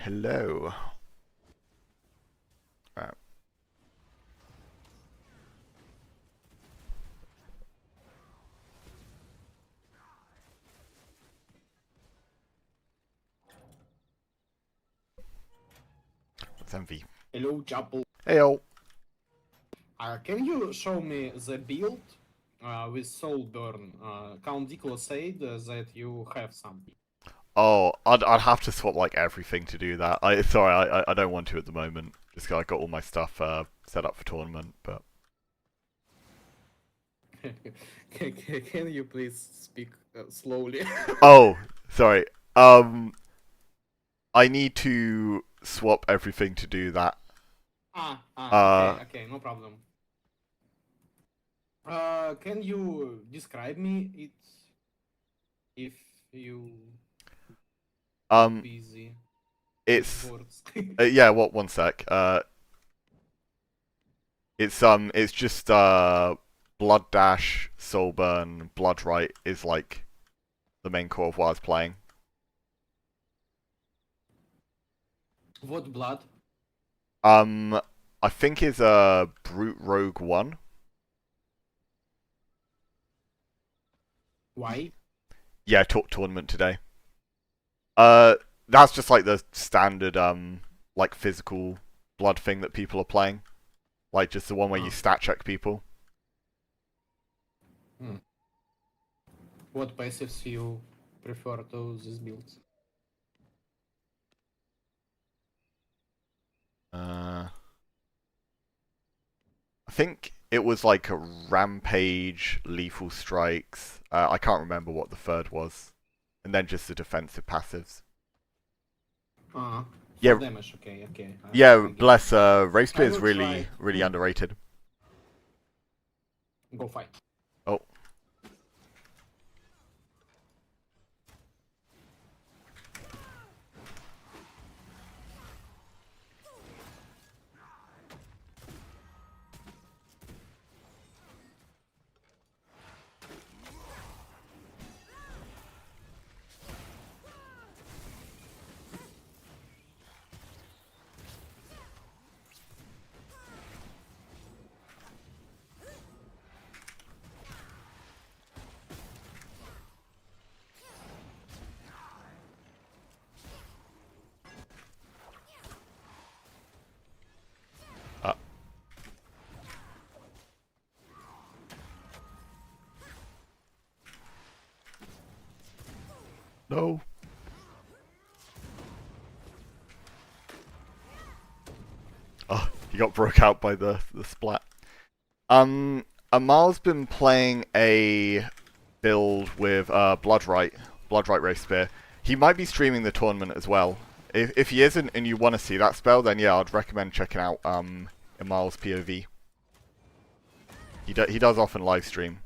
Hello. Right. What's MV? Hello, Chapel. Heyo. Can you show me the build with Soulburn? Count Diclo said that you have something. Oh, I'd have to swap like everything to do that. I don't want to at the moment. Just 'cause I got all my stuff set up for tournament, but Can you please speak slowly? oh, sorry. I need to swap everything to do that. Okay, no problem. Can you describe me it if you Um, busy with it's words? yeah. What? One sec. It's just Blood Dash, Soulburn, Bloodright is like the main core of what I was playing. What blood? I think it's Brute Rogue 1. Why? Yeah, tournament today. Uh, that's just like the standard like physical blood thing that people are playing. Like just the one where you stat check people. What passives you prefer to these builds? I think it was like a Rampage, Lethal Strikes. I can't remember what the third was. And then just the defensive passives. Full Yeah, damage, okay. yeah. I get Bless. it. Race I Spear is will try. really underrated. Go fight. Oh, uh, no. Oh, he got broke out by the splat. Amal's been playing a build with Bloodright Race Spear. He might be streaming the tournament as well. If he isn't and you want to see that spell, then yeah, I'd recommend checking out Amal's POV. He does often live stream,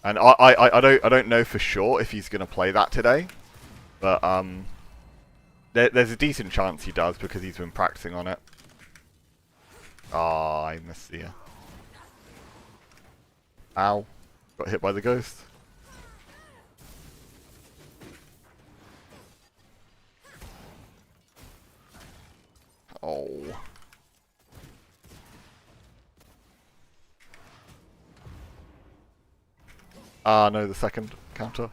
and I don't know for sure if he's gonna play that today, but there's a decent chance he does because he's been practicing on it. Ah, I missed the. Ow, got hit by the ghost. Oh. Ah, no, the second counter.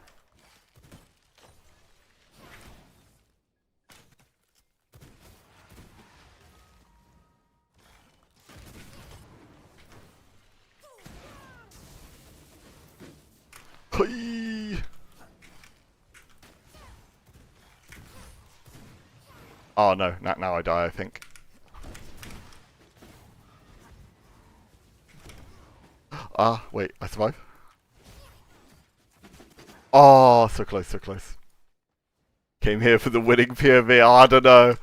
Hey. Oh no, now I die, I think. Ah, wait, I survive? Oh, so close, so close. Came here for the winning POV. Oh, I don't know.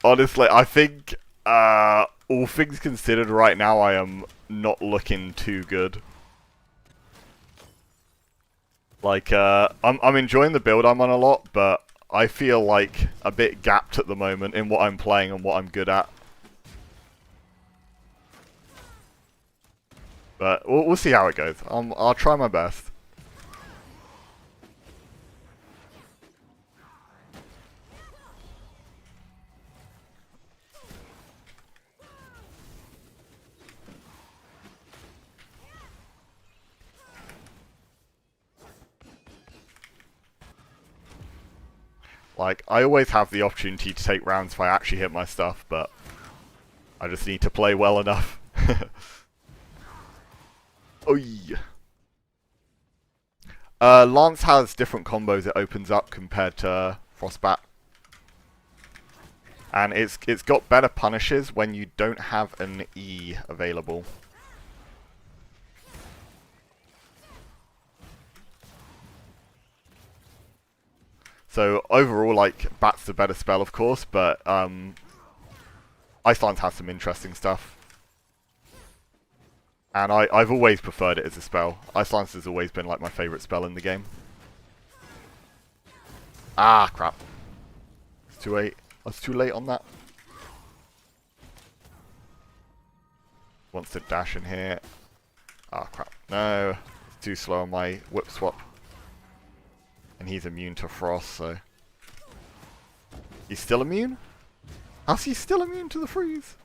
Honestly, I think, all things considered right now, I am not looking too good. Like, I'm enjoying the build I'm on a lot, but I feel like a bit gapped at the moment in what I'm playing and what I'm good at. But we'll see how it goes. I'll try my best. Like, I always have the opportunity to take rounds if I actually hit my stuff, but I just need to play well enough. Oh yeah. Lance has different combos it opens up compared to Frostbat. And it's got better punishes when you don't have an E available. So overall, like, Bat's the better spell, of course, but Ice Lance has some interesting stuff. And I've always preferred it as a spell. Ice Lance has always been like my favourite spell in the game. Ah, crap. It's too late. I was too late on that. Wants to dash in here. Ah, crap. No. It's too slow on my whip swap. And he's immune to frost, so... He's still immune? How's he still immune to the freeze?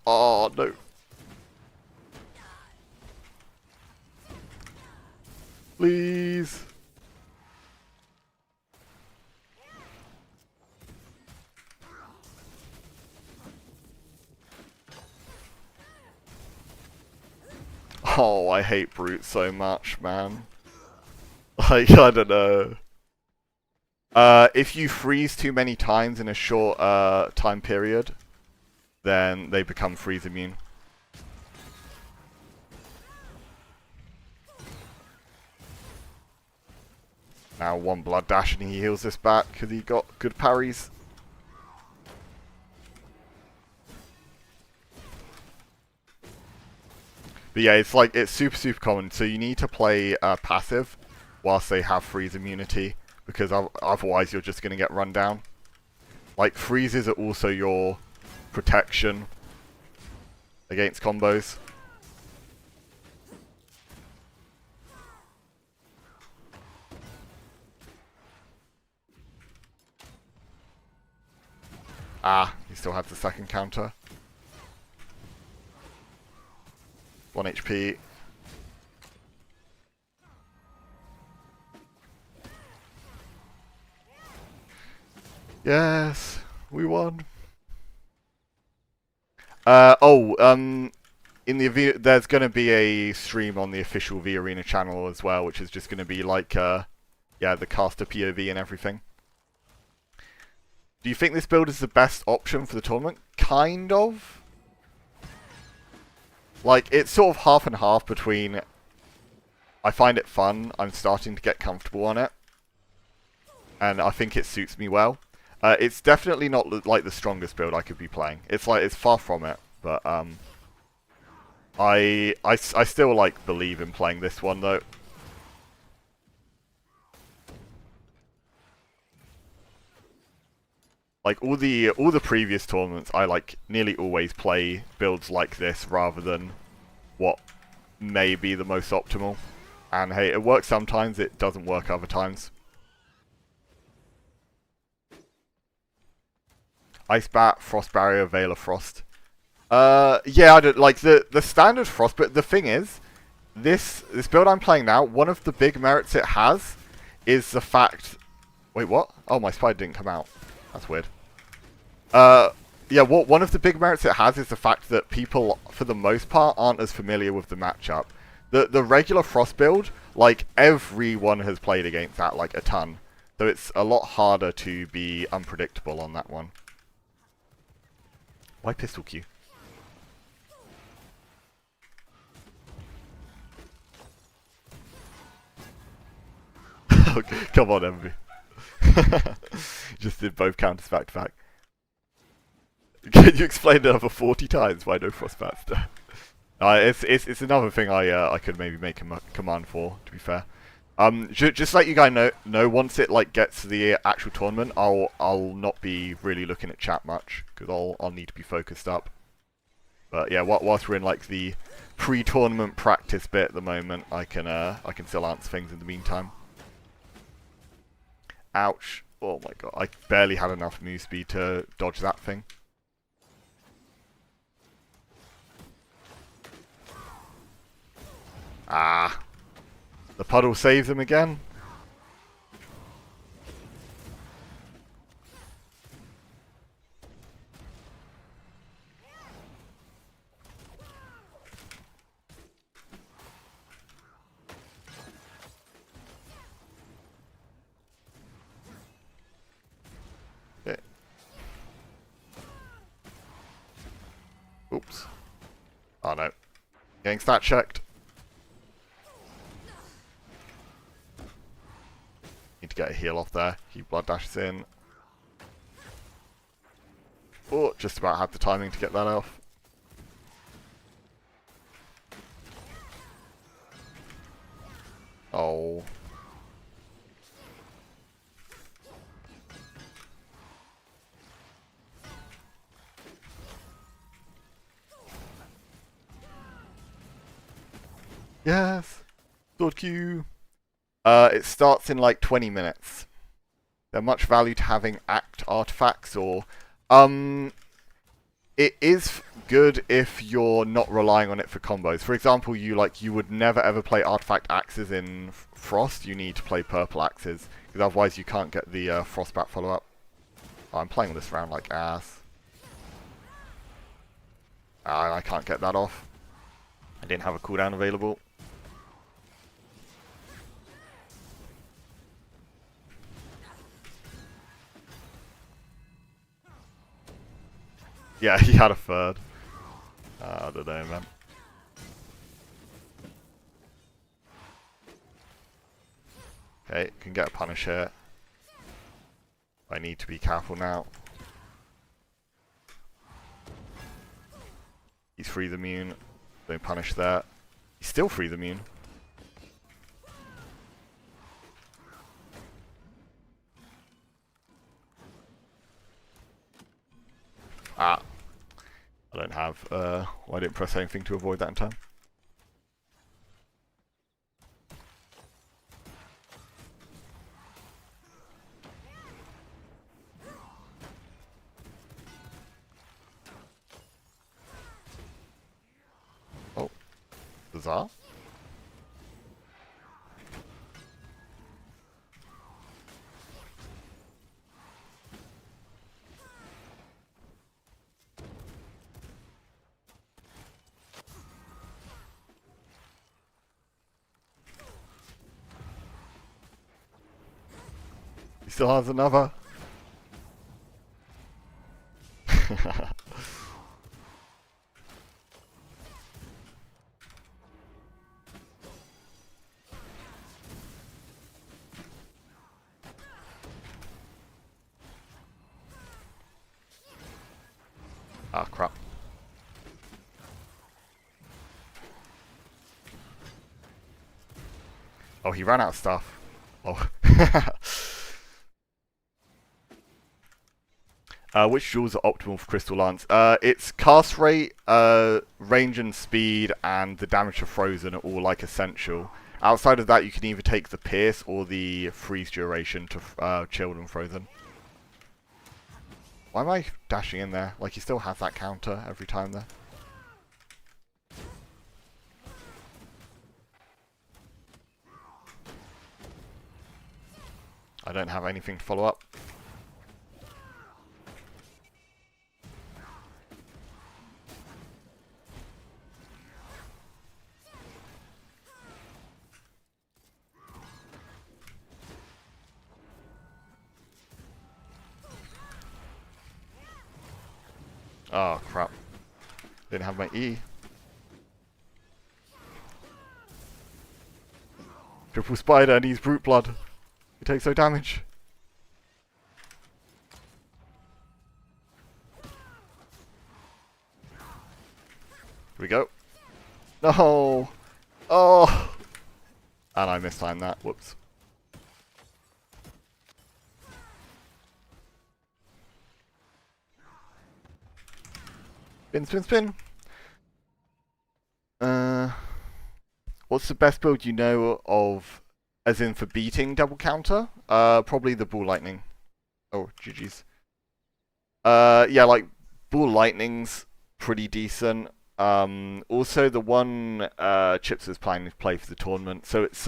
Oh, no. Please. Oh, I hate Brute so much, man. Like, I don't know. If you freeze too many times in a short time period, then they become freeze immune. Now one blood dash and he heals this back because he got good parries. But yeah, it's super common. So you need to play passive whilst they have freeze immunity, because otherwise you're just going to get run down. Like, freezes are also your protection against combos. Ah, he still has the second counter. 1 HP. Yes, we won. In the there's going to be a stream on the official V Arena channel as well, which is just going to be like, yeah, the caster POV and everything. Do you think this build is the best option for the tournament? Kind of. Like, it's sort of half and half between I find it fun, I'm starting to get comfortable on it, and I think it suits me well. It's definitely not like the strongest build I could be playing. It's far from it, but I still like believe in playing this one though. Like all the previous tournaments, I like nearly always play builds like this rather than what may be the most optimal. And hey, it works sometimes, it doesn't work other times. Ice Bat, Frost Barrier, Veil of Frost. Yeah, I don't like the standard Frost, but the thing is, this build I'm playing now, one of the big merits it has is the fact... Wait, what? Oh, my spider didn't come out. That's weird. Yeah, one of the big merits it has is the fact that people, for the most part, aren't as familiar with the matchup. The regular Frost build, like, everyone has played against that, like, a ton. So it's a lot harder to be unpredictable on that one. Why pistol Q? Okay, come on, Envy. Just did both counters back to back. Can you explain it over 40 times why no Frostbats there? It's another thing I could maybe make a command for, to be fair. Just let you guys know once it like gets to the actual tournament, I'll not be really looking at chat much because I'll need to be focused up. But yeah, whilst we're in like the pre-tournament practice bit at the moment, I can still answer things in the meantime. Ouch! Oh my god, I barely had enough move speed to dodge that thing. Ah. The puddle saves him again. Okay. Oops. Oh no. Getting stat checked. Need to get a heal off there. He blood dashes in. Oh, just about had the timing to get that off. Oh. Yes! Sword Q! It starts in like 20 minutes. They're much value to having act artifacts or... It is good if you're not relying on it for combos. For example, you would never ever play artifact axes in Frost. You need to play purple axes, because otherwise you can't get the Frostbat follow-up. Oh, I'm playing this round like ass. I can't get that off. I didn't have a cooldown available. Yeah, he had a third. I don't know, man. Okay, can get a punish here. I need to be careful now. He's freeze immune. Don't punish that. He's still freeze immune. Ah. I don't have, well, I didn't press anything to avoid that in time. Oh. Bizarre. He still has another. Ah, crap. Oh, he ran out of stuff. Oh. Which jewels are optimal for Crystal Lance? Its cast rate, range and speed, and the damage to Frozen are all like essential. Outside of that, you can either take the Pierce or the freeze duration to Chilled and Frozen. Why am I dashing in there? Like, he still has that counter every time there. I don't have anything to follow up. Oh, crap. Didn't have my E. Triple Spider and he's Brute Blood. He takes no damage. Here we go. No! Oh! And I mistimed that. Whoops. Spin, spin, spin! What's the best build you know of, as in for beating double counter? Probably the Ball Lightning. Oh, GG's. Yeah, like, Ball Lightning's pretty decent. Also, the one Chips is planning to play for the tournament, so it's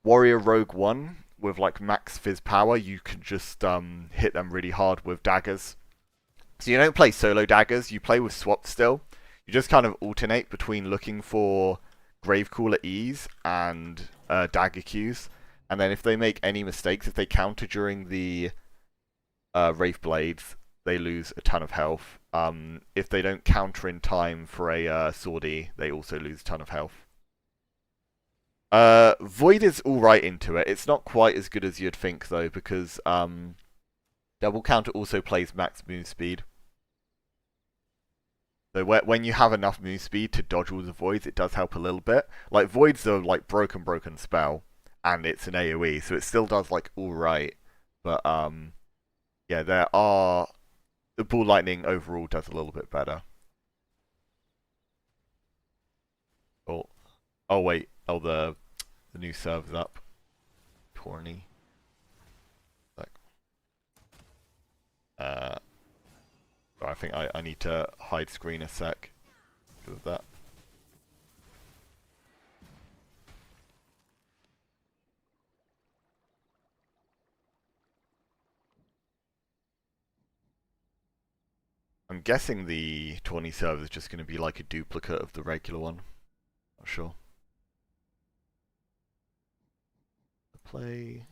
Warrior Rogue 1 with like max fizz power. You can just hit them really hard with daggers. So you don't play solo daggers, you play with swap still. You just kind of alternate between looking for Gravecrawler E's and dagger Q's. And then if they make any mistakes, if they counter during the Wraith Blades, they lose a ton of health. If they don't counter in time for a Sword E, they also lose a ton of health. Void is alright into it. It's not quite as good as you'd think, though, because Double Counter also plays max move speed. So when you have enough move speed to dodge all the voids, it does help a little bit. Like, voids are like broken spell, and it's an AoE, so it still does like alright. But yeah, the Ball Lightning overall does a little bit better. Oh wait, the new server's up. Corny. Like, I think I need to hide screen a sec because of that. I'm guessing the 20 server is just going to be like a duplicate of the regular one. Not sure. Play.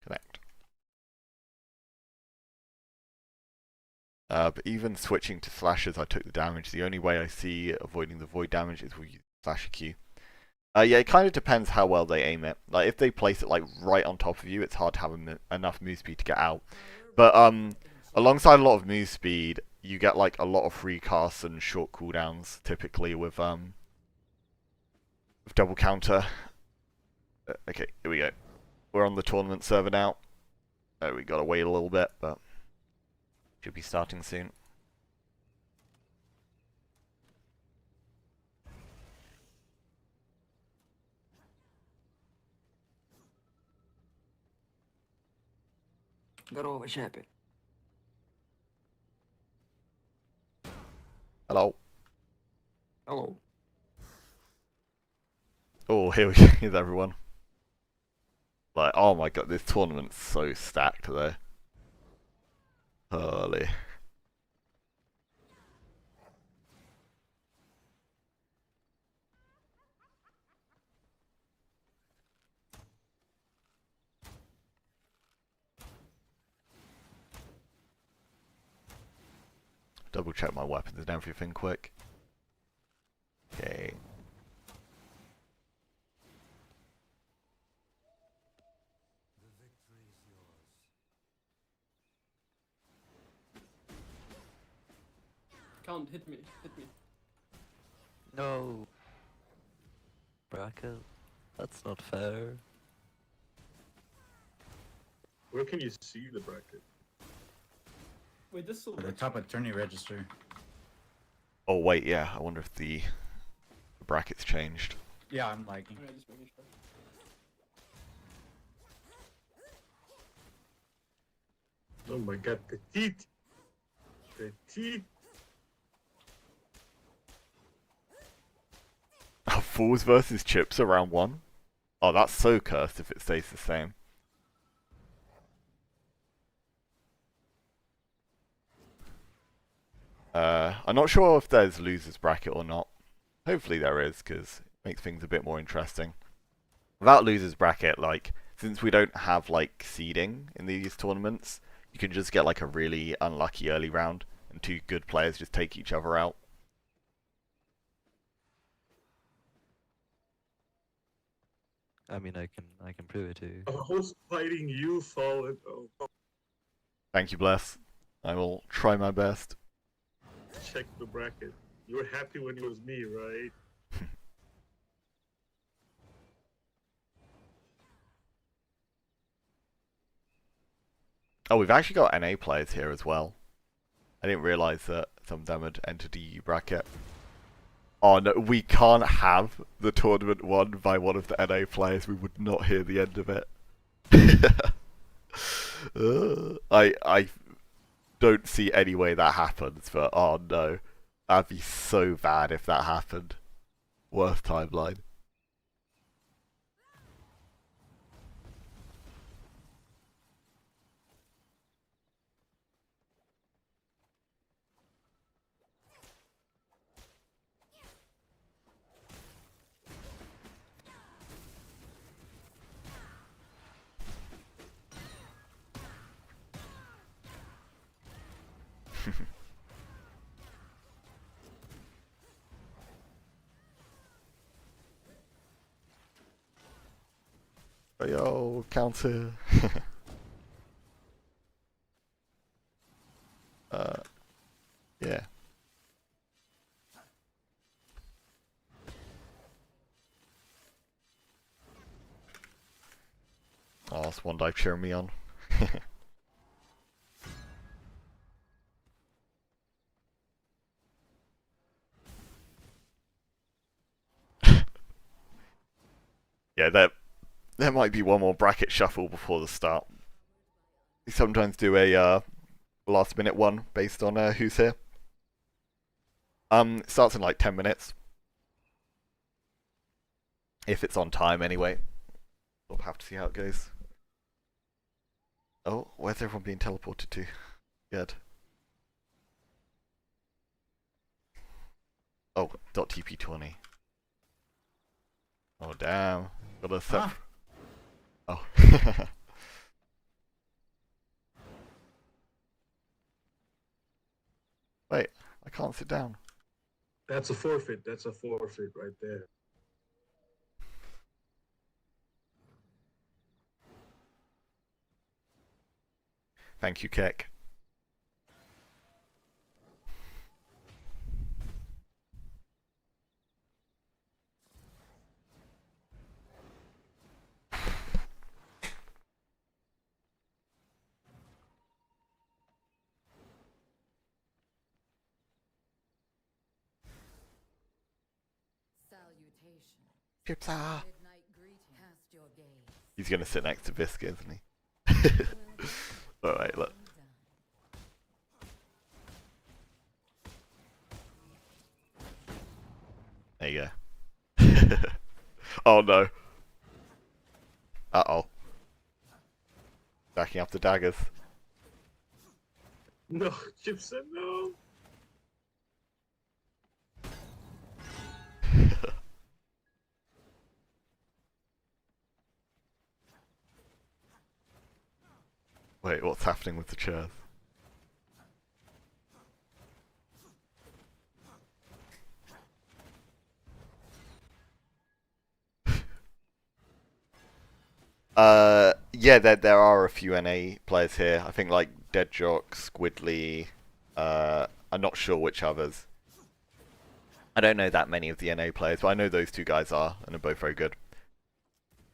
Connect. But even switching to slashes, I took the damage. The only way I see avoiding the void damage is with slash Q. Yeah, it kind of depends how well they aim it. Like, if they place it like right on top of you, it's hard to have enough move speed to get out. But alongside a lot of move speed, you get like a lot of free casts and short cooldowns typically with double counter. Okay, here we go. We're on the tournament server now. We gotta wait a little bit, but should be starting soon. Здорово, Чапи. Hello. Hello. Oh, here's everyone. Like, oh my god, this tournament's so stacked though. Holy. Double check my weapons and everything quick. Okay. Count, hit me. No. Bracket. That's not fair. Where can you see the bracket? Wait, this still At the works. top of tourney register. Oh wait, yeah. I wonder if the bracket's changed. Yeah, I'm lagging. Okay, just making sure. Oh my god, the teeth! The teeth! Oh, Fools versus Chips around 1? Oh, that's so cursed if it stays the same. I'm not sure if there's losers bracket or not. Hopefully there is, because it makes things a bit more interesting. Without losers bracket, like, since we don't have, like, seeding in these tournaments, you can just get, like, a really unlucky early round, and two good players just take each other out. I mean, I can prove it to you. I was fighting you, Fallen. Oh, Thank you, Bless. I will try my best. check the bracket. You were happy when it was me, right? Oh, we've actually got NA players here as well. I didn't realise that some of them had entered the EU bracket. Oh no, we can't have the tournament won by one of the NA players. We would not hear the end of it. I don't see any way that happens, but oh no. That'd be so bad if that happened. Worst timeline. Yo, counter. Yeah. Oh, that's one dive cheering me on. Yeah, there might be one more bracket shuffle before the start. We sometimes do a last minute one based on who's here. It starts in like 10 minutes. If it's on time anyway. We'll have to see how it goes. Oh, where's everyone being teleported to? Good. Oh, .tp20. Oh damn. Got a set. Oh. Wait, I can't sit down. That's a forfeit. That's a forfeit right there. Thank you, Keck. Pizza. He's gonna sit next to Visca, isn't he? Alright, look. There you go. Oh no. Uh-oh. Backing up the daggers. No, Gibson, no. Wait, what's happening with the chairs? Yeah, there are a few NA players here. I think like Deadjock, Squidly, I'm not sure which others. I don't know that many of the NA players, but I know those two guys are, and they're both very good.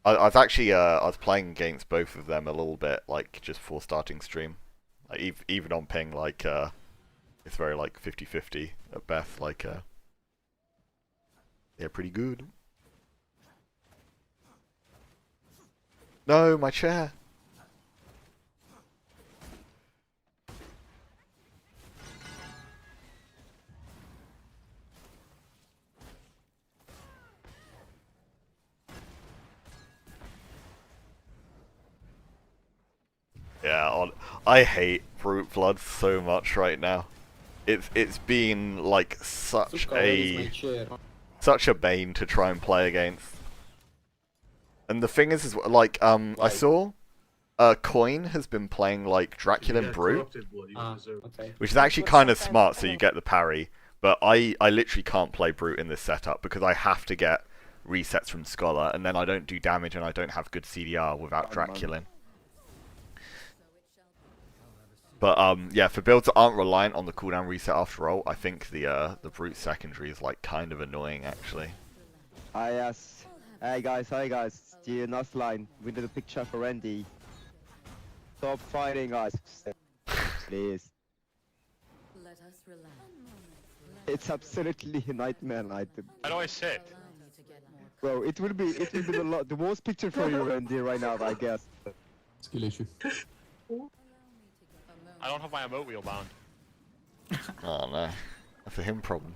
I was actually, I was playing against both of them a little bit, like, just before starting stream. Like, even on ping, like, it's very, like, 50-50 at best, like, they're pretty good. No, my chair! Yeah, I hate Brute Blood so much right now. It's been like such a bane to try and play against. And the thing is like I saw Coin has been playing like Draculan Brute, which is actually kind of smart, so you get the parry. But I literally can't play Brute in this setup because I have to get resets from Scholar, and then I don't do damage and I don't have good CDR without Draculan. But yeah, for builds that aren't reliant on the cooldown reset after all, I think the Brute secondary is like kind of annoying actually. Hi yes. Hey guys, hi guys. The last line. We did a picture for Randy. Stop fighting guys. Please. It's absolutely a nightmare item. How do I sit? Bro, it will be the worst picture for you, Randy, right now, I guess. Skill issue. I don't have my emote wheel bound. Oh no, that's a him problem.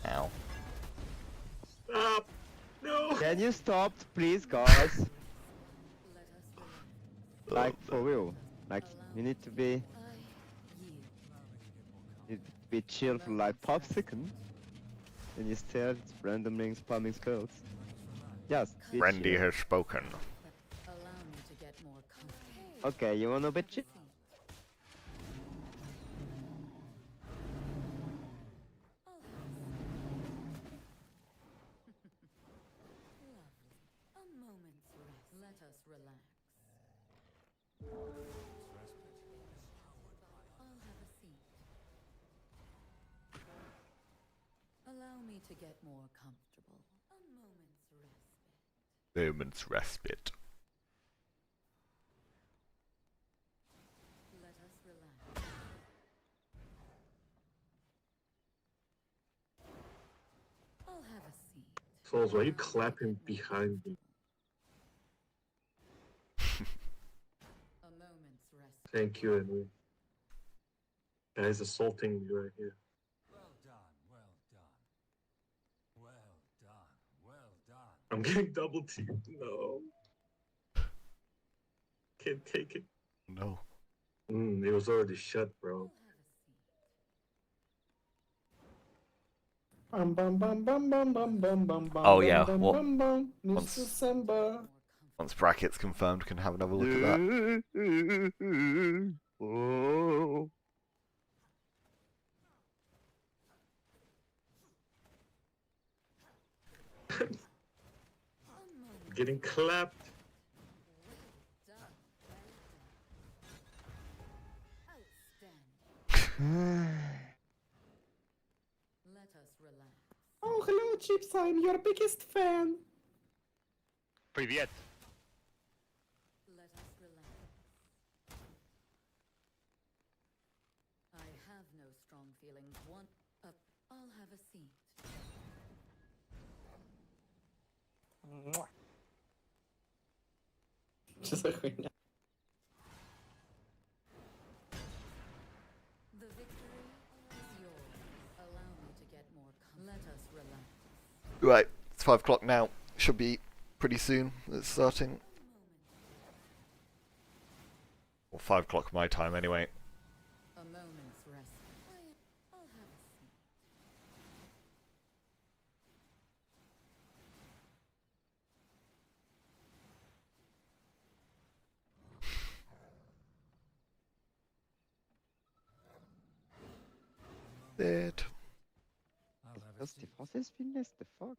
Ow. Stop! No! Can you stop, please, guys? Like, for real. Like, you need to be chill for like 5 seconds. And you start randomly spamming spells. Yes, be Randy chill. has spoken. Okay, you wanna be chill? Allow me to get more comfortable. A moment's respite. Moment's respite. Let us relax. I'll have a seat. Souls, why are you clapping behind me? A moment's respite. Thank you, Henry. Guys assaulting me right here. I'm getting double teamed. No. Can't take it. No. It was already shut, bro. Bum bum bum bum bum bum bum bum bum. Oh, yeah, bum, what- bum, bum, Miss once- December. Once brackets confirmed, can have another look at that. Oh. Getting clapped. Outstanding. Let us relax. Oh, hello, Chips. I'm your biggest fan. Привет. Let us relax. I have no strong feelings. One up. I'll have a seat. Что за хуйня? The victory is yours. Allow me to get more Let us relax. Right, it's 5 o'clock now. Should be pretty soon. It's starting. Or 5 o'clock my time anyway. A moment's rest. I'll have a seat. It. What's the process fitness? The fuck?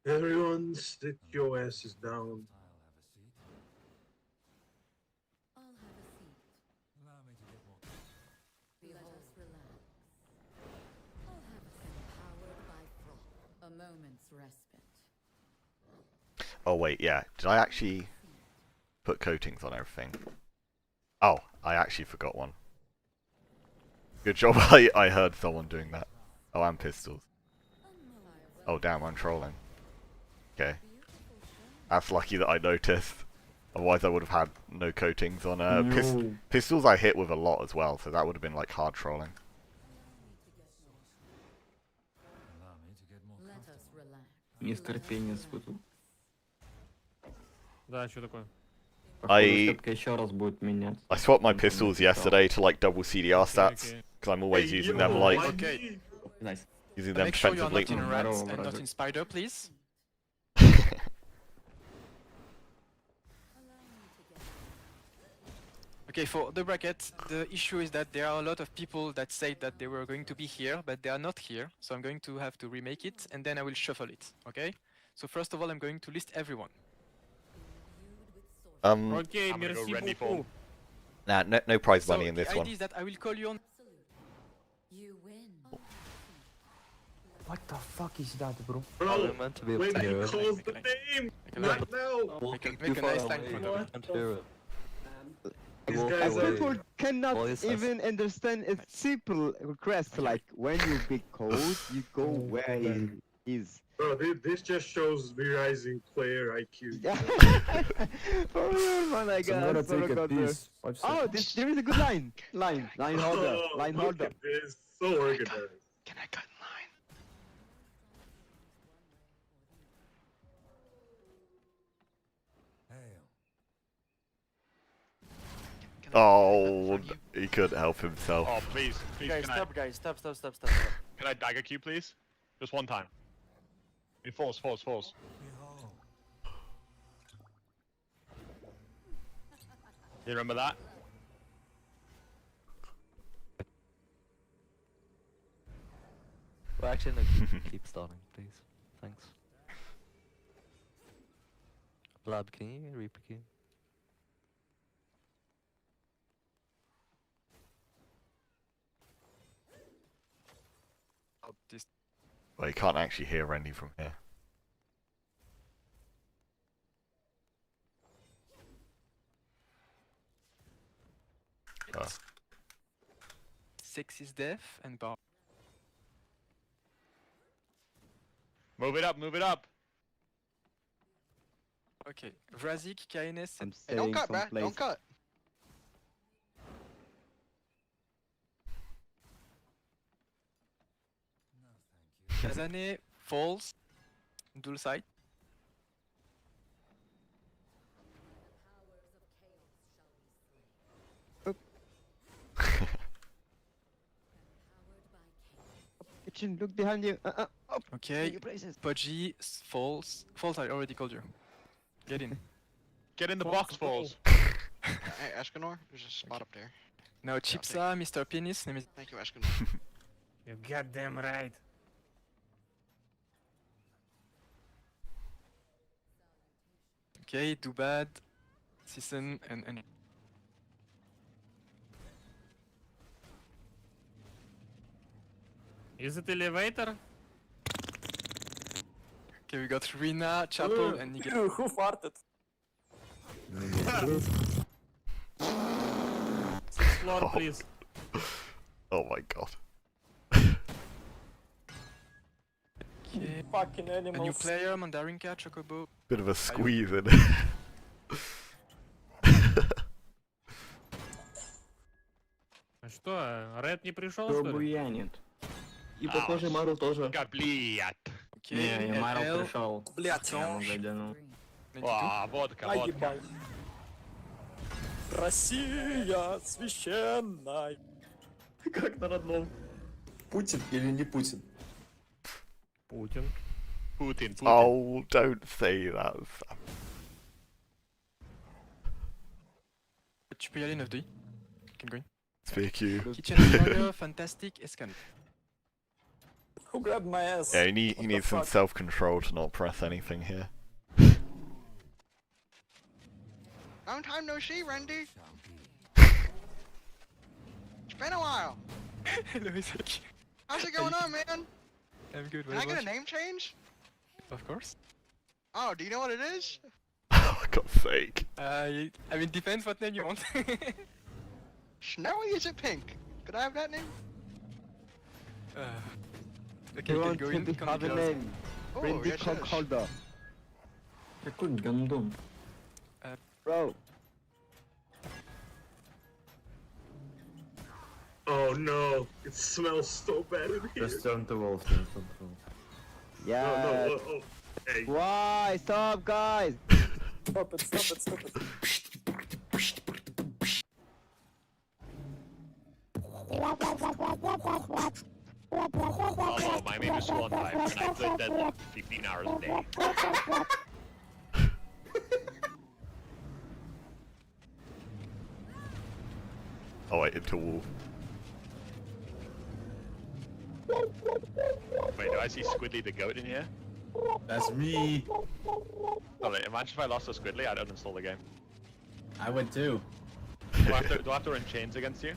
Everyone, sit your asses down. I'll have a seat. Let us relax. I'll have a seat. Powered by froth. A moment's respite. Oh wait, yeah. Did I actually put coatings on everything? Oh, I actually forgot one. Good job, I heard someone doing that. Oh, and pistols. Oh damn, I'm trolling. Okay. That's lucky that I noticed. Otherwise I would have had no coatings on pistols I hit with a lot as well, so that would have been like hard trolling. Let us relax. Нестерпение испытываю. Да, что такое? Походу, сетка еще раз будет менять. I swapped my pistols yesterday to like double CDR stats, because I'm always using them like Okay. Nice. using them Make sure you're defensively. not in rats Здорово, and not бразер. in spider, please. Okay, for the bracket, the issue is that there are a lot of people that say that they were going to be here, but they are not here. So I'm going to have to remake it, and then I will shuffle it, okay? So first of all, I'm going to list everyone. Окей, I'm gonna go мерси Randy beaucoup. Nah, no prize money So in the this idea one. is that I will call you on. You win. What the fuck is that, bro? Are we Bro, meant to be able when to he hear it? calls the name, not now. Make a nice time for them. Can't hear it. These Walk guys away. are. People cannot Voices. even understand a simple request like when you be cold, you go where he is. Bro, this just shows V-Rising player IQ. Yeah. For real, man, I got Oh, there is a good line. Line holder. Oh, Line look holder. at this, so organized. Can I cut in line? Oh, he couldn't help himself. Oh, please. Please, Guys, can I, stop, guys, stop. can I dagger Q, please? Just one time. Hey, force. You remember that? Well, actually, no, keep starting, please. Thanks. Lab, can you reaper queue? Oh, this Well, you can't actually hear Randy from here. Oh. 6 is deaf and bar. Move it up. Okay, Vrazik, KNS, I'm and staying someplace. cut. Kazane, falls, dual side. Kitchen, look behind you. Up. Okay, Your places. Pudgy, falls. Falls, I already called you. Get in. Get in the box, falls. Hey, Escanor, there's a spot up there. Now, Chipsa, Mr. Penis, name is. Thank you, Escanor. You goddamn right. Okay, Dubad, Season, and. Is it elevator? Okay, we got Rina, Chapel, and Nigel. Who farted? Sixth floor, please. Oh my god. Okay. Fucking A new animals. player, Mandarinka, Chocobo. Bit of a squeeze in. Что, Ред не пришел, что ли? Буянит. И похоже, Мару тоже. Блядь. Okay, Не, Мару LL, пришел. Блядь, Я ему гадянул. 92. Водка. Россия священная. Как на родном. Путин или не Путин? Путин. Putin. Oh, don't say that. Sam. Tu peux y aller 9-2. Can go in. Speak you. Kitchen Destroyer, Fantastic, Escan. Who grabbed my ass? Yeah, he needs some self-control to not press anything here. Long time no see, Randy. It's been a while. Hello, Isaac. How's it going on, man? I'm good. Can I get a name change? Of course. Oh, do you know what it is? Oh, for God's sake. I mean, depends what name you want. Snowy, is it pink? Could I have that name? Okay, You you can want go to in. have a name. Oh, Randy yes, Cock yes. holder. Какой гандон. Bro. Oh no, it smells so bad in here. Just turn to wolf, turn to wolf. Yeah. No, oh, hey. Why? Stop, guys. Stop it. Hello, my name is Swan Time, and I play dead 15 hours a day. Oh wait, into wall. Wait, do I see Squidly the goat in here? That's me. Oh, wait, imagine if I lost to Squidly, I'd uninstall the game. I would too. Do I have to run chains against you?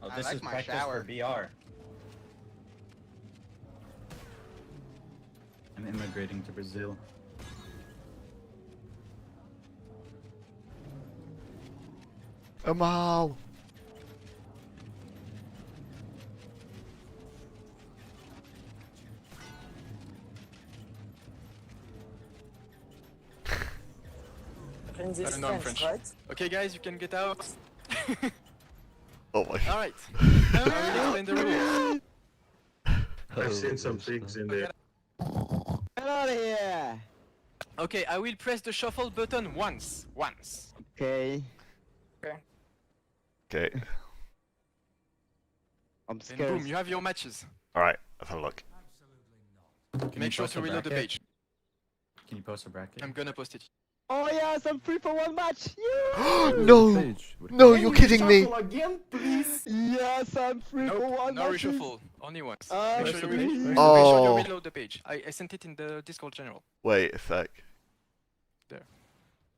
Oh, I this like is my practice shower. for VR. I'm immigrating to Brazil. Amal! In this No, I'm French, French. right? Okay, guys, you can get out. Oh my. Alright. I will explain the rules. I've seen some Holy things shit. in there. Get out of here! Okay, I will press the shuffle button once. Once. Okay. Okay. I'm And scared. boom, you have your matches. Alright, let's have a look. Can you Make sure post to a reload the bracket? page. Can you post a bracket? I'm gonna post it. Oh yes, I'm free for one match! No! No, you're kidding me! Reshuffle again, please. Yes, I'm free for Nope, one no match! reshuffle. Only once. I'm Make sure free. you Oh. reload the page. I sent it in the Discord general. Wait a sec. There.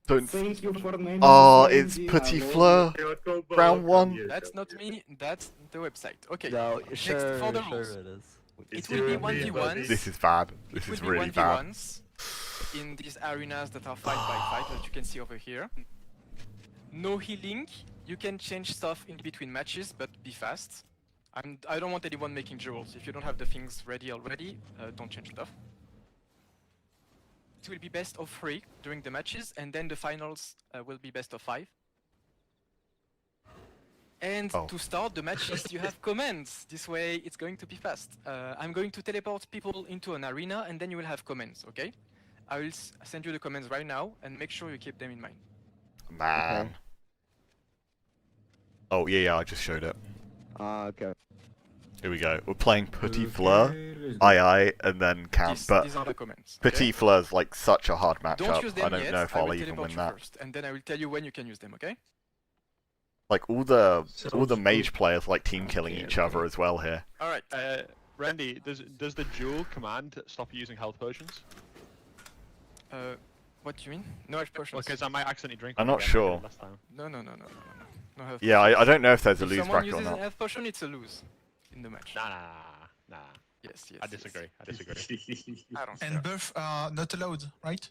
Don't. Thank you for naming Oh, the it's friendly, Petit I love Fleur. Round one. That's not me, that's the website. Okay, No, next sure, for the sure rules. it is. It will be 1v1s. This is bad. This It will is be really bad. 1v1s in these arenas that are fight by fight, as you can see over here. No healing. You can change stuff in between matches, but be fast. I don't want anyone making jewels. If you don't have the things ready already, don't change stuff. It will be best of 3 during the matches, and then the finals will be best of 5. And to start the matches, you have commands. This way, it's going to be fast. I'm going to teleport people into an arena, and then you will have commands, okay? I will send you the commands right now, and make sure you keep them in mind. Man. Oh, yeah, I just showed it. Okay. Here we go. We're playing Petit Fleur, aye, and then Count. But These are the commands. Petit Fleur's like such a hard Don't matchup. use I them don't yet. know if I I'll will even teleport win you that. first, and then I will tell you when you can use them, okay? Like all the mage players like team killing each other as well here. Alright. Randy, does the dual command stop you using health potions? What do you mean? No health potions. Because I might accidentally drink. I'm one not again, like I sure. did last time. No health Yeah, potions. I don't know if there's a If lose someone bracket or uses not. a health potion, it's a lose in the match. Nah. Yes. I disagree. I disagree. I don't And care. buff are not allowed, right?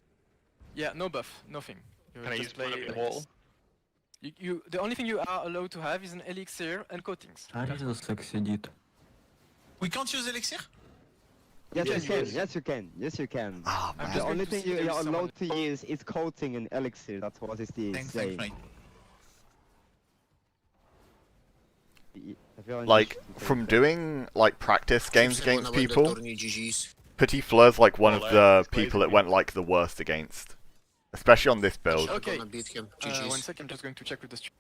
Yeah, no buff, nothing. You Can I just use play one of the like wall? this. The only thing you are allowed to have is an elixir and coatings. We can't use elixir? Yes, Yes, you can. yes. Yes, you can. Yes, you can. Ah, I'm man. just The only going to thing see if you're there's someone- allowed to use is coating and elixir. That's what it is Thanks, saying. mate. Like from doing like practice games against people, Petit Fleur's like one of the people that went like the worst against, especially on this build. Okay. 1 second, I'm just going to check with the stream.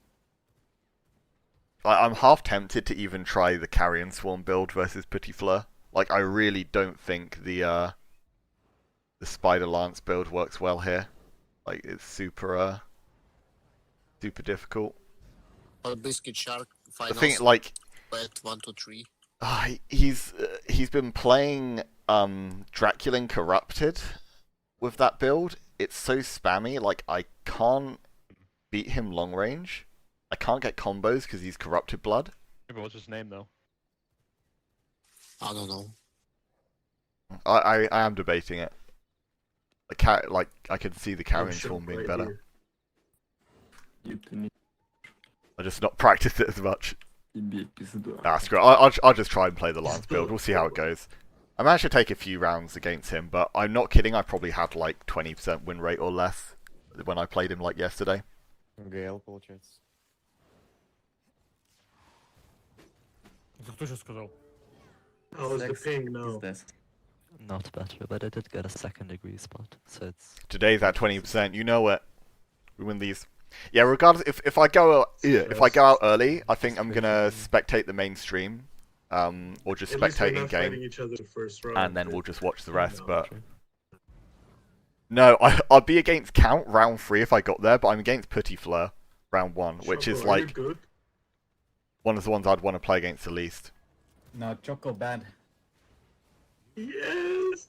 Like, I'm half tempted to even try the Carrion Swarm build versus Petit Fleur. Like I really don't think the Spider Lance build works well here. Like it's super difficult. Biscuit Shark The finals. thing like 1, 2, 3. he's been playing Draculin Corrupted with that build. It's so spammy. Like I can't beat him long range. I can't get combos because he's Corrupted Blood. But what's his name though? I don't know. I am debating it. Like I can see the Carrion Swarm being better. I just not practiced it as much. Nah, screw it. I'll just try and play the Lance build. We'll see how it goes. I managed to take a few rounds against him, but I'm not kidding. I probably had like 20% win rate or less when I played him like yesterday. Гейл, получается. How's the ping now? Not better, but I did get a second degree spot, so it's... Today's at 20%. You know it. We win these. Yeah, regardless, if I go out early, I think I'm gonna spectate the main stream, or just At least we're spectate in not fighting game, each other the first round, and then but- we'll just watch the rest. No. But no, I'd be against Count round 3 if I got there, but I'm against Petit Fleur round 1, which is Choco, are you like good? one of the ones I'd want to play against the least. No, Choco bad. Yes.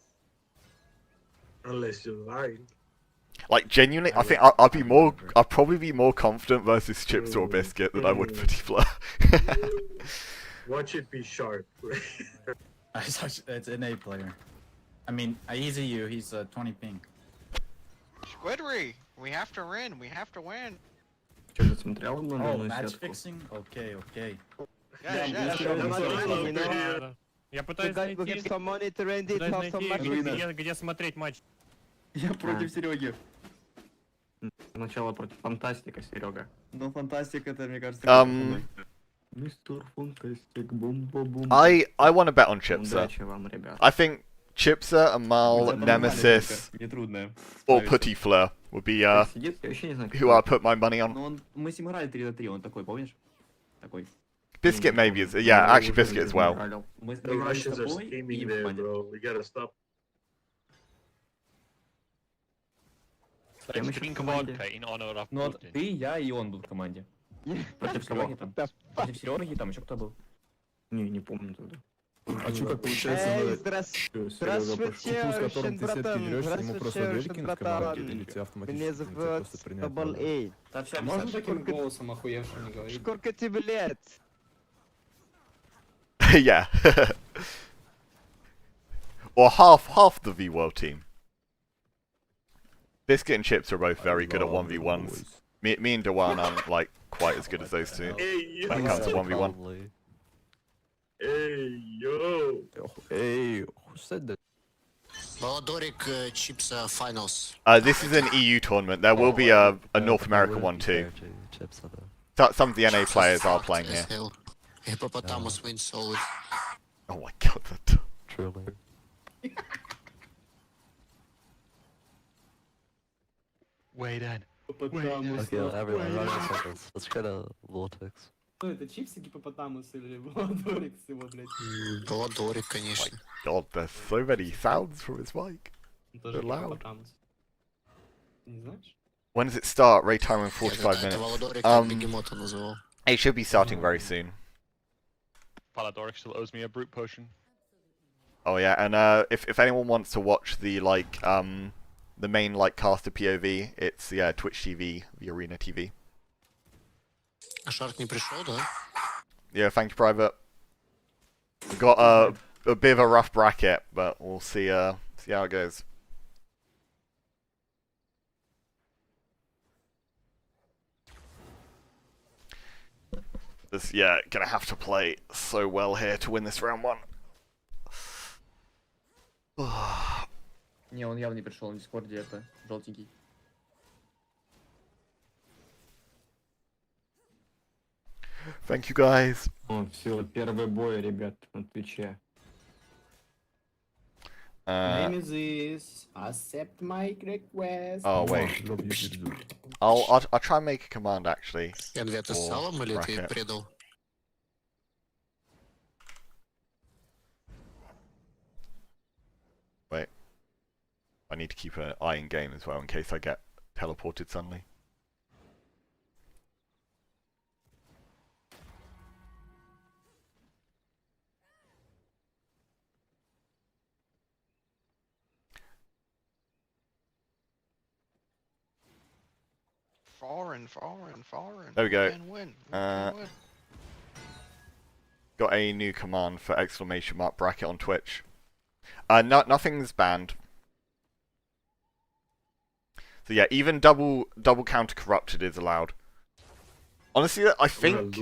Unless you're lying. Like genuinely, I think I'd probably be more confident versus Chips or Biscuit than I would Petit Fleur. Watch it be sharp. It's an A player. I mean, easy you, he's 20 ping. Squidry, we have to win. We have to win. Oh, match fixing? Okay. Yes, yes. Я You пытаюсь guys will найти, give some money to Randy to have some matches. где смотреть матч. Я против Сереги. Сначала против Фантастика, Серега. Ну, фантастика, это, мне кажется... Мистер Фантастик, бум-бум-бум. I want to bet on Chipsa. Удачи вам, ребят. I think Chipsa, Amal, Nemesis, Нетрудная. or Petit Fleur would be Сидит, я вообще не знаю, who I put my money on. Ну, мы с ним играли 3 на 3, он такой, помнишь? Такой. Biscuit maybe is actually Biscuit as well. Мы с The ним играли с Russians are тобой и scheming в there, команде. bro. We gotta stop. I'm drinking vodka in honor of Ну, вот Putin. ты, я и он был в команде. Против Сереги там. Против Сереги там еще кто был? Не помню тогда. А что, как Эй, здравствуйте, Рушин, братан. Здравствуйте, Рушин, братан. Меня зовут Double A. А можно таким голосом охуевшим не говорить? Сколько тебе лет? Yeah. Or half the V World team. Biscuit and Chips are both very good at 1v1s. Me and Dewan aren't like quite as good as those two when it comes to 1v1. Hey, yo! Hey, who said that? Valodoric Chips Finals. This is an EU tournament. There will be a North America one too. Some of the NA players are playing here. Hippopotamus wins always. Oh my god, that... Truly. Wait in. Okay, everyone, run in circles. Let's get a vortex. Что это, чипсы, гипопотамус или Владорик всего, блядь? Valodoric, конечно. God, there's so many sounds from his mic. Тоже They're loud. гипопотамус. Ты не знаешь? When does it start? Rate time in 45 Это minutes. Valodoric как бегемота называл. It should be starting very soon. Paladoric still owes me a brute potion. Oh yeah, and if anyone wants to watch the the main caster POV, it's Twitch TV, the Arena TV. А Шарк не пришел, да? Yeah, thank you, Private. We've got a bit of a rough bracket, but we'll see see how it goes. This gonna have to play so well here to win this round one. Не, он явно не пришел, в Дискорде это желтенький. Thank you guys. Все, первый бой, ребят, на Твиче. Name is this. Accept my request. Oh wait. I'll try and make a command actually. Энви, ты с салом или ты bracket. предал? Wait. I need to keep an eye in game as well in case I get teleported suddenly. Foreign. There we go. We can win. We can win. Got a new command for exclamation mark bracket on Twitch. Nothing's banned. So yeah, even double counter corrupted is allowed. Honestly, I think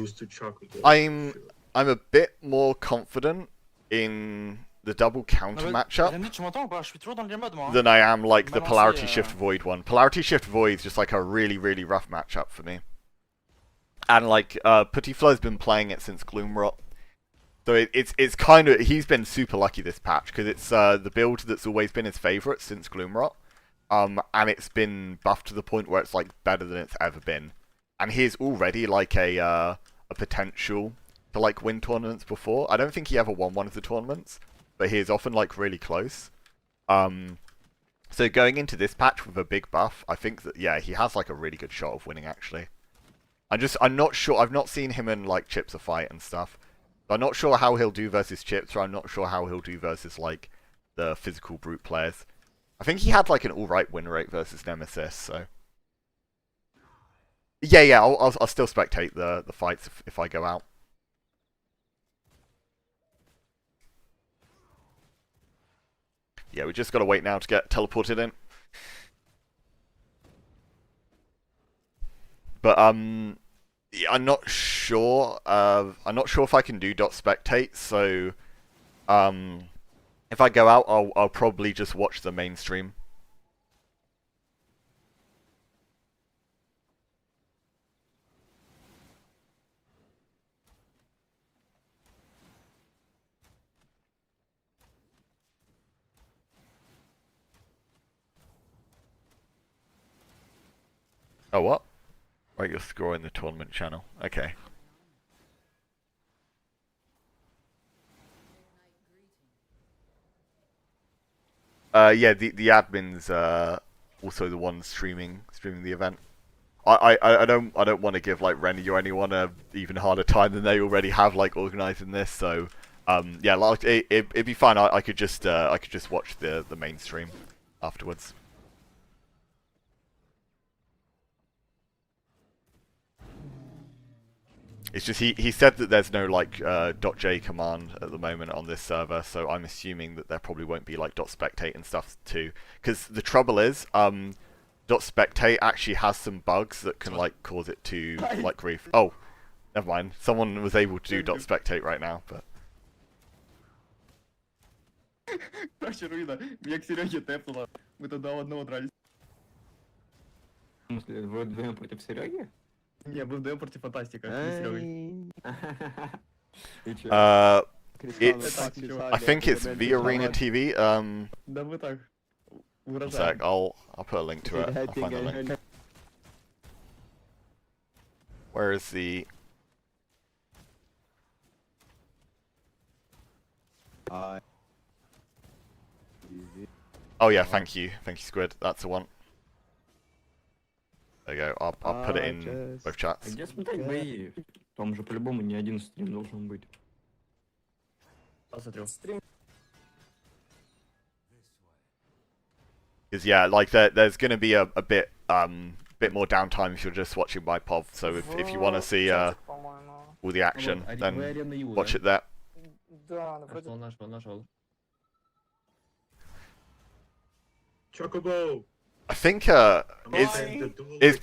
I'm a bit more confident in the double counter matchup than I am like the polarity shift void one. Polarity shift void is just like a really rough matchup for me. And like Petit Fleur's been playing it since Gloomrot. So it's kind of, he's been super lucky this patch because it's the build that's always been his favorite since Gloomrot. And it's been buffed to the point where it's like better than it's ever been. And he's already like a potential to like win tournaments before. I don't think he ever won one of the tournaments, but he is often like really close. So going into this patch with a big buff, I think that he has like a really good shot of winning actually. I'm not sure. I've not seen him in like Chips a fight and stuff. I'm not sure how he'll do versus Chips, or I'm not sure how he'll do versus like the physical brute players. I think he had like an alright win rate versus Nemesis, so. Yeah, I'll still spectate the fights if I go out. Yeah, we just gotta wait now to get teleported in. But yeah, I'm not sure. I'm not sure if I can do .spectate. So, if I go out, I'll probably just watch the main stream. Oh, what? Write your score in the tournament channel. Okay. Yeah, the admin's also the one streaming the event. I don't want to give like Rennie or anyone a even harder time than they already have like organising this. So yeah, like it'd be fine. I could just watch the main stream afterwards. It's just he said that there's no like .j command at the moment on this server, so I'm assuming that there probably won't be like .spectate and stuff too. Because the trouble is, .spectate actually has some bugs that can like cause it to like grief. Oh, never mind. Someone was able to do .spectate right now, but. Короче, руина. Меня к Сереге тэпнуло. Мы туда одного дрались. В смысле, вы вдвоем против Сереги? Не, мы вдвоем против Фантастика. Мы с Серегой. It's. I think it's V Arena TV. Да мы так. One sec, I'll put a link to it. I'll find the link. Where is the? Oh yeah, thank you, Squid. That's the one. There you go. I'll put it in both chats. Где смотреть бои? Там же по-любому не один стрим должен быть. Посмотрел. Because yeah, like there's gonna be a bit more downtime if you're just watching by POV. So if you want to see all the action, then watch it there. Нашел. Chocobo. I think it's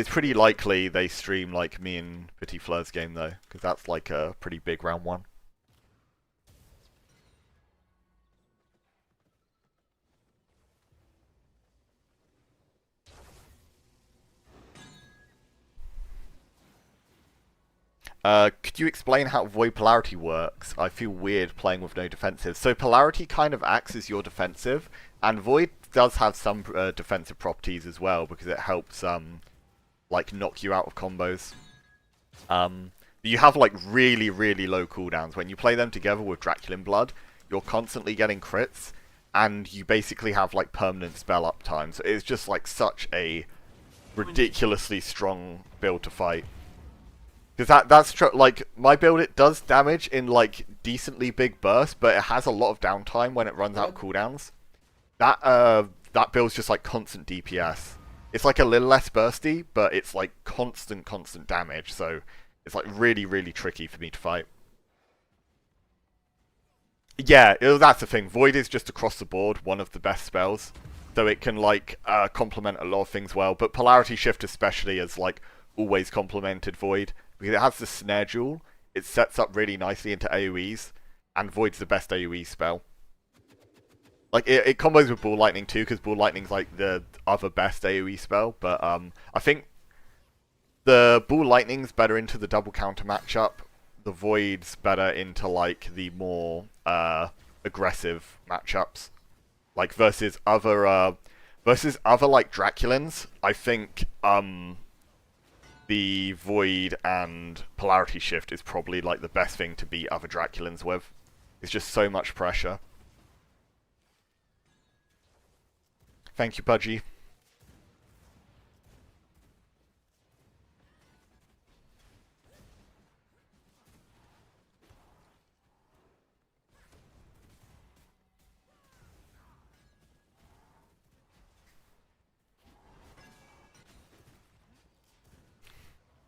pretty likely they stream like me and Petit Fleur's game though, because that's like a pretty big round one. Could you explain how Void Polarity works? I feel weird playing with no defensive. So Polarity kind of acts as your defensive, and Void does have some defensive properties as well, because it helps like knock you out of combos. You have like really low cooldowns. When you play them together with Draculin Blood, you're constantly getting crits, and you basically have like permanent spell uptime. So it's just like such a ridiculously strong build to fight. Because that's true. Like my build, it does damage in like decently big bursts, but it has a lot of downtime when it runs out cooldowns. That build's just like constant DPS. It's like a little less bursty, but it's like constant damage. So it's like really tricky for me to fight. Yeah, that's the thing. Void is just across the board one of the best spells, so it can like complement a lot of things well. But Polarity Shift especially has like always complemented Void. Because it has the Snare Jewel, it sets up really nicely into AoEs, and Void's the best AoE spell. Like, it combos with Ball Lightning too, because Ball Lightning's like the other best AoE spell, but I think the Ball Lightning's better into the double counter matchup, the Void's better into like the more aggressive matchups. Like versus other like Draculins, I think the Void and Polarity Shift is probably like the best thing to beat other Draculins with. It's just so much pressure. Thank you, Pudgy.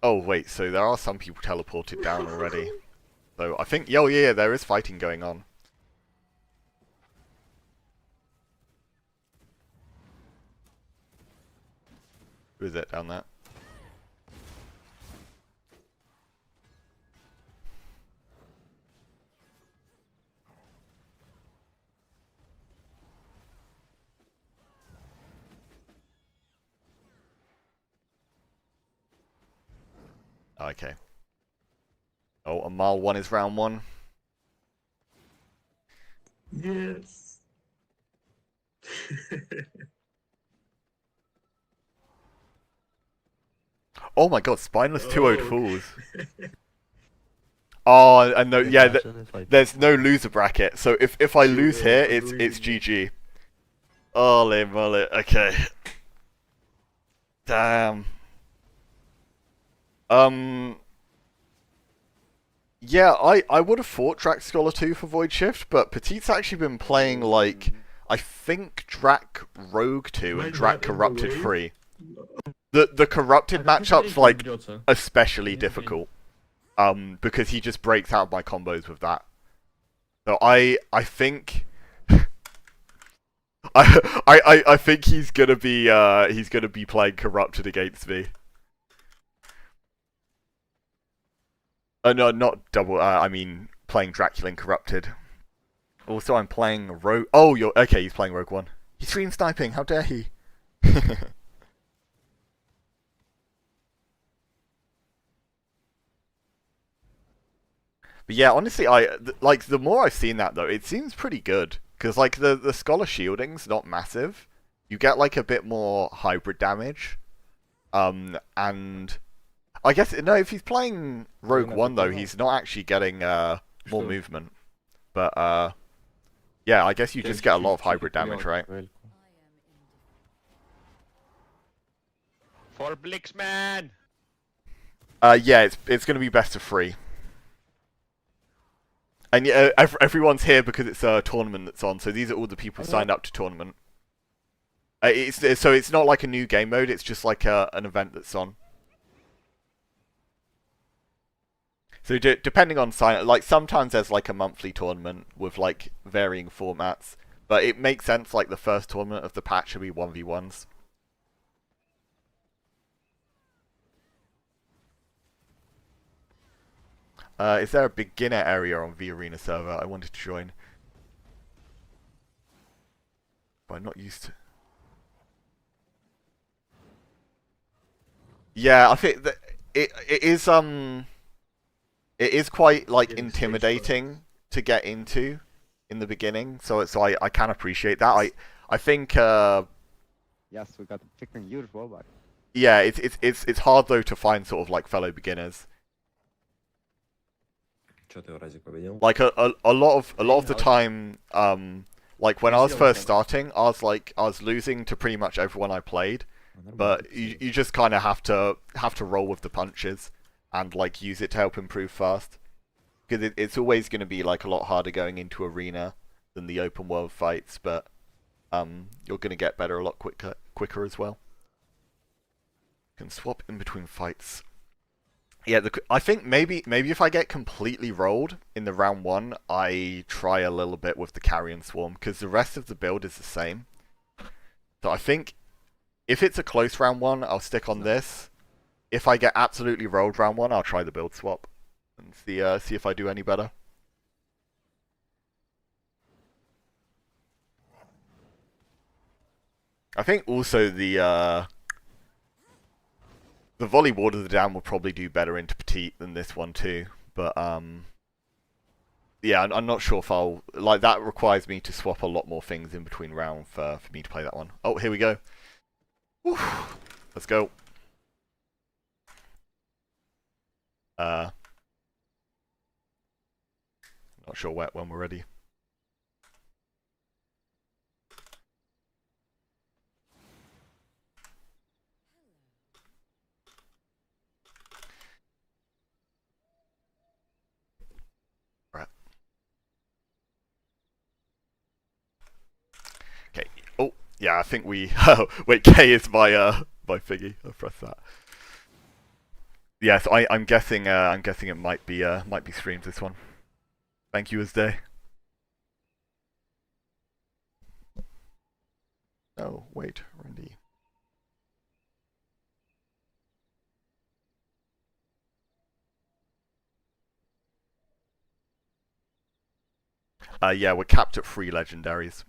Oh wait, so there are some people teleported down already. So I think, oh yeah, there is fighting going on. Who is it down there? Okay. Oh, and mile 1 is round 1. Yes. Oh my god, spineless 2-0 Oh. fools. Oh, and no, yeah, Imagine if I there's no loser bracket. So if I lose here, it's agreed. GG. Holy moly, okay. Damn. Yeah, I would have fought Drac Scholar 2 for Void Shift, but Petite's actually been playing, like, I think Drac Rogue 2 and Drac Corrupted 3. The Corrupted matchup's, like, especially difficult. Because he just breaks out my combos with that. So I think... I think he's gonna be playing Corrupted against me. No, not double. I mean, playing Draculan Corrupted. Also, I'm playing Rogue. Oh, you're okay. He's playing Rogue One. He's stream sniping. How dare he? But yeah, honestly, like the more I've seen that though, it seems pretty good because like the Scholar shielding's not massive. You get like a bit more hybrid damage, and I guess no, if he's playing Rogue One though, he's not actually getting more movement. But yeah, I guess you just get a lot of hybrid damage, right? For Blixman! Yeah, it's going to be best of 3. And yeah, everyone's here because it's a tournament that's on. So these are all the people signed up to tournament. So it's not like a new game mode. It's just like an event that's on. So depending on sign, like sometimes there's like a monthly tournament with like varying formats, but it makes sense. Like the first tournament of the patch should be 1v1s. Is there a beginner area on V Arena server? I wanted to join, but I'm not used to. Yeah, I think that it is quite like intimidating to get into in the beginning. So I can appreciate that. I think Yes, we got picking huge robot. yeah, it's hard though to find sort of like fellow beginners. Like a lot of the time, like when I was first starting, I was losing to pretty much everyone I played, but you just kind of have to roll with the punches and like use it to help improve fast, because it's always going to be like a lot harder going into arena than the open world fights, but you're going to get better a lot quicker as well. You can swap in between fights. Yeah, I think maybe if I get completely rolled in the round 1, I try a little bit with the Carrion Swarm, because the rest of the build is the same. So I think if it's a close round 1, I'll stick on this. If I get absolutely rolled round 1, I'll try the build swap and see if I do any better. I think also the volley ward of the dam will probably do better into Petite than this one too, but yeah, I'm not sure if I'll like that. Requires me to swap a lot more things in between round for me to play that one. Oh, here we go. Whew. Let's go. Not sure when we're ready. Okay. Oh, yeah. I think we. Oh, wait. K is my my thingy. I'll press that. Yes, I'm guessing it might be streamed, this one. Thank you, Asday. Oh wait, Randy. Yeah, we're capped at 3 legendaries.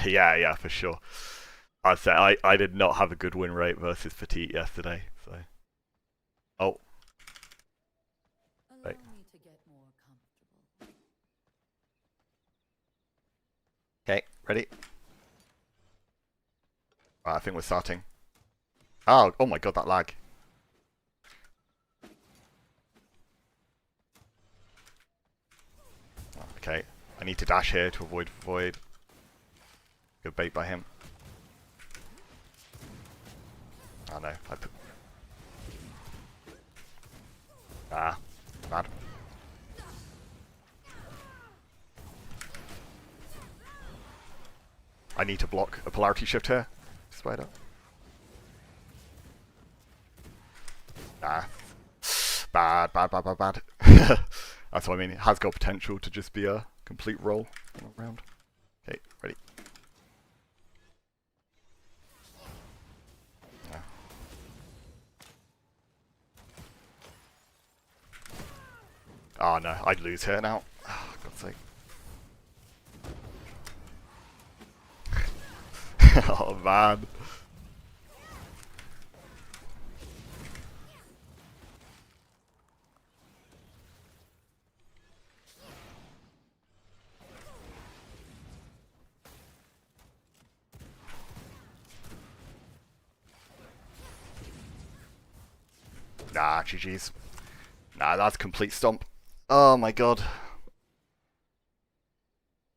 Yeah, for sure. I'd say I did not have a good win rate versus Petite yesterday, so. Oh. Wait. Okay, ready? Right, I think we're starting. Oh my god, that lag. Okay, I need to dash here to avoid void. Good bait by him. Oh no, I put... Ah, bad. I need to block a polarity shift here. Spider. Ah. Bad. That's what I mean. It has got potential to just be a complete roll around. Okay, ready. Yeah. Oh no, I'd lose here now. Oh, God's sake. Oh man. Nah, GG's. Nah, that's complete stomp. Oh my god.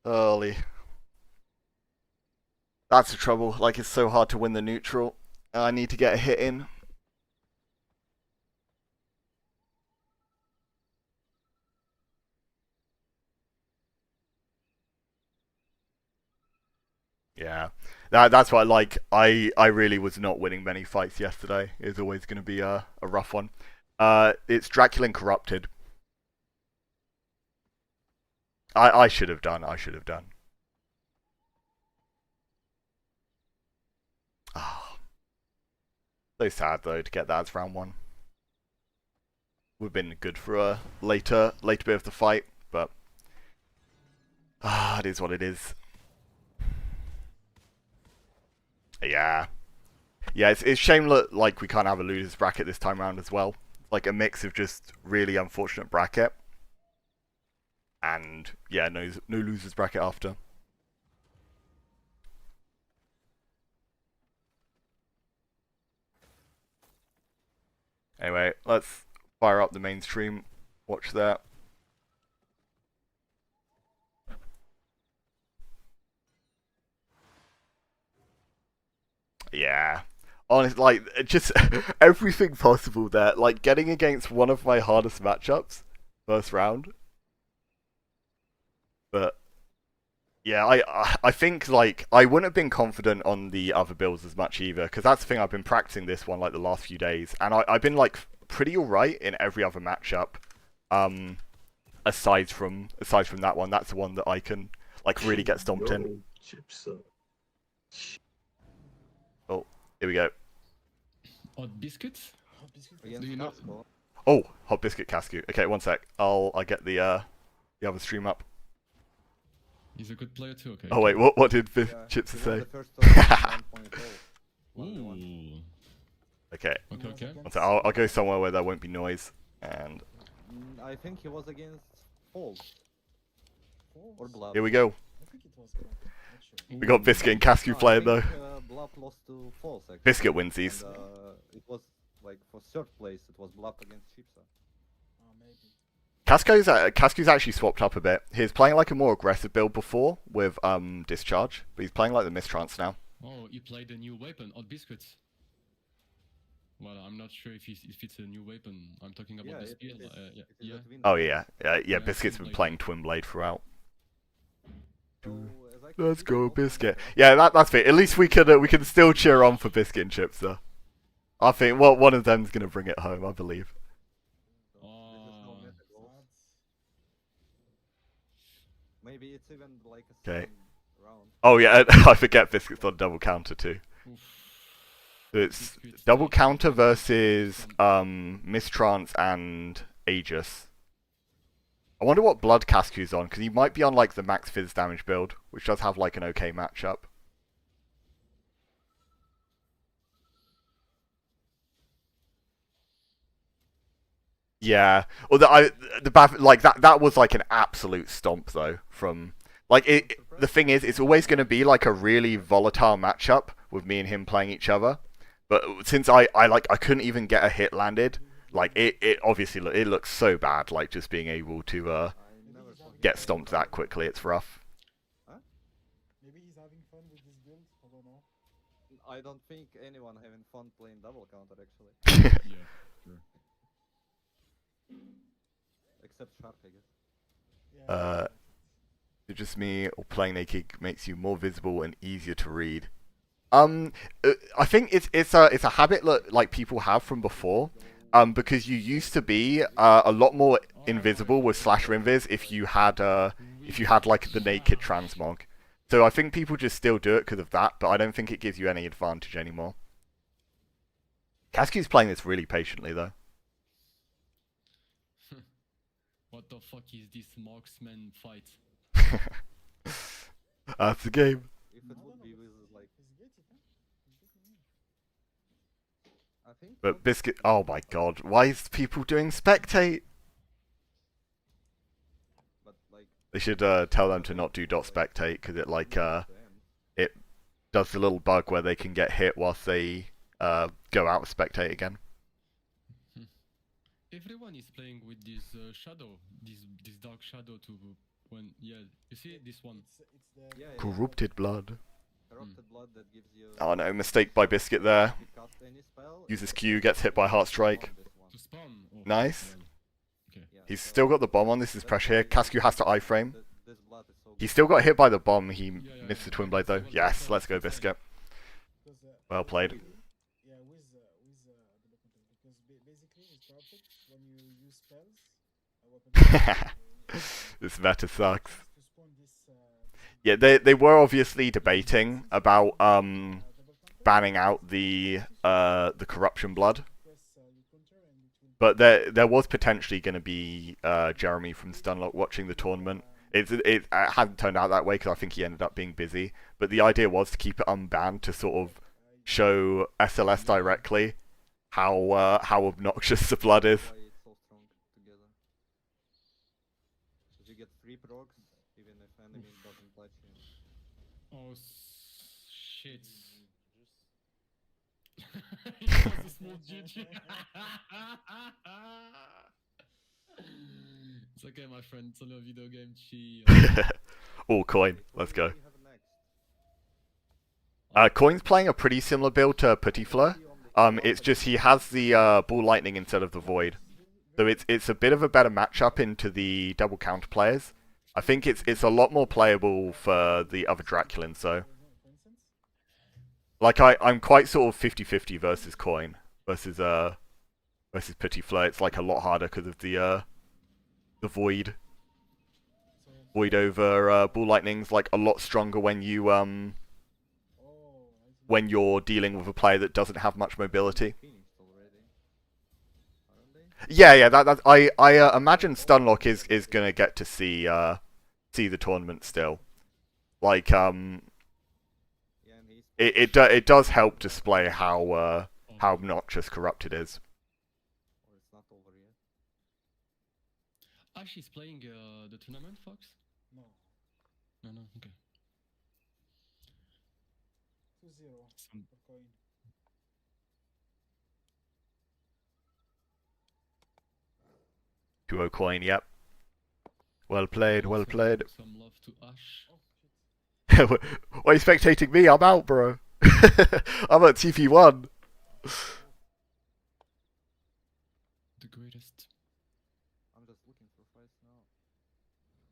Holy. That's the trouble. Like, it's so hard to win the neutral. I need to get a hit in. Yeah, that's why I really was not winning many fights yesterday. It's always going to be a rough one. It's Draculan Corrupted. I should have done. Oh. So sad though to get that as round 1. Would have been good for a later bit of the fight, but it is what it is. Yeah, it's a shame that like we can't have a losers bracket this time around as well. Like a mix of just really unfortunate bracket, and yeah, no losers bracket after. Anyway, let's fire up the mainstream. Watch that. Yeah. Honestly, like, just everything possible there. Like, getting against one of my hardest matchups, first round. But, yeah, I think, like, I wouldn't have been confident on the other builds as much either, because that's the thing, I've been practicing this one, like, the last few days, and I've been, like, pretty alright in every other matchup, aside from that one. That's the one that I can, like, really get stomped in. Oh, here we go. Hot biscuits? Against Casco. Oh, hot biscuit Cascu. Okay, one sec. I'll get the other stream up. He's a good player too. Okay. Oh wait, what did Chips say? The first 1.0. Ooh. Okay. Okay. One sec, I'll go somewhere where there won't be noise. And I think he was against Falls. Or Blood. here we go. I think it was Blood. Not sure. We got Biscuit and Cascu playing though. Blood lost to Falls actually. Biscuit wins these. And, it was like for third place. It was Blood against Chipsa. Oh, maybe. Cascu's actually swapped up a bit. He was playing like a more aggressive build before with Discharge, but he's playing like the Mistrance now. Oh, he played a new weapon, hot biscuits. Well, I'm not sure if it's a new weapon. I'm talking about the spear. Oh yeah. Biscuit's been playing Twin Blade throughout. So, as Let's go, Biscuit. Yeah, that's it. At least we can still cheer on for Biscuit and Chips, though. I think one of them's gonna bring it home, I believe. Maybe it's even like a Okay. second round. Oh yeah, I forget Biscuit's on double counter too. So it's double counter versus Mistrance and Aegis. I wonder what Blood Cascu's on, because he might be on like the max fizz damage build, which does have like an okay matchup. Yeah, or that was like an absolute stomp though. From like the thing is, it's always going to be like a really volatile matchup with me and him playing each other. But since I couldn't even get a hit landed, like it obviously it looks so bad. Like just being able to get stomped that quickly, it's rough. Maybe he's having fun with this build. I don't know. I don't think anyone having fun playing double counter actually. Yeah, sure. Except Shark, I guess. It's just me or playing naked makes you more visible and easier to read. I think it's a habit that like people have from before. Because you used to be a lot more invisible with Slasher Invis if you had like the naked transmog. So I think people just still do it because of that, but I don't think it gives you any advantage anymore. Cascu's playing this really patiently though. What the fuck is this marksman fight? That's the game. If it would be with like, I think. But Biscuit, oh my god, why is people doing spectate? But like. They should tell them to not do .spectate because it like it does the little bug where they can get hit whilst they go out of spectate again. Everyone is playing with this shadow, this dark shadow to when you see this one. Yeah, Corrupted blood. Corrupted blood that gives you. Oh no, mistake by Biscuit there. Uses Q, gets hit by Heart Strike. To spawn. Oh, Nice. Okay. He's still got the bomb on. This is pressure here. Cascu has to iframe. He still got hit by the bomb. He missed the twin blade though. Yes, let's go Biscuit. Well played. Yeah, with the because basically with corrupted, when you use spells, This meta sucks. Yeah, they were obviously debating about banning out the corruption blood, but there was potentially going to be Jeremy from Stunlock watching the tournament. It hadn't turned out that way because I think he ended up being busy. But the idea was to keep it unbanned to sort of show SLS directly how obnoxious the blood is. You get 3 procs even if enemy doesn't touch you. Oh shit. It was a small GG. It's okay, my friend. It's only a video game. All coin. Let's go. Coin's playing a pretty similar build to Petit Fleur. It's just he has the Ball Lightning instead of the Void. So it's a bit of a better matchup into the double counter players. I think it's a lot more playable for the other Draculans, so. Like I'm quite sort of 50-50 versus Coin versus Petit Fleur. It's like a lot harder because of the Void. Void over Ball Lightning's like a lot stronger when you're dealing with a player that doesn't have much mobility. Yeah. I imagine Stunlock is gonna get to see the tournament still. Like it does help display how obnoxious Corrupted is. She's playing the tournament, Fox? No. No, okay. 2-0 for coin. Duo Coin, yep. Well played, well played. Some love to Ash. Why are you spectating me? I'm out, bro. I'm at TP1. The greatest. I'm just looking for fights now.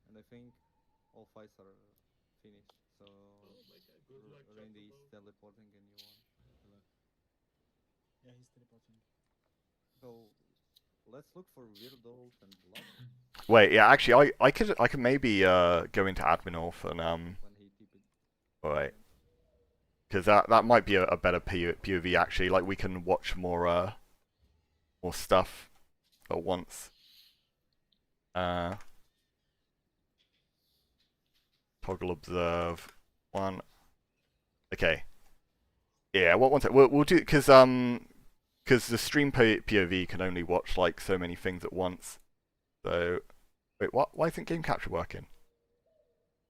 And I think all fights are finished, so Randy is teleporting and you want. Yeah, he's teleporting. So let's look for Weirdold and Blood. Wait, yeah, actually, I could maybe go into admin off and When he TP'd. wait, because that might be a better POV actually. Like we can watch more stuff at once. Toggle observe 1. Okay. Yeah. One sec. We'll do because the stream POV can only watch like so many things at once. So wait, what? Why isn't game capture working?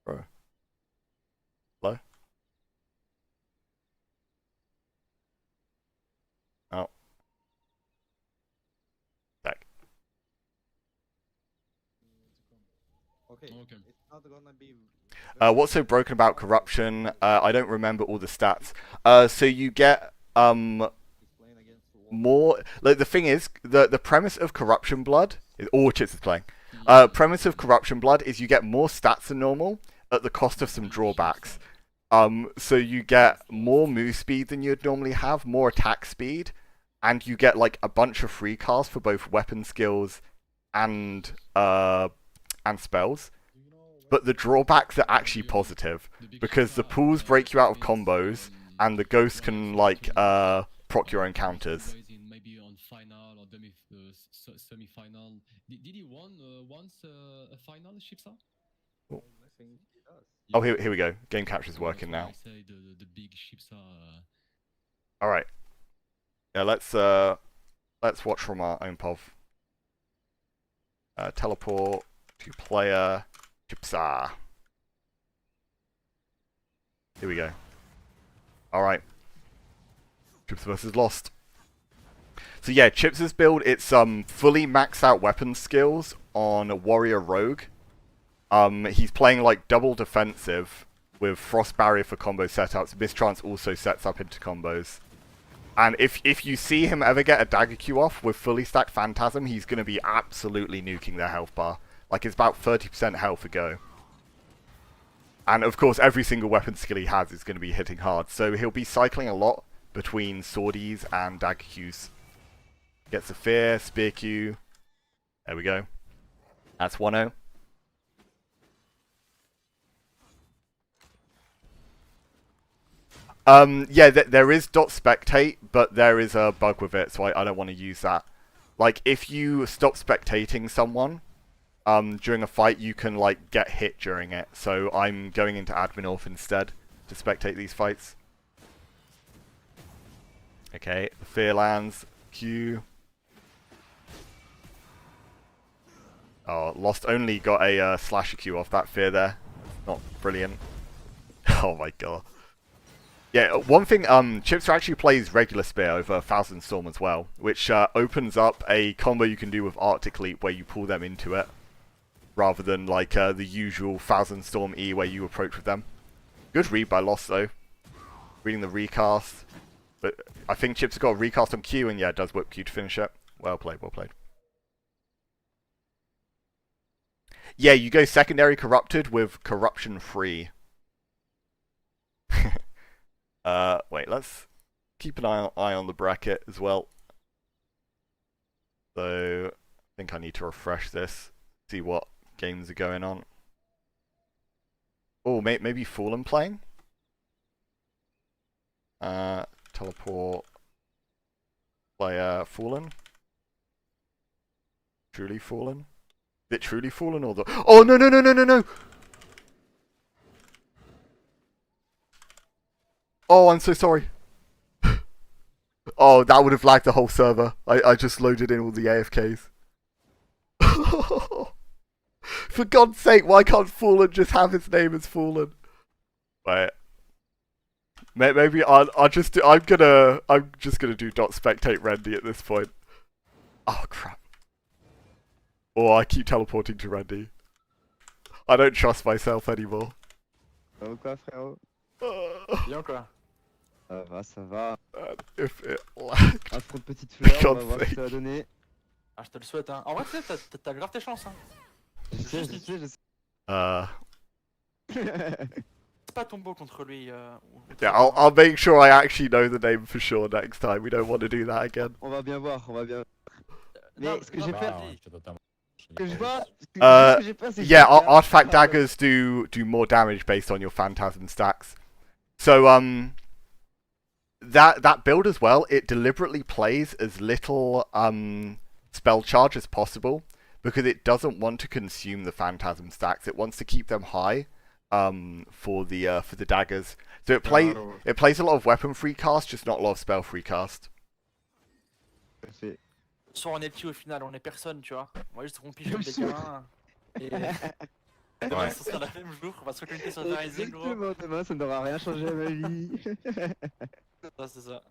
Bro. Hello? Oh. Back. Okay. It's not gonna be. What's so broken about corruption? I don't remember all the stats. So you get more. Like the thing is, the premise of corruption blood is Chips is playing. Premise of corruption blood is you get more stats than normal at the cost of some drawbacks. So you get more move speed than you'd normally have, more attack speed, and you get like a bunch of free casts for both weapon skills and spells. But the drawbacks are actually positive because the pools break you out of combos, and the ghosts can like proc your own counters. Maybe on final or semi-final. Did he won once a final, Shipsa? Oh. I think he does. Oh, here we go. Game capture's working now. I say the big Shipsa. All right. Yeah, let's watch from our own POV. Teleport to player Chipsa. Here we go. All right. Chips versus Lost. So yeah, Chips' build, it's fully maxed out weapon skills on Warrior Rogue. He's playing like double defensive with Frost Barrier for combo setups. Mistrance also sets up into combos. And if you see him ever get a dagger Q off with fully stacked Phantasm, he's going to be absolutely nuking their health bar. Like it's about 30% health a go. And of course, every single weapon skill he has is going to be hitting hard. So he'll be cycling a lot between swordies and dagger Qs. Gets a Fear, Spear Q. There we go. That's 1-0. Yeah, there is dot spectate, but there is a bug with it, so I don't want to use that. Like, if you stop spectating someone during a fight, you can like get hit during it. So I'm going into admin off instead to spectate these fights. Okay, the Fear lands. Q. Oh, Lost only got a slasher Q off that Fear there. Not brilliant. Oh my god. Yeah, one thing, Chips actually plays regular Spear over Thousand Storm as well, which opens up a combo you can do with Arctic Leap where you pull them into it, rather than like the usual Thousand Storm E where you approach with them. Good read by Lost though. Reading the recast. But I think Chips has got a recast on Q, and yeah, it does whip Q to finish it. Well played, well played. Yeah, you go secondary corrupted with corruption free. Wait, let's keep an eye on the bracket as well. So, I think I need to refresh this, see what games are going on. Oh, maybe Fallen playing? Teleport player Fallen? Truly Fallen? Is it Truly Fallen or the... Oh, no, no, no, no, no, no! Oh, I'm so sorry. Oh, that would have lagged the whole server. I just loaded in all the AFKs. For God's sake, why can't Fallen just have his name as Fallen? Wait. Maybe I'm just gonna do dot spectate Randy at this point. Oh crap. Or I keep teleporting to Randy. I don't trust myself anymore. Oh quoi frérot? Bien quoi? Ça va, ça va. If it lagged. Un front de petite fleur, on va God's voir ce que sake. ça va donner. Ah, je te le souhaite, hein. En vrai, tu sais, t'as grave tes chances, hein. Je sais. pas tombeau contre lui. Yeah, I'll make sure I actually know the name for sure next time. We don't want to do that again. On va bien voir, on va bien. Non, Mais ce que j'ai fait, ce que je vois, yeah, artifact daggers do more damage based on your phantasm stacks. So that build as well, it deliberately plays as little spell charge as possible because it doesn't want to consume the phantasm stacks. It wants to keep them high for the daggers. So it plays a lot of weapon free cast, just not a lot of spell free cast. Soit on est petit au final, on est personne, tu vois. On va juste rompiger des gamins. Et demain, ce sera la même jour, on va se reconnecter sur The Rising, gros. Demain, ça n'aura rien changé à ma vie. Ça, c'est ça.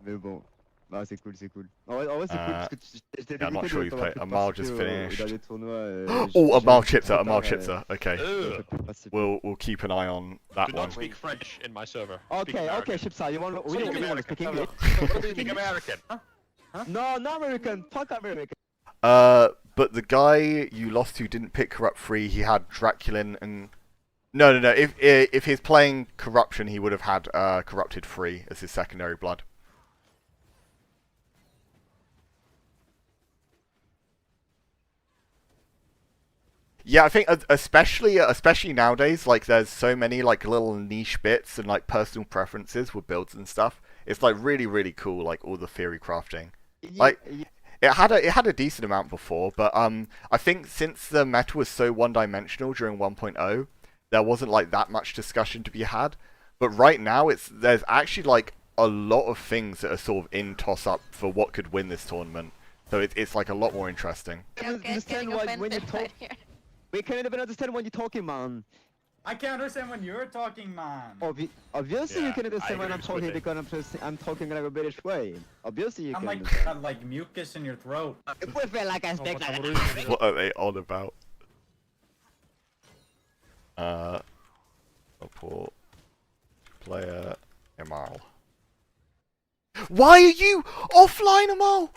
Mais bon, bah, c'est cool, c'est cool. En vrai, c'est cool parce que j'étais Yeah, I'm not sure he's played. Amal just finished. Amal Chipser, Amal Chipser. Okay. We'll keep an eye on that Do one. not speak French in my server. Okay, Chipser, we want to speak English. Speak American. No, not American. Fuck American. But the guy you lost to didn't pick Corrupt Free. He had Draculin and no. If he's playing Corruption, he would have had Corrupted Free as his secondary blood. Yeah, I think especially nowadays, like there's so many like little niche bits and like personal preferences with builds and stuff. It's like really cool, like all the theory crafting. Like it had a decent amount before, but I think since the meta was so one-dimensional during 1.0, there wasn't like that much discussion to be had. But right now, there's actually like a lot of things that are sort of in toss-up for what could win this tournament. So it's like a lot more interesting. Understand when you talk. We can't even understand when you're talking, man. I can't understand when you're talking, man. Obviously you can understand when I'm talking because I'm talking like a British way. Obviously you can understand. I'm like mucus in your throat. What are they on about? Support player Amal. Why are you offline, Amal?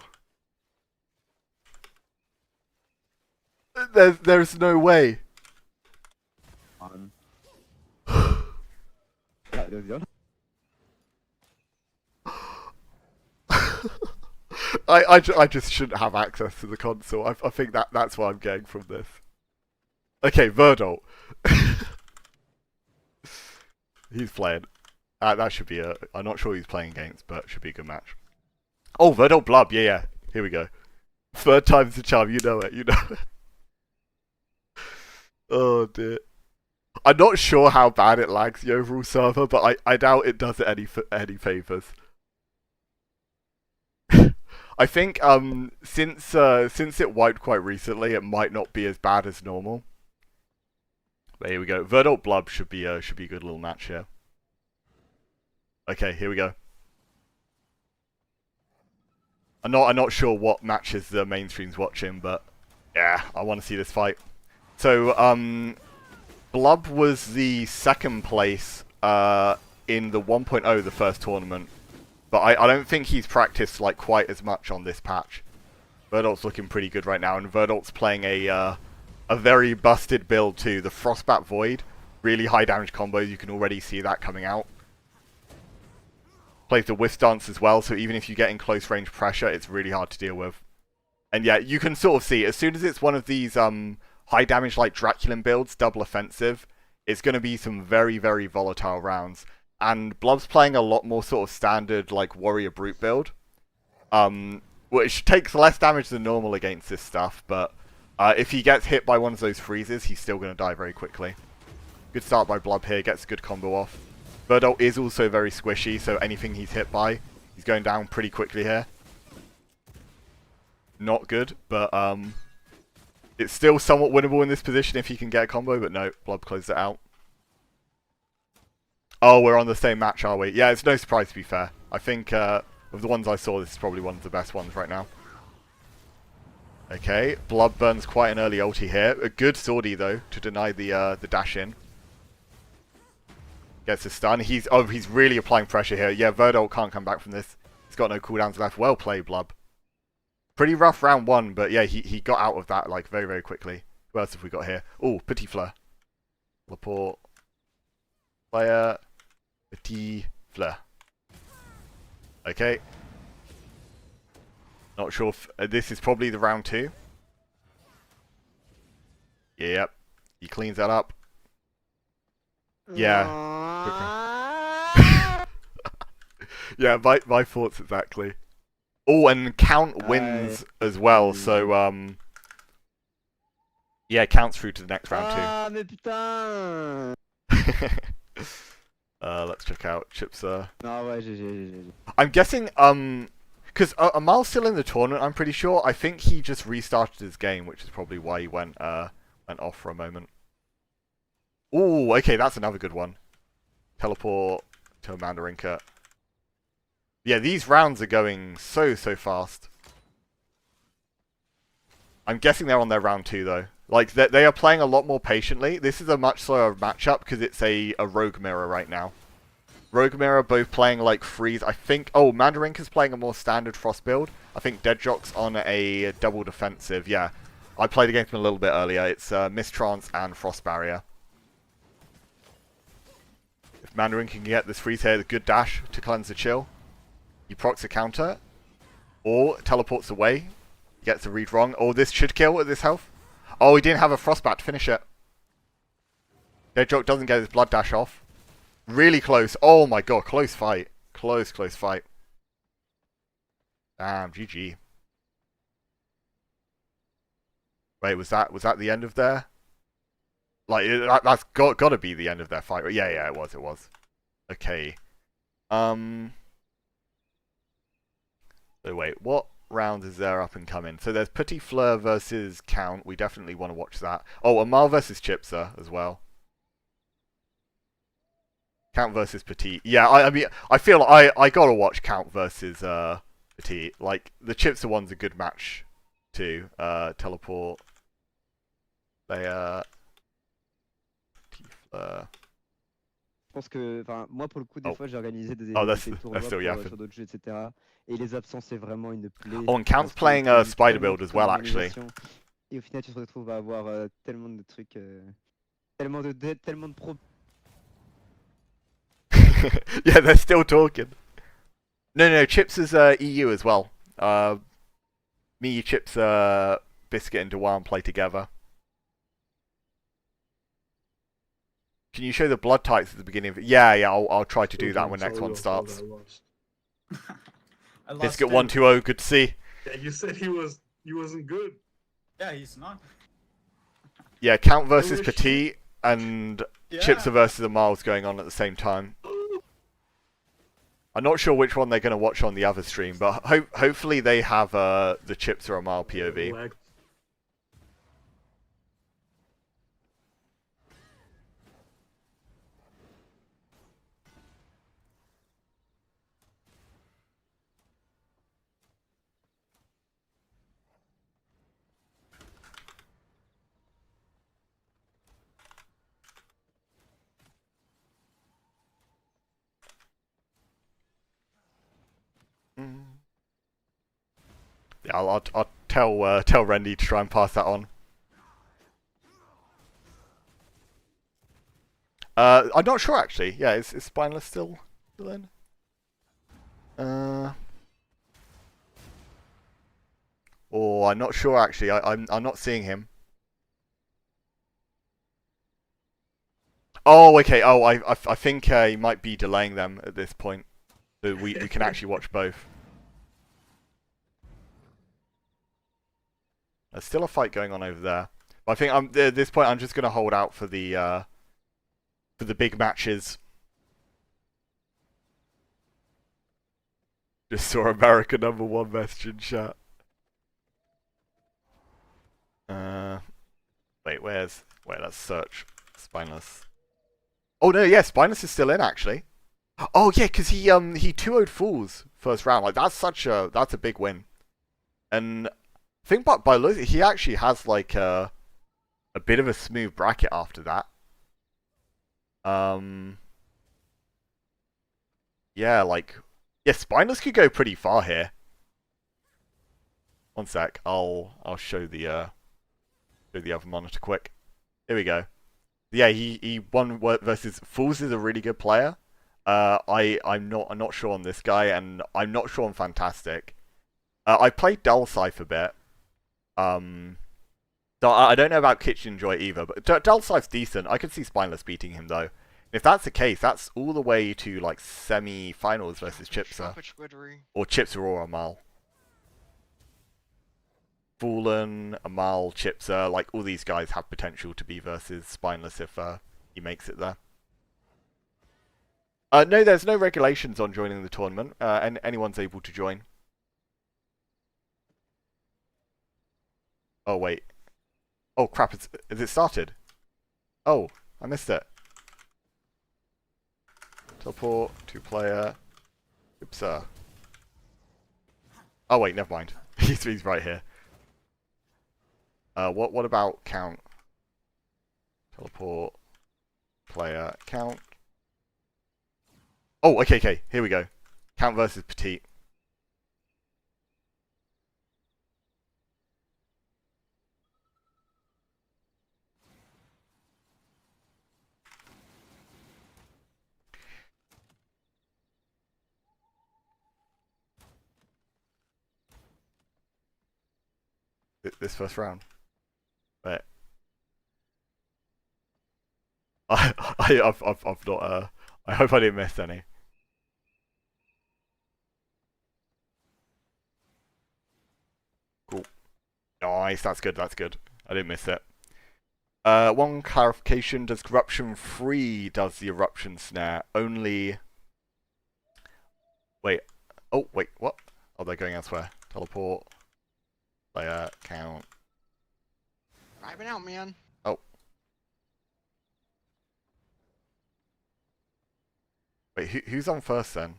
There's no way. I just shouldn't have access to the console. I think that's what I'm getting from this. Okay, Verdolt. He's playing. That should be I'm not sure who he's playing against, but it should be a good match. Oh, Verdolt Blub. Yeah. Here we go. Third time's the charm. You know it. Oh dear. I'm not sure how bad it lags the overall server, but I doubt it does it any favors. I think since it wiped quite recently, it might not be as bad as normal. But here we go. Verdolt Blub should be a good little match here. Okay, here we go. I'm not sure what matches the mainstream's watching, but yeah, I want to see this fight. So Blub was the second place in the 1.0, the first tournament. But I don't think he's practiced like quite as much on this patch. Verdolt's looking pretty good right now, and Verdolt's playing a very busted build too. The Frostbat Void, really high damage combos, you can already see that coming out. Plays the Whiff Dance as well, so even if you get in close range pressure, it's really hard to deal with. And yeah, you can sort of see, as soon as it's one of these high damage like Draculin builds, double offensive, it's going to be some very volatile rounds. And Blub's playing a lot more sort of standard like Warrior Brute build, which takes less damage than normal against this stuff, but if he gets hit by one of those freezes, he's still going to die very quickly. Good start by Blub here, gets a good combo off. Verdolt is also very squishy, so anything he's hit by, he's going down pretty quickly here. Not good, but it's still somewhat winnable in this position if he can get a combo, but no, Blub closed it out. Oh, we're on the same match, are we? Yeah, it's no surprise to be fair. I think of the ones I saw, this is probably one of the best ones right now. Okay, Blub burns quite an early ulti here. A good sortie though to deny the dash in. Gets a stun. He's really applying pressure here. Yeah, Verdolt can't come back from this. He's got no cooldowns left. Well played, Blub. Pretty rough round one, but yeah, he got out of that like very quickly. Who else have we got here? Oh, Petit Fleur. Laporte. Player Petit Fleur. Okay. Not sure if this is probably the round 2. Yep. He cleans that up. Yeah. Yeah, my thoughts exactly. Oh, and Count wins as well, so yeah, Count's through to the next round too. Ah, mais putain! Let's check out Chipser. Non, ouais, GG. I'm guessing, because Amal's still in the tournament, I'm pretty sure. I think he just restarted his game, which is probably why he went off for a moment. Ooh, okay, that's another good one. Teleport to Mandarinka. Yeah, these rounds are going so fast. I'm guessing they're on their round 2 though. Like they are playing a lot more patiently. This is a much slower matchup because it's a Rogue Mirror right now. Rogue Mirror both playing like freeze. I think Mandarinka's playing a more standard Frost build. I think Deadjock's on a double defensive. Yeah, I played against him a little bit earlier. It's Mistrance and Frost Barrier. If Mandarin can get this freeze here, the good dash to cleanse the chill. He procs a counter, or teleports away. He gets a read wrong. Oh, this should kill at this health. Oh, he didn't have a Frostbat to finish it. Deadjock doesn't get his blood dash off. Really close. Oh my god, close fight. Close fight. Damn, GG. Wait, was that the end of their? Like that's got to be the end of their fight. Yeah, it was. Okay. So wait, what round is there up and coming? So there's Petit Fleur versus Count. We definitely want to watch that. Oh, Amal versus Chipser as well. Count versus Petit. Yeah, I mean, I feel I gotta watch Count versus Petit. Like the Chipser one's a good match too. Teleport. They Petit Fleur. Je pense que, enfin, moi pour le coup, des fois j'ai organisé des tournois sur d'autres jeux, etc. Et les absences, c'est vraiment une plaie. Oh, and Count's playing Spider Build as well, actually. Et au final, tu te retrouves à avoir tellement de trucs, tellement de dead, tellement de pro. Yeah, they're still talking. No, Chips is EU as well. Me, Chips, Biscuit, and Dewan play together. Can you show the blood types at the beginning of it? Yeah, I'll try to do that when next one starts. Biscuit 1-2-0, good to see. Yeah, you said he wasn't good. Yeah, he's not. Yeah, Count versus Petit and Chipser versus Amal's going on at the same time. I'm not sure which one they're going to watch on the other stream, but hopefully they have the Chipser Amal POV. Yeah, I'll tell Randy to try and pass that on. I'm not sure actually. Yeah, is Spineless still in? Oh, I'm not sure actually. I'm not seeing him. Oh, okay. Oh, I think he might be delaying them at this point, so we can actually watch both. There's still a fight going on over there. But I think at this point I'm just gonna hold out for the big matches. Just saw America #1 message in chat. Wait, let's search Spineless. Oh no, yeah, Spineless is still in actually. Oh yeah, because he 2-0'd Fools first round. Like that's a big win. And I think by losing, he actually has like a bit of a smooth bracket after that. Yeah, Spineless could go pretty far here. One sec, I'll show the other monitor quick. Here we go. Yeah, he won versus Fools is a really good player. I'm not sure on this guy, and I'm not sure on Fantastic. I played Dulcif a bit. So I don't know about Kitchen Joy either, but Dulcif's decent. I could see Spineless beating him though. If that's the case, that's all the way to like semi-finals versus Chipsa. Or Chipsa or Amal. Fallen, Amal, Chipsa, like all these guys have potential to be versus Spineless if he makes it there. No, there's no regulations on joining the tournament, and anyone's able to join. Oh wait. Oh crap, has it started? Oh, I missed it. Teleport, 2-player, Chipsa. Oh wait, never mind. He's right here. What about count? Teleport, player, count. Oh, okay, here we go. Count versus Petite. This first round. Wait. I've not I hope I didn't miss any. Cool. Nice, that's good. I didn't miss it. One clarification, does Corruption 3 does the Eruption Snare only... Wait. Oh, wait, what? Oh, they're going elsewhere. Teleport. Player, count. Driving out, man. Oh. Wait, who's on first then?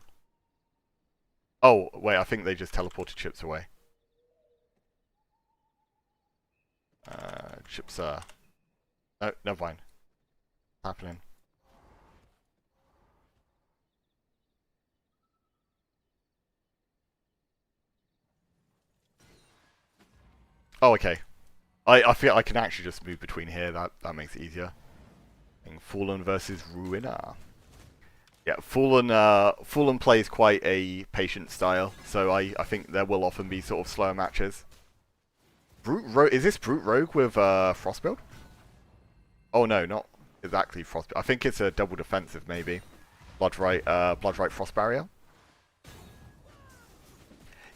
Oh, wait, I think they just teleported Chips away. Chips are... No, never mind. Happening. Oh, okay. I feel I can actually just move between here. That makes it easier. Fallen versus Ruina. Yeah, Fallen plays quite a patient style, so I think there will often be sort of slower matches. Is this Brute Rogue with Frost build? Oh no, not exactly Frost. I think it's a double defensive maybe. Bloodright Frost Barrier.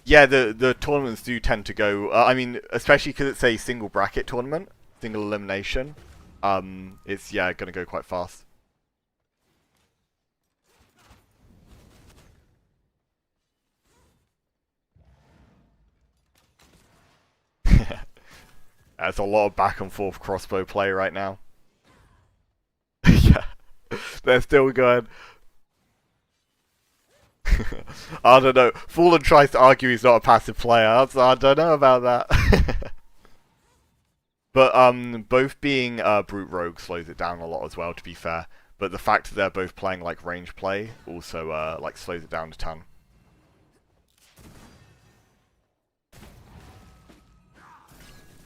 Yeah, the tournaments do tend to go. I mean, especially because it's a single bracket tournament, single elimination. It's gonna go quite fast. There's a lot of back and forth crossbow play right now. Yeah, they're still going. I don't know. Fallen tries to argue he's not a passive player. I don't know about that. But both being Brute Rogue slows it down a lot as well, to be fair. But the fact that they're both playing like range play also like slows it down a ton.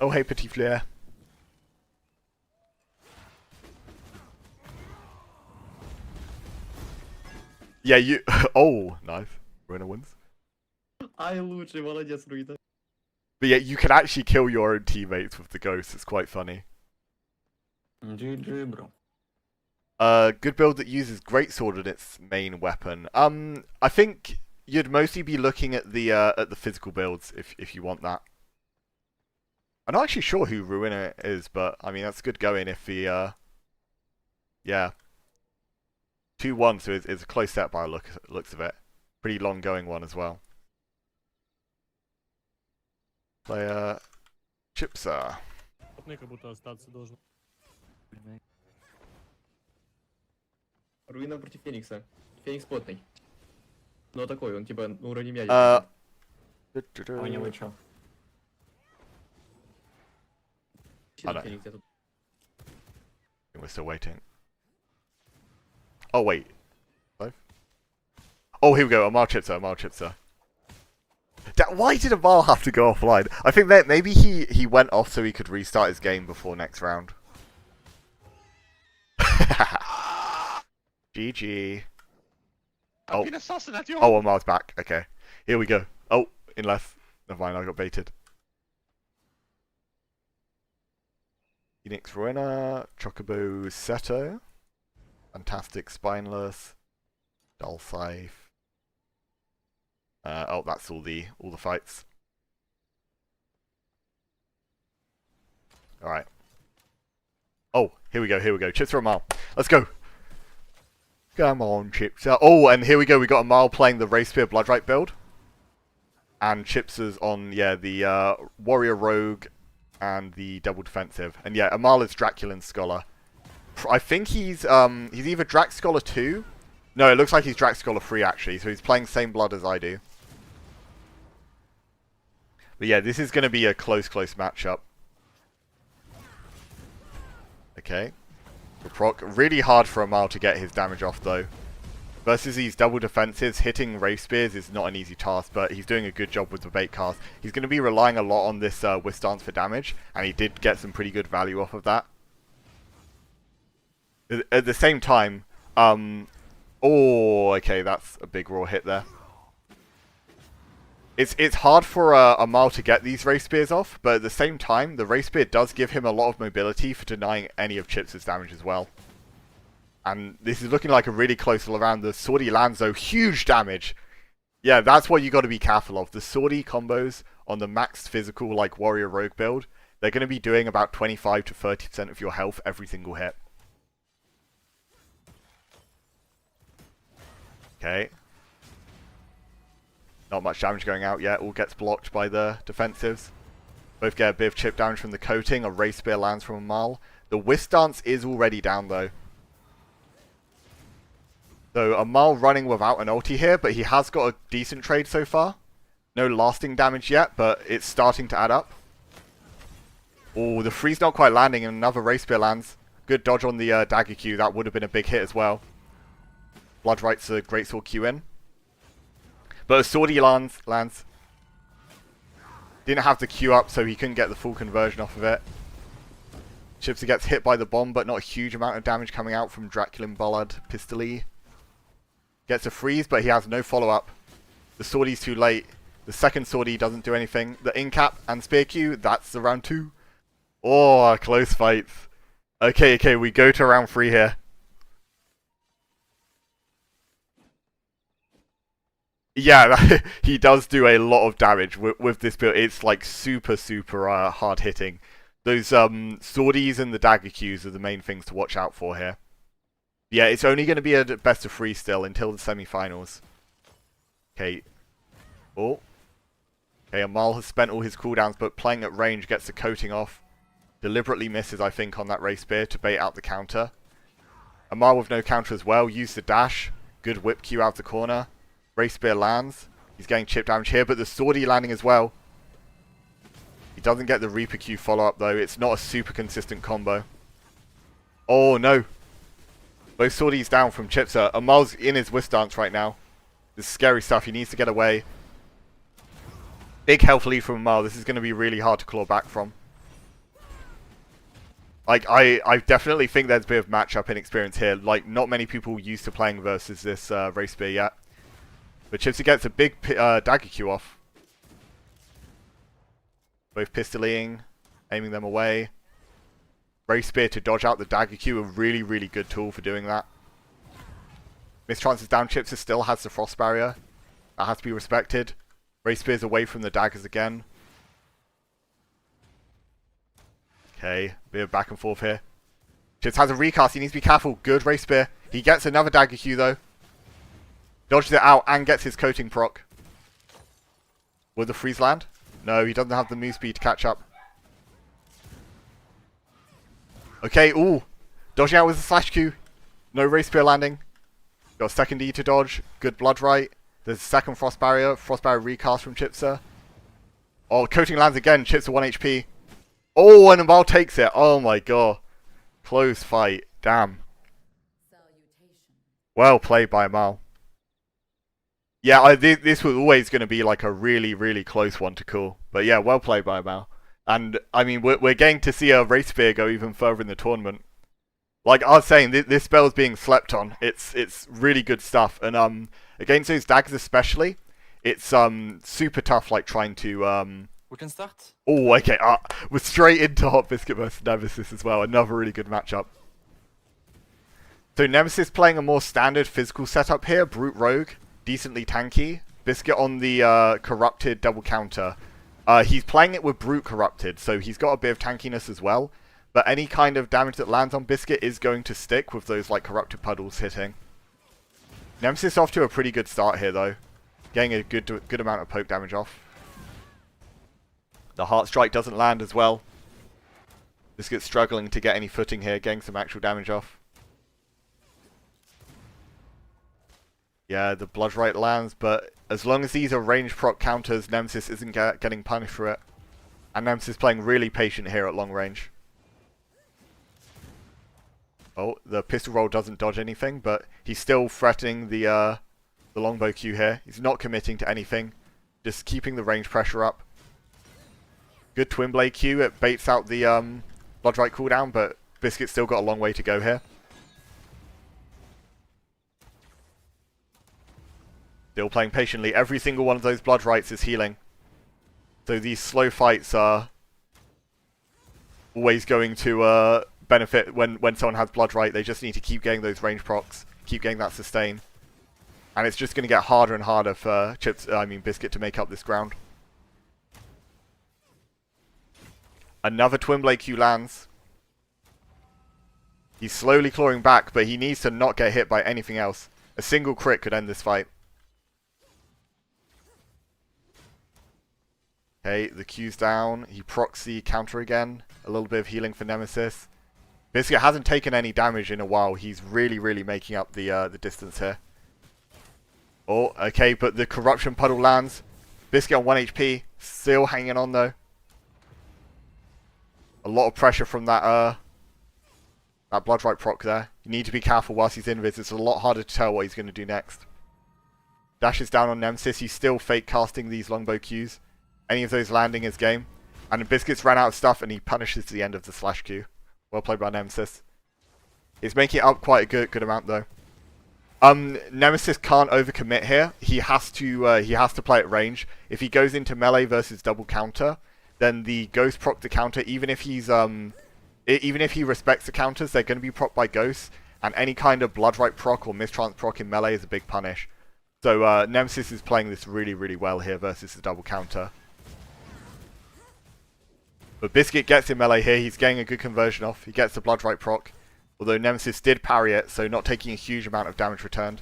Oh hey, Petit Flair. Yeah, you... Oh, nice. Ruina wins. Ай, лучший, молодец, Руида. But yeah, you can actually kill your own teammates with the ghost. It's quite funny. GG, bro. Good build that uses greatsword in its main weapon. I think you'd mostly be looking at the physical builds if you want that. I'm not actually sure who Ruina is, but I mean that's good going if he yeah. 2-1, so it's a close set by the looks of it. Pretty long going one as well. Player Chipsa. Руина против Феникса. Феникс плотный. Но такой, он типа на уровне меня. Понял, чё. Феникс, я тут. We're still waiting. Oh wait. Oh, here we go. Amal Chipsa. Why did Amal have to go offline? I think that maybe he went off so he could restart his game before next round. GG. I've been assassinated. Oh, Amal's back. Okay. Here we go. Oh, unless... Never mind, I got baited. Phoenix VARENA, Chocobo Seto. Fantastic Spineless. Dull Scythe. Oh, that's all the fights. Alright. Oh, here we go. Chips for Amal. Let's go. Come on, Chips. Oh, and here we go. We got Amal playing the Ray Spear Bloodright build. And Chips is on, yeah, the Warrior Rogue and the double defensive. And yeah, Amal is Draculan Scholar. I think he's either Drac Scholar 2. No, it looks like he's Drac Scholar 3 actually. So he's playing same blood as I do. But yeah, this is going to be a close matchup. Okay. For proc, really hard for Amal to get his damage off though. Versus these double defensives, hitting Ray Spears is not an easy task, but he's doing a good job with the bait cast. He's going to be relying a lot on this Whisk Dance for damage, and he did get some pretty good value off of that. At the same time, oh, okay, that's a big raw hit there. It's hard for Amal to get these Ray Spears off, but at the same time, the Ray Spear does give him a lot of mobility for denying any of Chips' damage as well. And this is looking like a really close all around. The Swordy lands though, huge damage. Yeah, that's what you got to be careful of. The Swordy combos on the maxed physical like Warrior Rogue build, they're going to be doing about 25 to 30% of your health every single hit. Okay. Not much damage going out yet. All gets blocked by the defensives. Both get a bit of chip damage from the coating. A Ray Spear lands from Amal. The Whisk Dance is already down though. So Amal running without an ulti here, but he has got a decent trade so far. No lasting damage yet, but it's starting to add up. Oh, the freeze not quite landing, and another Ray Spear lands. Good dodge on the dagger Q. That would have been a big hit as well. Bloodright's a greatsword Q in. But a Swordy lands. Didn't have the Q up, so he couldn't get the full conversion off of it. Chipsy gets hit by the bomb, but not a huge amount of damage coming out from Draculan Ballad Pistoli. Gets a freeze, but he has no follow-up. The Swordy's too late. The second Swordy doesn't do anything. The Incap and Spear Q, that's the round 2. Oh, close fights. Okay, we go to round 3 here. Yeah, he does do a lot of damage with this build. It's like super hard hitting. Those Swordies and the dagger Qs are the main things to watch out for here. Yeah, it's only going to be a best of 3 still until the semi-finals. Okay. Oh. Okay, Amal has spent all his cooldowns, but playing at range gets the coating off. Deliberately misses, I think, on that Ray Spear to bait out the counter. Amal with no counter as well. Use the dash. Good whip Q out the corner. Ray Spear lands. He's getting chip damage here, but the Swordy landing as well. He doesn't get the Reaper Q follow-up, though. It's not a super consistent combo. Oh, no. Both Swordies down from Chipser. Amal's in his Whisk Dance right now. This is scary stuff. He needs to get away. Big health lead from Amal. This is going to be really hard to claw back from. Like, I definitely think there's a bit of matchup inexperience here. Like, not many people used to playing versus this Ray Spear yet. But Chipsy gets a big dagger Q off. Both pistoling, aiming them away. Ray Spear to dodge out the dagger Q, a really good tool for doing that. Mischances down, Chipsy still has the frost barrier. That has to be respected. Ray Spear's away from the daggers again. Okay, bit of back and forth here. Chips has a recast, he needs to be careful. Good Ray Spear. He gets another dagger Q though. Dodges it out and gets his coating proc. Will the freeze land? No, he doesn't have the move speed to catch up. Okay, ooh. Dodging out with the slash Q. No Ray Spear landing. Got a second E to dodge. Good Bloodright. There's a second Frost Barrier. Frost Barrier recast from Chipser. Oh, coating lands again. Chipser 1 HP. Oh, and Amal takes it. Oh my god. Close fight. Damn. Well played by Amal. Yeah, this was always going to be like a really close one to call. But yeah, well played by Amal. And, I mean, we're getting to see a Ray Spear go even further in the tournament. Like I was saying, this spell is being slept on. It's really good stuff, and against those daggers especially, it's super tough. Like trying to We can start. Oh, okay. We're straight into Hot Biscuit versus Nemesis as well. Another really good matchup. So Nemesis playing a more standard physical setup here. Brute Rogue, decently tanky. Biscuit on the Corrupted double counter. He's playing it with Brute Corrupted, so he's got a bit of tankiness as well. But any kind of damage that lands on Biscuit is going to stick with those like Corrupted puddles hitting. Nemesis off to a pretty good start here though. Getting a good amount of poke damage off. The Heart Strike doesn't land as well. Biscuit's struggling to get any footing here, getting some actual damage off. Yeah, the Blood Right lands, but as long as these are range proc counters, Nemesis isn't getting punished for it. And Nemesis playing really patient here at long range. Oh, the pistol roll doesn't dodge anything, but he's still threatening the longbow Q here. He's not committing to anything, just keeping the range pressure up. Good Twin Blade Q, it baits out the Blood Right cooldown, but Biscuit's still got a long way to go here. Still playing patiently. Every single one of those Blood Rights is healing. So these slow fights are always going to benefit when someone has Blood Right. They just need to keep getting those range procs, keep getting that sustain. And it's just going to get harder and harder for Biscuit to make up this ground. Another Twin Blade Q lands. He's slowly clawing back, but he needs to not get hit by anything else. A single crit could end this fight. Okay, the Q's down. He procs the counter again. A little bit of healing for Nemesis. Biscuit hasn't taken any damage in a while. He's really making up the distance here. Oh, okay, but the Corruption Puddle lands. Biscuit on 1 HP. Still hanging on though. A lot of pressure from that Blood Right proc there. You need to be careful whilst he's invis. It's a lot harder to tell what he's going to do next. Dashes down on Nemesis. He's still fake casting these longbow Qs. Any of those landing is game. And Biscuits ran out of stuff and he punishes the end of the slash Q. Well played by Nemesis. He's making it up quite a good amount though. Nemesis can't overcommit here. He has to play at range. If he goes into melee versus double counter, then the Ghost proc the counter, even if he respects the counters, they're going to be proc by Ghosts, and any kind of Blood Right proc or Mistrance proc in melee is a big punish. So Nemesis is playing this really well here versus the double counter. But Biscuit gets in melee here. He's getting a good conversion off. He gets the Blood Right proc. Although Nemesis did parry it, so not taking a huge amount of damage returned.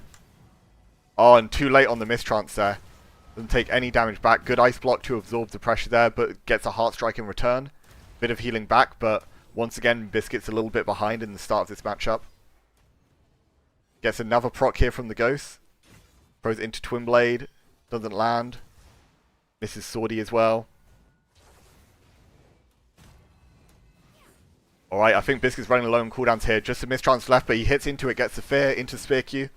Oh, and too late on the mistrance there. Doesn't take any damage back. Good ice block to absorb the pressure there, but gets a heart strike in return. Bit of healing back, but once again, Biscuit's a little bit behind in the start of this matchup. Gets another proc here from the Ghost. Throws it into Twin Blade. Doesn't land. Misses Swordy as well. Alright, I think Biscuit's running low on cooldowns here. Just a mistrance left, but he hits into it, gets the fear, into Spear Q.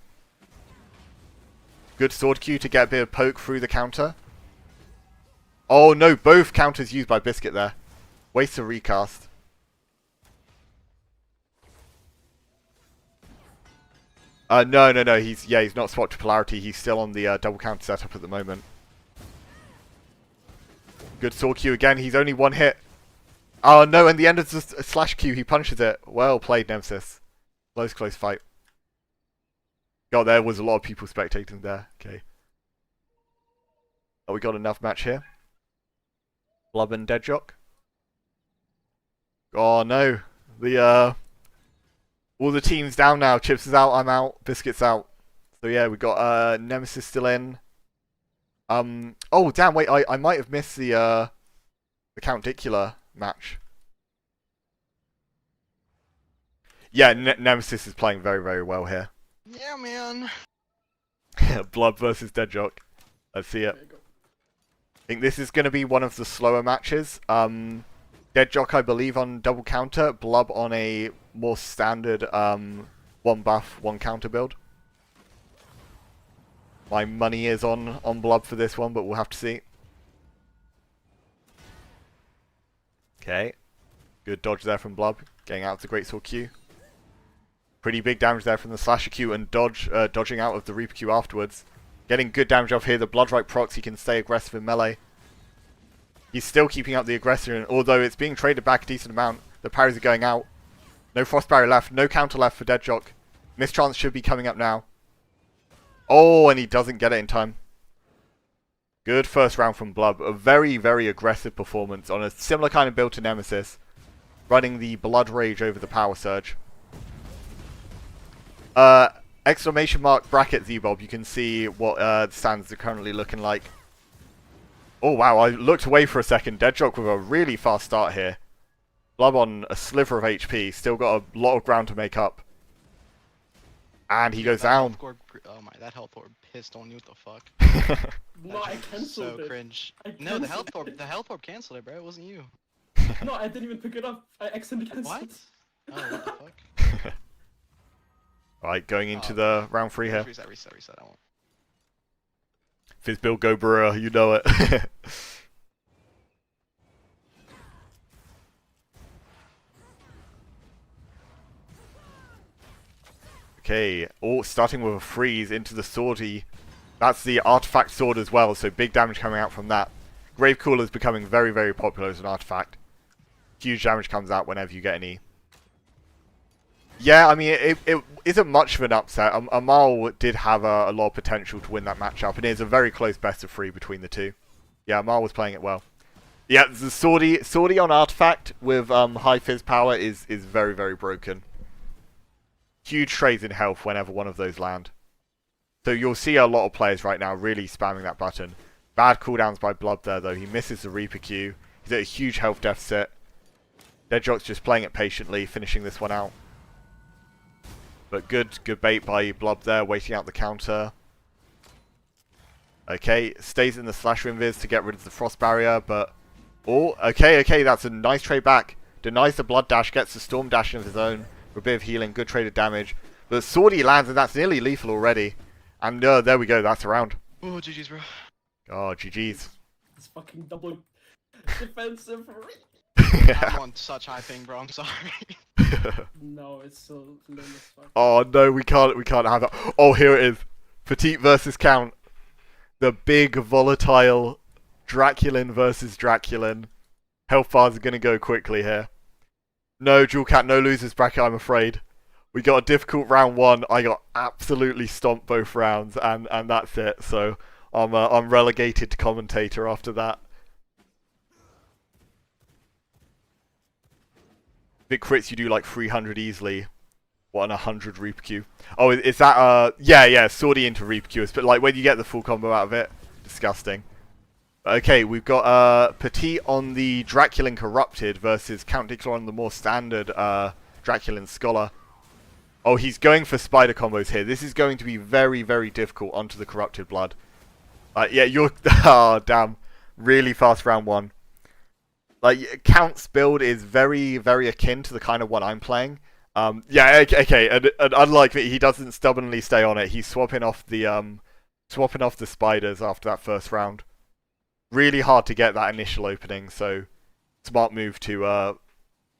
Good sword Q to get a bit of poke through the counter. Oh no, both counters used by Biscuit there. Waste a recast. No, he's not swapped to Polarity. He's still on the double counter setup at the moment. Good sword Q again, he's only one hit. Oh no, and the end of the slash Q, he punches it. Well played, Nemesis. Close fight. God, there was a lot of people spectating there. Okay. Oh, we got enough match here. Blub and Deadjock. Oh no. All the teams down now. Chips is out, I'm out, Biscuit's out. So yeah, we got Nemesis still in. Oh damn, wait, I might have missed the Count Dicula match. Yeah, Nemesis is playing very well here. Yeah, man. Blood versus Deadjock. Let's see it. I think this is going to be one of the slower matches. Deadjock, I believe, on double counter. Blub on a more standard one buff, one counter build. My money is on Blub for this one, but we'll have to see. Okay. Good dodge there from Blub. Getting out to Great Sword Q. Pretty big damage there from the Slasher Q and dodging out of the Reaper Q afterwards. Getting good damage off here. The Bloodright procs, he can stay aggressive in melee. He's still keeping up the aggression, although it's being traded back a decent amount. The parries are going out. No Frost Barrier left, no counter left for Deadjock. Mischance should be coming up now. Oh, and he doesn't get it in time. Good first round from Blub. A very, very aggressive performance on a similar kind of build to Nemesis. Running the Blood Rage over the Power Surge. Exclamation mark bracket Z-Bob. You can see what the stands are currently looking like. Oh wow, I looked away for a second. Deadjock with a really fast start here. Blub on a sliver of HP. Still got a lot of ground to make up. And he goes down. Oh my, that health orb pissed on you. What the fuck? No, I cancelled so it. cringe. I No, the cancelled health orb canceled it, bro. It wasn't you. No, I didn't even pick it up. I accidentally cancelled. What? Oh, what the fuck? Right, going into the round 3 here. Reset. I won't. Fizzbill, go Brewer, you know it. Okay, starting with a freeze into the swordy. That's the artifact sword as well, so big damage coming out from that. Gravecooler is becoming very, very popular as an artifact. Huge damage comes out whenever you get an E. Yeah, I mean, it isn't much of an upset. Amal did have a lot of potential to win that matchup, and it is a very close best of 3 between the two. Yeah, Amal was playing it well. Yeah, the Swordy on artifact with high fizz power is very, very broken. Huge trades in health whenever one of those land. So you'll see a lot of players right now really spamming that button. Bad cooldowns by Blood there, though. He misses the Reaper Q. He's at a huge health deficit. Deadjock's just playing it patiently, finishing this one out. But good bait by Blob there, waiting out the counter. Okay, stays in the Slasher Invis to get rid of the Frost Barrier, but... Oh, okay, that's a nice trade back. Denies the Blood Dash, gets the Storm Dash of his own. For a bit of healing, good trade of damage. But Swordy lands, and that's nearly lethal already. And there we go, that's a round. Oh, GG's, bro. Oh, GG's. It's fucking double defensive. I'm on such high ping, bro. I'm sorry. No, it's so lame as fuck. Oh no, we can't have that. Oh, here it is. Petite versus Count. The big volatile Draculin versus Draculin. Health bars are gonna go quickly here. No, Jewel Cat, no losers bracket, I'm afraid. We got a difficult round 1. I got absolutely stomped both rounds, and that's it. So I'm relegated to commentator after that. Big crits, you do like 300 easily. What, an 100 Reaper Q? Oh, is that, yeah, Swordy into Reaper Q. But like, when you get the full combo out of it, disgusting. Okay, we've got Petit on the Draculin Corrupted versus Count Dicla on the more standard Draculin Scholar. Oh, he's going for spider combos here. This is going to be very, very difficult onto the Corrupted Blood. Yeah, you're... Oh, damn. Really fast round 1. Like, Count's build is very, very akin to the kind of one I'm playing. Yeah, okay, and unlike me, he doesn't stubbornly stay on it. He's swapping off the spiders after that first round. Really hard to get that initial opening, so smart move to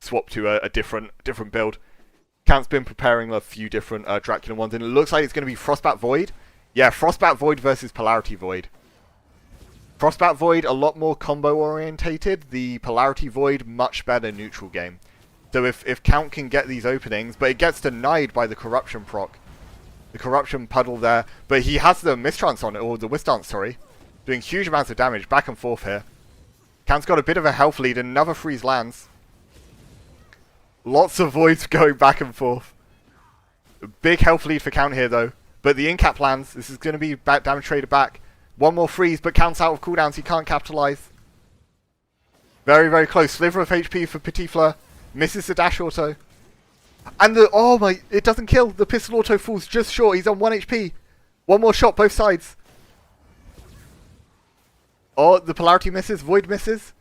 swap to a different build. Count's been preparing a few different Draculin ones, and it looks like it's going to be Frostbat Void. Yeah, Frostbat Void versus Polarity Void. Frostbat Void, a lot more combo orientated. The Polarity Void, much better neutral game. So if Count can get these openings, but it gets denied by the Corruption proc. The Corruption puddle there, but he has the Mistrance on it, or the Wistance, sorry. Doing huge amounts of damage, back and forth here. Count's got a bit of a health lead, and another freeze lands. Lots of voids going back and forth. Big health lead for Count here, though. But the in-cap lands. This is going to be damage traded back. One more freeze, but Count's out of cooldowns. He can't capitalize. Very, very close. Sliver of HP for Petit Fleur. Misses the dash auto. And the... Oh my... It doesn't kill. The pistol auto falls just short. He's on 1 HP. One more shot, both sides. Oh, the polarity misses. Void misses.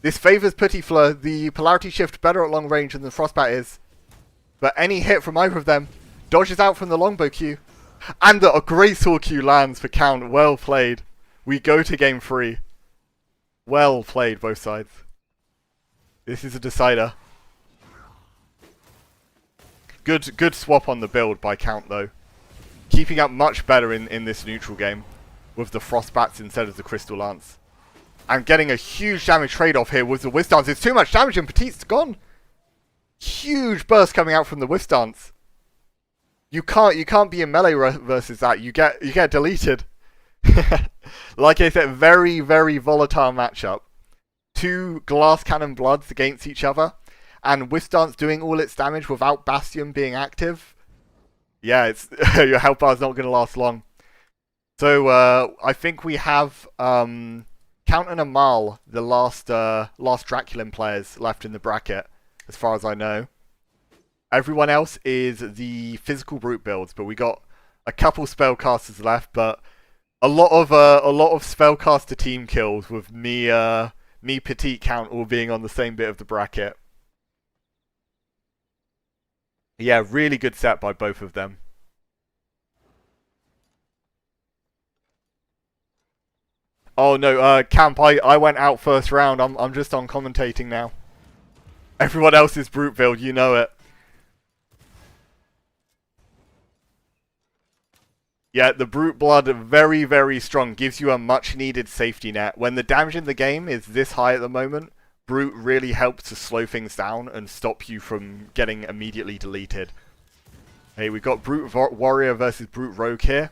This favors Petit Fleur. The polarity shift better at long range than the Frostbat is. But any hit from either of them dodges out from the longbow Q. And a great sword Q lands for Count. Well played. We go to game 3. Well played, both sides. This is a decider. Good swap on the build by Count, though. Keeping up much better in this neutral game with the Frostbats instead of the Crystal Lance. And getting a huge damage trade-off here with the Whiff Dance. It's too much damage and Petite's gone. Huge burst coming out from the Whiff Dance. You can't be in melee versus that. You get deleted. Like I said, very, very volatile matchup. Two Glass Cannon Bloods against each other. And Whiff Dance doing all its damage without Bastion being active. Yeah, it's your health bar is not going to last long. So I think we have Count and Amal, the last Draculin players left in the bracket, as far as I know. Everyone else is the physical brute builds, but we got a couple spellcasters left, but a lot of spellcaster team kills with me, Petite, Count all being on the same bit of the bracket. Yeah, really good set by both of them. Oh no, Camp, I went out first round. I'm just on commentating now. Everyone else is brute build, you know it. Yeah, the Brute Blood, very, very strong. Gives you a much needed safety net. When the damage in the game is this high at the moment, Brute really helps to slow things down and stop you from getting immediately deleted. Hey, we've got Brute Warrior versus Brute Rogue here.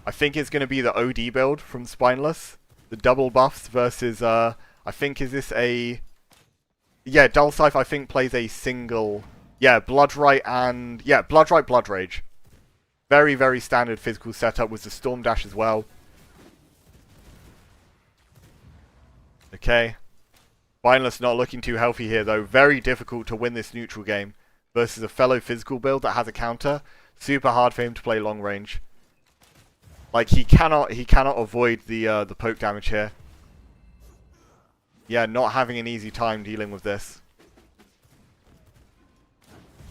I think it's going to be the OD build from Spineless. The double buffs versus, I think, is this a... Yeah, Dulcif, I think, plays a single... Yeah, Bloodright and... Yeah, Bloodright, Blood Rage. Very, very standard physical setup with the Storm Dash as well. Okay. Spineless not looking too healthy here, though. Very difficult to win this neutral game versus a fellow physical build that has a counter. Super hard for him to play long range. Like, he cannot avoid the poke damage here. Yeah, not having an easy time dealing with this.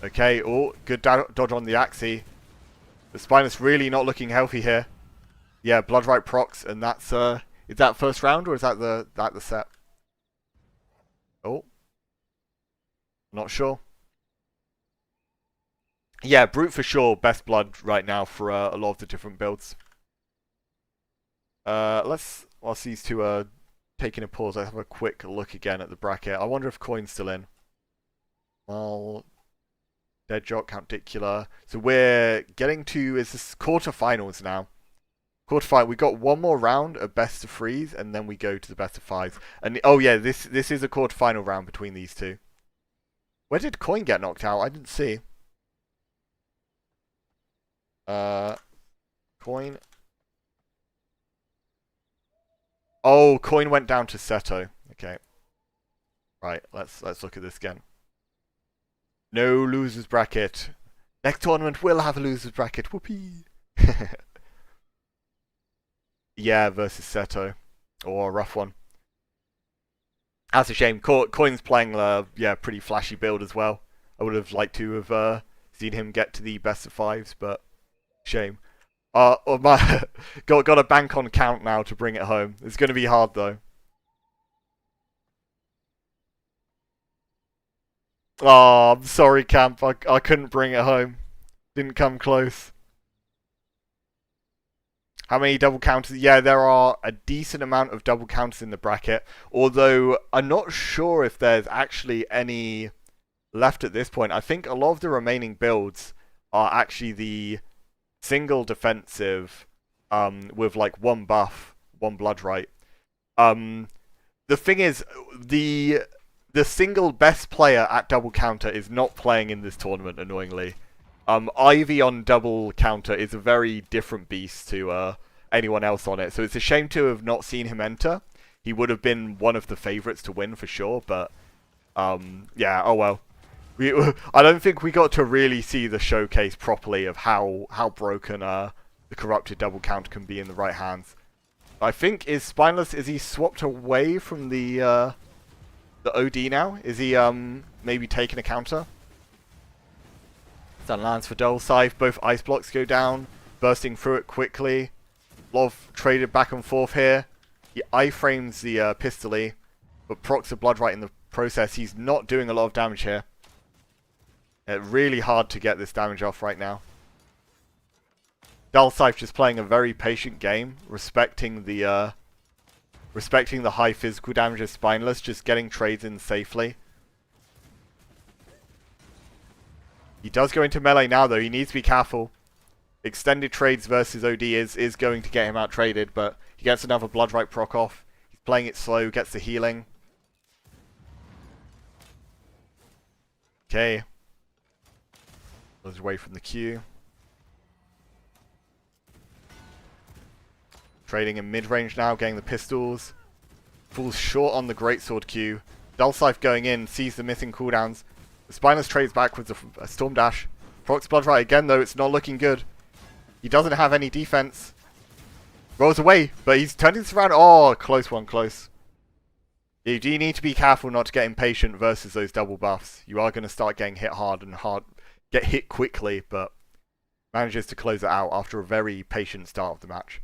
Okay, oh, good dodge on the Axie. The Spineless really not looking healthy here. Yeah, Bloodright procs, and that's is that first round or is that the set? Oh, not sure. Yeah, Brute for sure, best blood right now for a lot of the different builds. Whilst these two are taking a pause, let's have a quick look again at the bracket. I wonder if Coin's still in. Well, Deadjock, Countdicula. So we're getting to, is this quarterfinals now? Quarterfinal, we got one more round of best of threes, and then we go to the best of fives. And oh yeah, this is a quarterfinal round between these two. Where did Coin get knocked out? I didn't see. Coin. Oh, Coin went down to Seto. Okay. Right, let's look at this again. No losers bracket. Next tournament will have a losers bracket. Whoopee. Yeah, versus Seto. Or a rough one. That's a shame. Coin's playing yeah, pretty flashy build as well. I would have liked to have seen him get to the best of fives, but shame. Got a bank on Count now to bring it home. It's going to be hard though. Oh, I'm sorry, Camp. I couldn't bring it home. Didn't come close. How many double counters? Yeah, there are a decent amount of double counters in the bracket. Although, I'm not sure if there's actually any left at this point. I think a lot of the remaining builds are actually the single defensive with like one buff, one Bloodright. The thing is, the single best player at double counter is not playing in this tournament, annoyingly. Ivy on double counter is a very different beast to anyone else on it, so it's a shame to have not seen him enter. He would have been one of the favourites to win for sure, but yeah, oh well. I don't think we got to really see the showcase properly of how broken the corrupted double counter can be in the right hands. I think, is Spineless, is he swapped away from the OD now? Is he maybe taking a counter? That lands for Dulcif. Both ice blocks go down, bursting through it quickly. A lot of traded back and forth here. He iframes the Pistoly, but procs a Bloodright in the process. He's not doing a lot of damage here. Really hard to get this damage off right now. Dulcif just playing a very patient game, respecting the high physical damage of Spineless, just getting trades in safely. He does go into melee now though, he needs to be careful. Extended trades versus OD is going to get him out traded, but he gets another Bloodright proc off. He's playing it slow, gets the healing. Okay. Goes away from the Q. Trading in mid-range now, getting the pistols. Falls short on the Greatsword Q. Dulcif going in, sees the missing cooldowns. The Spineless trades back with a Storm Dash. Procs Bloodright again though, it's not looking good. He doesn't have any defense. Rolls away, but he's turning this around. Oh, close one, close. You do need to be careful not to get impatient versus those double buffs. You are going to start getting hit hard and get hit quickly, but manages to close it out after a very patient start of the match.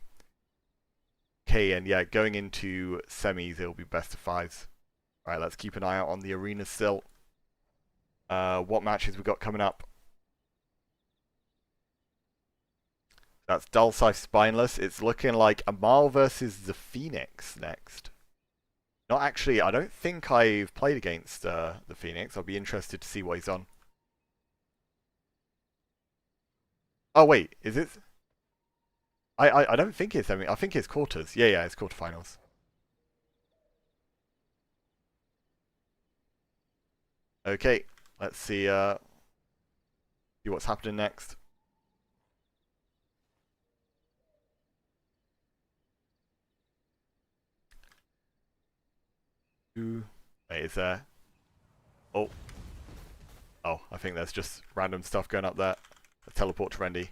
Okay, and yeah, going into semis, it'll be best of fives. Alright, let's keep an eye out on the arena still. What matches we got coming up? That's Dulcif Spineless. It's looking like Amal versus the Phoenix next. Not actually, I don't think I've played against the Phoenix. I'll be interested to see what he's on. Oh wait, is it? I don't think it's I think it's quarters. Yeah, it's quarterfinals. Okay, let's see what's happening next. Wait, is there? Oh, I think there's just random stuff going up there. Let's teleport to Randy.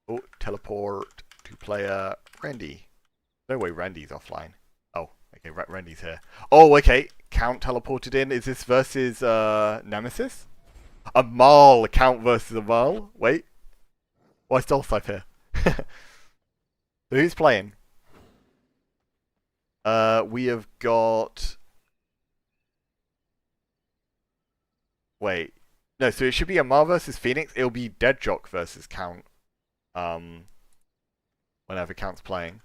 Oh, teleport to player Randy. No way Randy's offline. Oh, okay, Randy's here. Oh, okay. Count teleported in. Is this versus Nemesis? Amal. Count versus Amal. Wait. Why is Dulcif here? So who's playing? We have got... Wait. No, so it should be Amal versus Phoenix. It'll be Deadjock versus Count. Whenever Count's playing.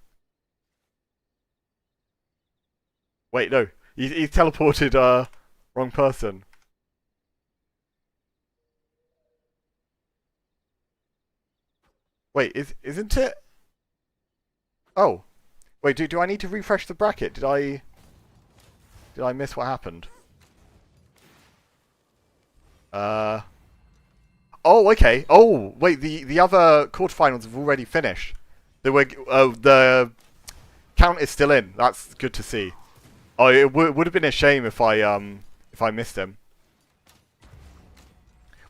Wait, no. He's teleported, wrong person. Wait, isn't it? Oh. Wait, do I need to refresh the bracket? Did I miss what happened? Oh, okay. Oh, wait, the other quarterfinals have already finished. The count is still in. That's good to see. Oh, it would have been a shame if I missed him.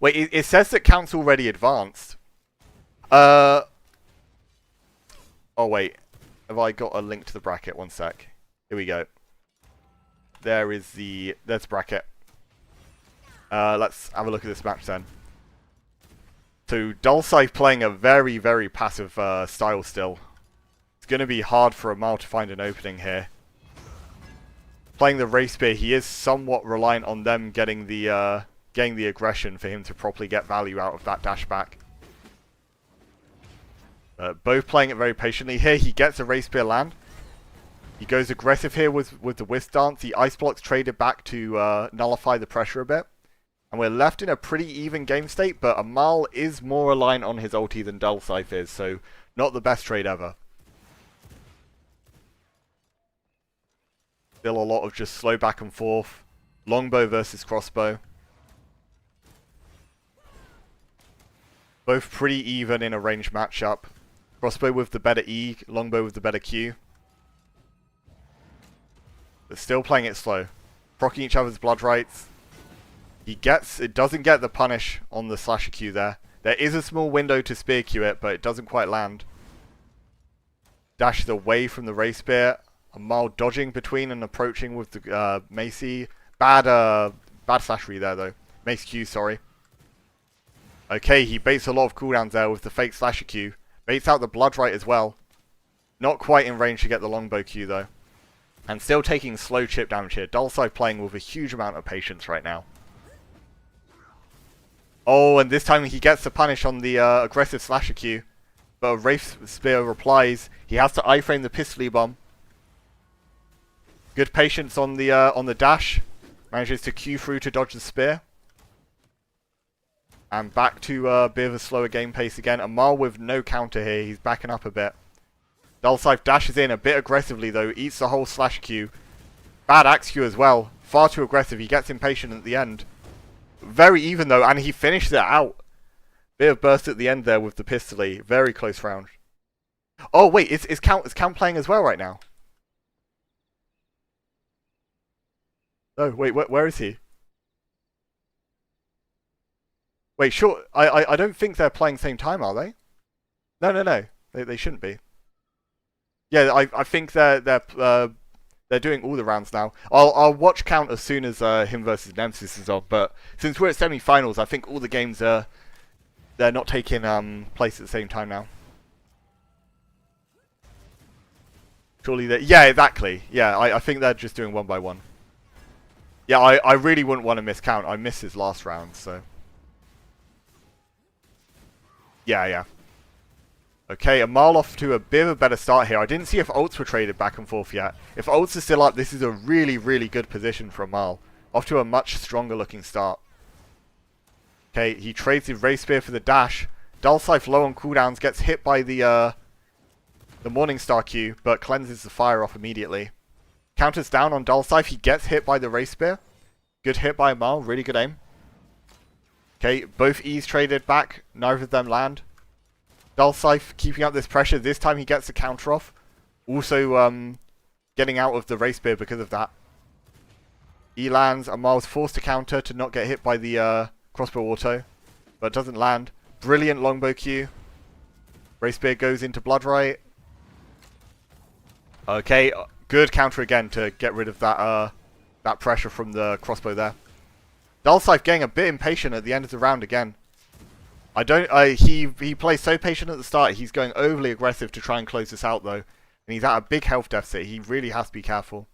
Wait, it says that count's already advanced. Oh wait, have I got a link to the bracket? One sec. Here we go. There's the bracket. Let's have a look at this match then. So Dulcif playing a very, very passive style still. It's going to be hard for Amal to find an opening here. Playing the Race Spear, he is somewhat reliant on them getting the aggression for him to properly get value out of that dash back. Both playing it very patiently. Here he gets a Race Spear land. He goes aggressive here with the Wisp Dance. The Ice Block's traded back to nullify the pressure a bit. And we're left in a pretty even game state, but Amal is more reliant on his ulti than Dulcif is, so not the best trade ever. Still a lot of just slow back and forth. Longbow versus crossbow. Both pretty even in a range matchup. Crossbow with the better E, longbow with the better Q. But still playing it slow. Proccing each other's Bloodrights. It doesn't get the punish on the slasher Q there. There is a small window to spear Q it, but it doesn't quite land. Dashes away from the Race Spear. Amal dodging between and approaching with the Macy. Bad slashery there though. Mace Q, sorry. Okay, he baits a lot of cooldowns there with the fake slasher Q. Baits out the Bloodright as well. Not quite in range to get the longbow Q though. And still taking slow chip damage here. Dulcif playing with a huge amount of patience right now. Oh, and this time he gets the punish on the aggressive slasher Q. But a Wraith Spear replies. He has to iframe the Pistol Bomb. Good patience on the dash. Manages to Q through to dodge the spear. And back to a bit of a slower game pace again. Amal with no counter here. He's backing up a bit. Dulcif dashes in a bit aggressively though. Eats the whole slash Q. Bad axe Q as well. Far too aggressive. He gets impatient at the end. Very even though. And he finished it out. Bit of burst at the end there with the Pistolet. Very close round. Oh wait. Is Count playing as well right now? Oh wait. Where is he? Wait, sure. I don't think they're playing same time, are they? No. They shouldn't be. Yeah, I think they're doing all the rounds now. I'll watch Count as soon as him versus Nemesis is on. But since we're at semi-finals, I think all the games they're not taking place at the same time now. Surely they. Yeah, exactly. Yeah, I think they're just doing one by one. Yeah, I really wouldn't want to miss Count. I missed his last round, so. Yeah. Okay, Amal off to a bit of a better start here. I didn't see if ults were traded back and forth yet. If ults are still up, this is a really, really good position for Amal. Off to a much stronger looking start. Okay, he trades the Ray Spear for the dash. Dulcif low on cooldowns, gets hit by the Morningstar Q, but cleanses the fire off immediately. Counters down on Dulcif, he gets hit by the Ray Spear. Good hit by Amal, really good aim. Okay, both E's traded back, neither of them land. Dulcif keeping up this pressure. This time he gets the counter off. Also getting out of the Ray Spear because of that. E lands, Amal's forced to counter to not get hit by the crossbow auto. But doesn't land. Brilliant longbow Q. Ray Spear goes into Bloodright. Okay, good counter again to get rid of that that pressure from the crossbow there. Dulcif getting a bit impatient at the end of the round again. He plays so patient at the start, he's going overly aggressive to try and close this out though. And he's at a big health deficit, he really has to be careful.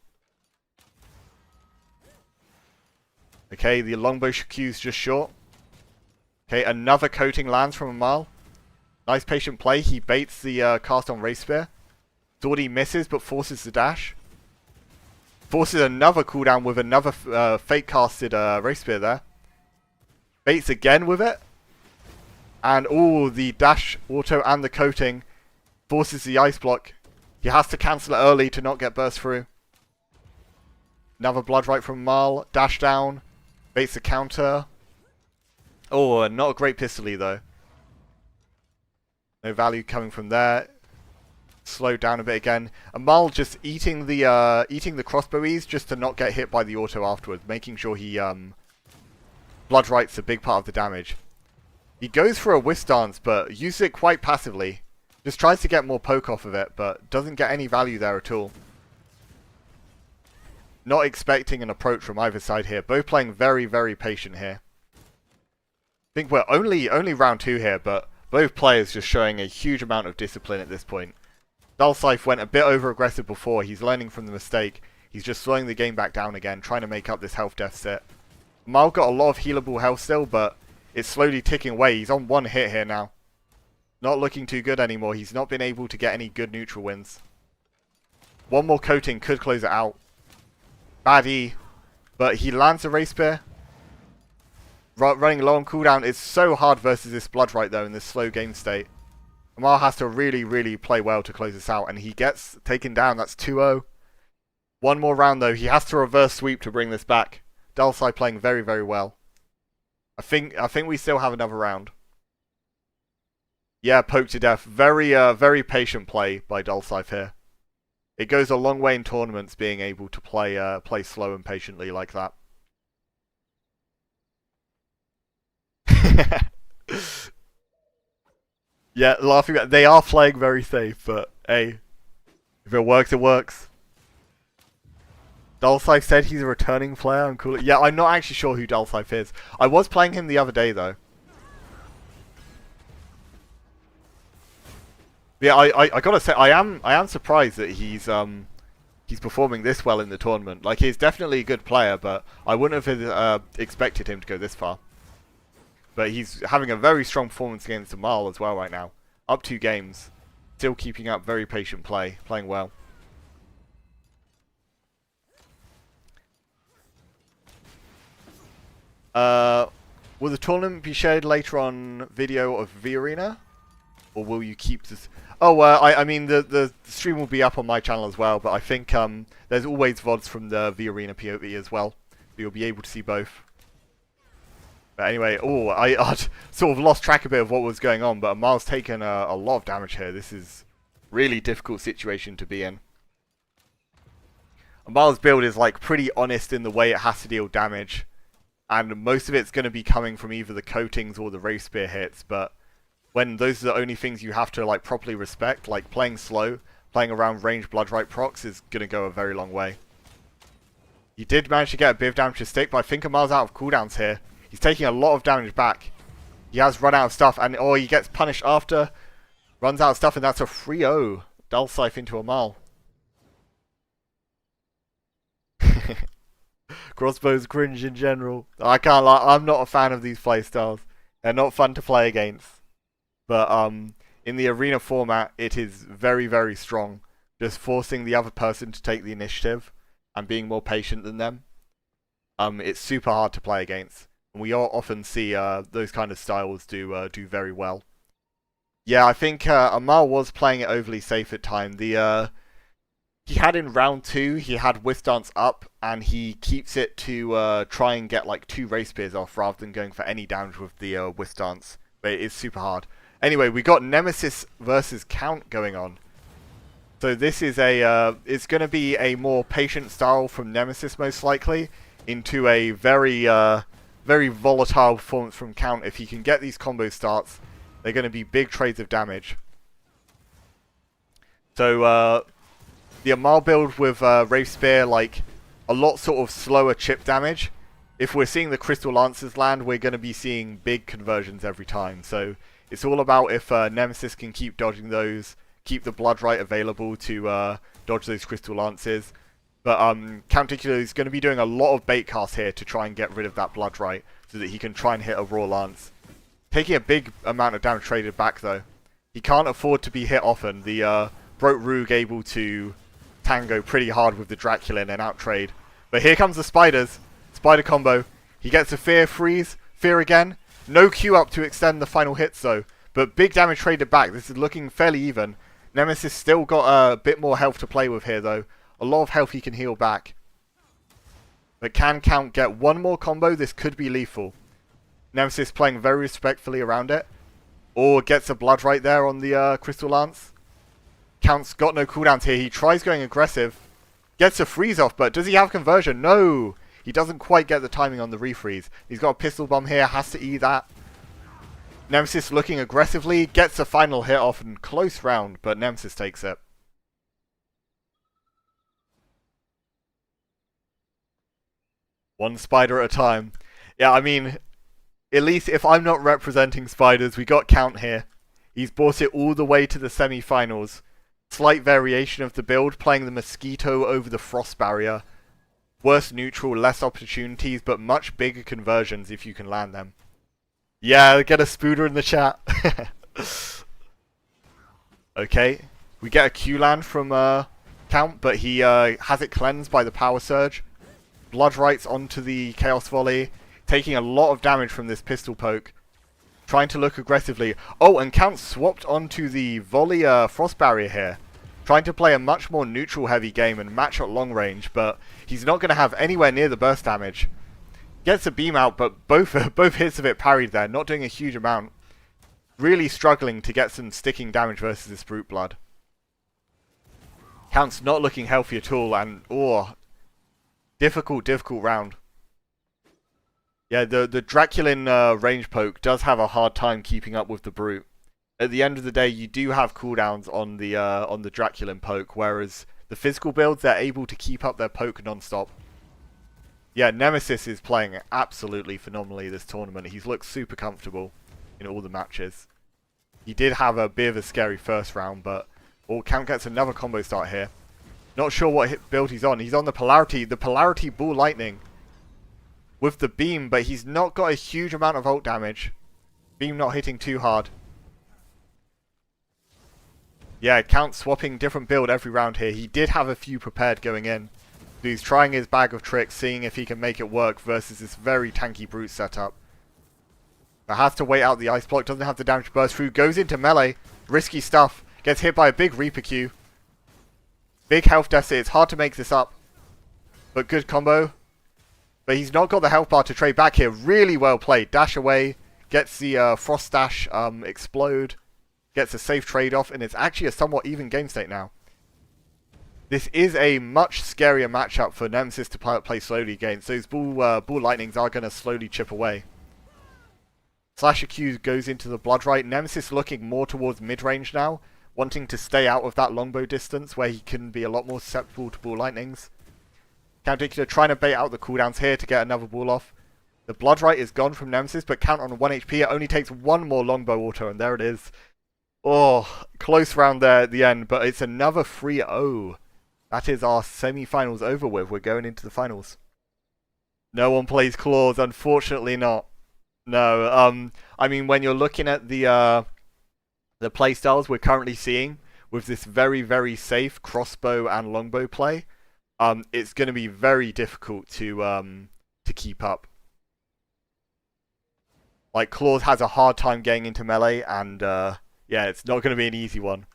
Okay, the longbow Q's just short. Okay, another coating lands from Amal. Nice patient play, he baits the cast on Ray Spear. Zordy misses but forces the dash. Forces another cooldown with another fake casted Ray Spear there. Baits again with it. And the dash auto and the coating forces the ice block. He has to cancel it early to not get burst through. Another Bloodright from Mal. Dash down. Baits the counter. Oh, not a great Pistol though. No value coming from there. Slowed down a bit again. Amal just eating the crossbow E's just to not get hit by the auto afterwards. Making sure he Bloodright's a big part of the damage. He goes for a whiff dance, but uses it quite passively. Just tries to get more poke off of it, but doesn't get any value there at all. Not expecting an approach from either side here. Both playing very, very patient here. I think we're only round 2 here, but both players just showing a huge amount of discipline at this point. Dulcif went a bit over aggressive before. He's learning from the mistake. He's just slowing the game back down again, trying to make up this health deficit. Mal got a lot of healable health still, but it's slowly ticking away. He's on 1 hit here now. Not looking too good anymore. He's not been able to get any good neutral wins. One more coating could close it out. Bad E. But he lands a Ray Spear. Running low on cooldown. It's so hard versus this Bloodright though in this slow game state. Amal has to really, really play well to close this out. And he gets taken down. That's 2-0. One more round though. He has to reverse sweep to bring this back. Dulcif playing very, very well. I think we still have another round. Yeah, poke to death. Very patient play by Dulcif here. It goes a long way in tournaments being able to play slow and patiently like that. Yeah, laughing at they are playing very safe, but hey, if it works, it works. Dulcif said he's a returning player. I'm cool. Yeah, I'm not actually sure who Dulcif is. I was playing him the other day though. Yeah, I gotta say I am surprised that he's performing this well in the tournament. Like he's definitely a good player, but I wouldn't have expected him to go this far. but he's having a very strong performance against Amal as well right now. Up 2 games. Still keeping up very patient play, playing well. Will the tournament be shared later on video of V Arena? Or will you keep this? Oh, I mean, the stream will be up on my channel as well, but I think there's always VODs from the V Arena POV as well. You'll be able to see both. But anyway, I'd sort of lost track a bit of what was going on, but Amal's taken a lot of damage here. This is really difficult situation to be in. Amal's build is like pretty honest in the way it has to deal damage. And most of it's going to be coming from either the coatings or the Wraith Spear hits, but when those are the only things you have to like properly respect, like playing slow, playing around range Bloodright procs is going to go a very long way. He did manage to get a bit of damage to stick, but I think Amal's out of cooldowns here. He's taking a lot of damage back. He has run out of stuff, and he gets punished after. Runs out of stuff, and that's a 3-0. Dull Scythe into Amal. Crossbows cringe in general. I can't lie, I'm not a fan of these playstyles. They're not fun to play against. But in the arena format, it is very, very strong. Just forcing the other person to take the initiative and being more patient than them. It's super hard to play against. And we often see those kind of styles do very well. Yeah, I think Amal was playing it overly safe at time. He had in round 2, he had Whiff Dance up, and he keeps it to try and get like 2 Wraith Spears off rather than going for any damage with the Whiff Dance. But it is super hard. Anyway, we got Nemesis versus Count going on. So this is it's going to be a more patient style from Nemesis most likely, into a very volatile performance from Count. If he can get these combo starts, they're going to be big trades of damage. So the Amal build with Wraith Spear, like a lot sort of slower chip damage. If we're seeing the Crystal Lancers land, we're going to be seeing big conversions every time. So it's all about if Nemesis can keep dodging those, keep the Bloodright available to dodge those Crystal Lances. But Count Dicula is going to be doing a lot of bait casts here to try and get rid of that Bloodright so that he can try and hit a Raw Lance. Taking a big amount of damage traded back though. He can't afford to be hit often. The Broke Roog able to tango pretty hard with the Draculin and outtrade. But here comes the Spiders. Spider combo. He gets a Fear Freeze. Fear again. No Q up to extend the final hits though. But big damage traded back. This is looking fairly even. Nemesis still got a bit more health to play with here though. A lot of health he can heal back. But can Count get one more combo? This could be lethal. Nemesis playing very respectfully around it. Or gets a Bloodright there on the Crystal Lance. Count's got no cooldowns here. He tries going aggressive. Gets a freeze off, but does he have conversion? No! He doesn't quite get the timing on the refreeze. He's got a pistol bomb here, has to E that. Nemesis looking aggressively, gets a final hit off and close round, but Nemesis takes it. One spider at a time. Yeah, I mean, at least if I'm not representing spiders, we got Count here. He's brought it all the way to the semi-finals. Slight variation of the build, playing the Mosquito over the Frost Barrier. Worse neutral, less opportunities, but much bigger conversions if you can land them. Yeah, get a spooder in the chat. Okay, we get a Q land from Count, but he has it cleansed by the Power Surge. Bloodrights onto the Chaos Volley, taking a lot of damage from this pistol poke. Trying to look aggressively. Oh, and Count swapped onto the Volley Frost Barrier here. Trying to play a much more neutral heavy game and match at long range, but he's not going to have anywhere near the burst damage. Gets a beam out, but both hits of it parried there, not doing a huge amount. Really struggling to get some sticking damage versus this Brute Blood. Count's not looking healthy at all, and difficult round. Yeah, the Draculin range poke does have a hard time keeping up with the Brute. At the end of the day, you do have cooldowns on the Draculin poke, whereas the physical builds, they're able to keep up their poke non-stop. Yeah, Nemesis is playing absolutely phenomenally this tournament. He's looked super comfortable in all the matches. He did have a bit of a scary first round, but Count gets another combo start here. Not sure what build he's on. He's on the Polarity Bull Lightning with the beam, but he's not got a huge amount of ult damage. Beam not hitting too hard. Yeah, Count swapping different build every round here. He did have a few prepared going in. So he's trying his bag of tricks, seeing if he can make it work versus this very tanky brute setup. But has to wait out the ice block, doesn't have the damage burst through, goes into melee. Risky stuff. Gets hit by a big Reaper Q. Big health deficit, it's hard to make this up. But good combo. But he's not got the health bar to trade back here. Really well played. Dash away. Gets the Frost Dash explode. Gets a safe trade-off, and it's actually a somewhat even game state now. This is a much scarier matchup for Nemesis to play slowly against. Those Bull Lightnings are going to slowly chip away. Slasher Q goes into the Bloodright. Nemesis looking more towards mid-range now, wanting to stay out of that longbow distance where he can be a lot more susceptible to Bull Lightnings. Counterdicular trying to bait out the cooldowns here to get another Bull off. The Bloodright is gone from Nemesis, but Count on 1 HP. It only takes one more longbow auto, and there it is. Oh, close round there at the end, but it's another 3-0. That is our semi-finals over with. We're going into the finals. No one plays claws, unfortunately not. No, I mean, when you're looking at the playstyles we're currently seeing with this very, very safe crossbow and longbow play, it's going to be very difficult to keep up. Like, Claws has a hard time getting into melee, and yeah, it's not going to be an easy one.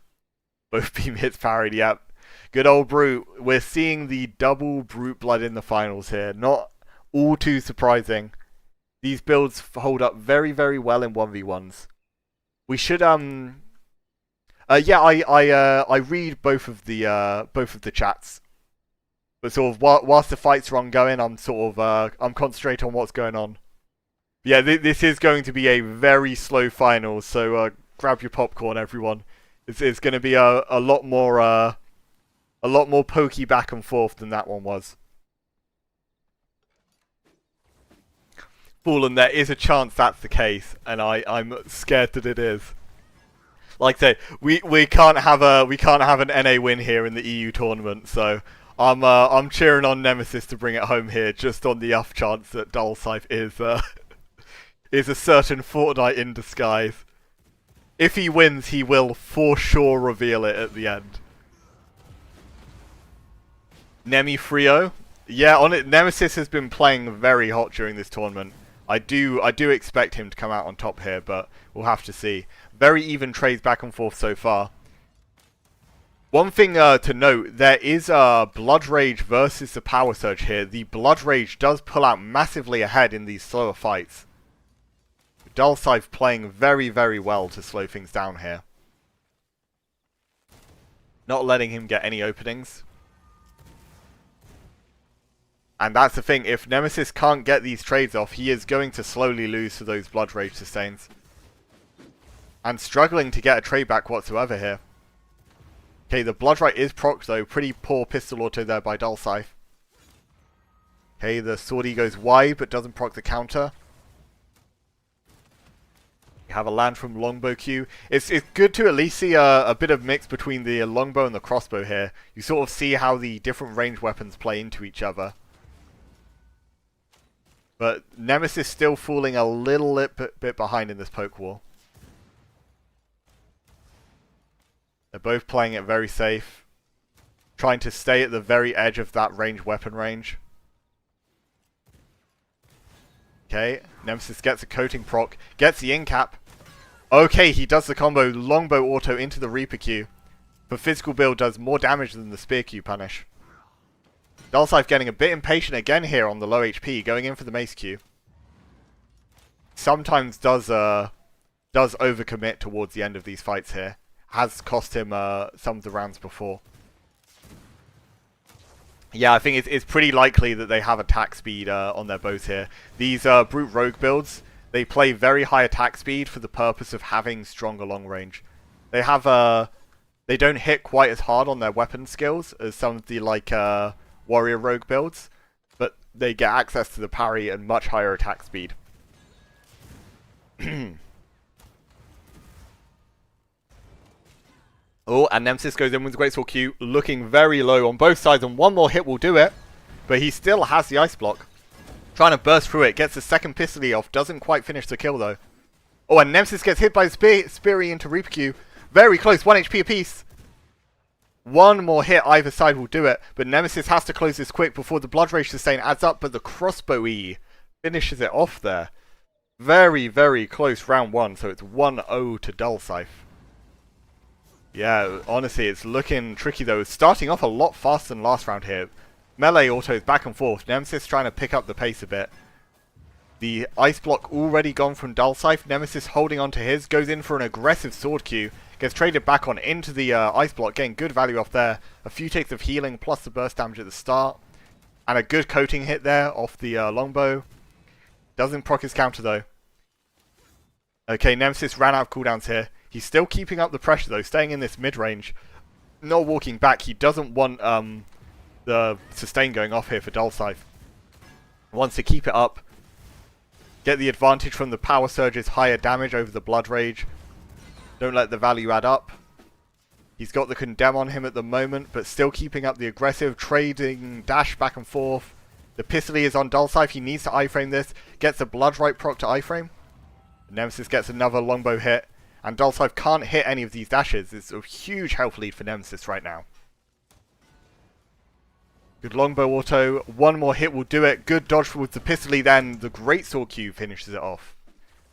Both beam hits parried, yep. Good old Brute. We're seeing the double Brute Blood in the finals here. Not all too surprising. These builds hold up very, very well in 1v1s. We should yeah, I read both of the chats. But sort of whilst the fights are ongoing, I'm sort of I'm concentrating on what's going on. Yeah, this is going to be a very slow final, so grab your popcorn, everyone. It's going to be a lot more pokey back and forth than that one was. Fallen, there is a chance that's the case, and I'm scared that it is. Like I say, we can't have an NA win here in the EU tournament, so I'm cheering on Nemesis to bring it home here, just on the off chance that Dullscythe is a certain Fortnite in disguise. If he wins, he will for sure reveal it at the end. Nemi Frio, yeah, on it. Nemesis has been playing very hot during this tournament. I do expect him to come out on top here, but we'll have to see. Very even trades back and forth so far. One thing to note, there is Blood Rage versus the Power Surge here. The Blood Rage does pull out massively ahead in these slower fights. Dullscythe playing very, very well to slow things down here. Not letting him get any openings. And that's the thing, if Nemesis can't get these trades off, he is going to slowly lose to those Blood Rage sustains. And struggling to get a trade back whatsoever here. Okay, the Bloodright is proc though, pretty poor pistol auto there by Dullscythe. Okay, the Swordy goes wide but doesn't proc the counter. You have a land from Longbow Q. It's good to at least see a bit of mix between the Longbow and the Crossbow here. You sort of see how the different ranged weapons play into each other. But Nemesis still falling a little bit behind in this poke war. They're both playing it very safe. Trying to stay at the very edge of that ranged weapon range. Okay, Nemesis gets a coating proc, gets the incap. Okay, he does the combo longbow auto into the Reaper Q. For physical build does more damage than the Spear Q punish. Dullscythe getting a bit impatient again here on the low HP, going in for the Mace Q. Sometimes does overcommit towards the end of these fights here. Has cost him some of the rounds before. Yeah, I think it's pretty likely that they have attack speed on their bows here. These Brute Rogue builds, they play very high attack speed for the purpose of having stronger long range. They have they don't hit quite as hard on their weapon skills as some of the like Warrior Rogue builds, but they get access to the parry and much higher attack speed. Oh, and Nemesis goes in with the Greatsword Q, looking very low on both sides, and one more hit will do it. But he still has the ice block. Trying to burst through it, gets the second pistol off, doesn't quite finish the kill though. Oh, and Nemesis gets hit by Speary into Reaper Q. Very close, 1 HP apiece. One more hit either side will do it, but Nemesis has to close this quick before the Blood Rage sustain adds up, but the Crossbow E finishes it off there. Very, very close round 1, so it's 1-0 to Dulcif. Yeah, honestly, it's looking tricky though. It's starting off a lot faster than last round here. Melee autos back and forth. Nemesis trying to pick up the pace a bit. The ice block already gone from Dulcif. Nemesis holding on to his. Goes in for an aggressive sword Q. Gets traded back on into the ice block. Getting good value off there. A few ticks of healing plus the burst damage at the start. And a good coating hit there off the longbow. Doesn't proc his counter though. Okay, Nemesis ran out of cooldowns here. He's still keeping up the pressure though. Staying in this mid-range. Not walking back. He doesn't want the sustain going off here for Dulcif. Wants to keep it up. Get the advantage from the power surge's higher damage over the Blood Rage. Don't let the value add up. He's got the Condemn on him at the moment, but still keeping up the aggressive trading dash back and forth. The Pistol is on Dulcif. He needs to iframe this. Gets a Blood Right proc to iframe. Nemesis gets another longbow hit. And Dulcif can't hit any of these dashes. It's a huge health lead for Nemesis right now. Good longbow auto. One more hit will do it. Good dodge with the Pistol, then the Greatsword Q finishes it off.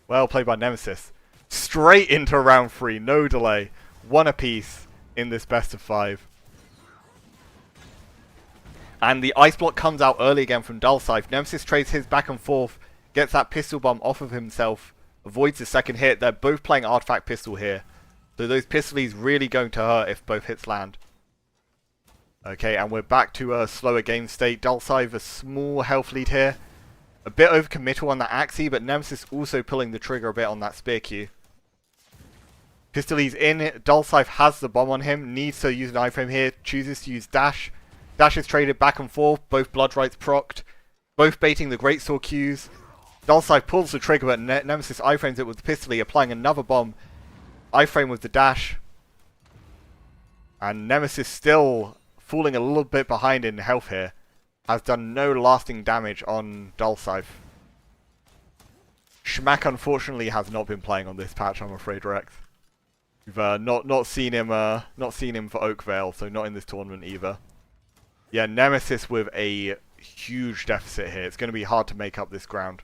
Well played by Nemesis. Straight into round 3. No delay. 1 apiece in this best of 5. And the ice block comes out early again from Dulcif. Nemesis trades his back and forth. Gets that pistol bomb off of himself. Avoids the second hit. They're both playing artifact pistol here. So those Pistols really going to hurt if both hits land. Okay, and we're back to a slower game state. Dulcif a small health lead here. A bit overcommittal on that Axie, but Nemesis also pulling the trigger a bit on that Spear Q. Pistoli's in. Dulcif has the bomb on him. Needs to use an iframe here. Chooses to use dash. Dash is traded back and forth. Both Blood Rights procced. Both baiting the Greatsword Qs. Dulcif pulls the trigger, but Nemesis iframes it with the Pistol, applying another bomb. Iframe with the dash. And Nemesis still falling a little bit behind in health here. Has done no lasting damage on Dulcif. Schmack unfortunately has not been playing on this patch, I'm afraid, Rex. We've not seen him for Oakvale, so not in this tournament either. Yeah, Nemesis with a huge deficit here. It's going to be hard to make up this ground.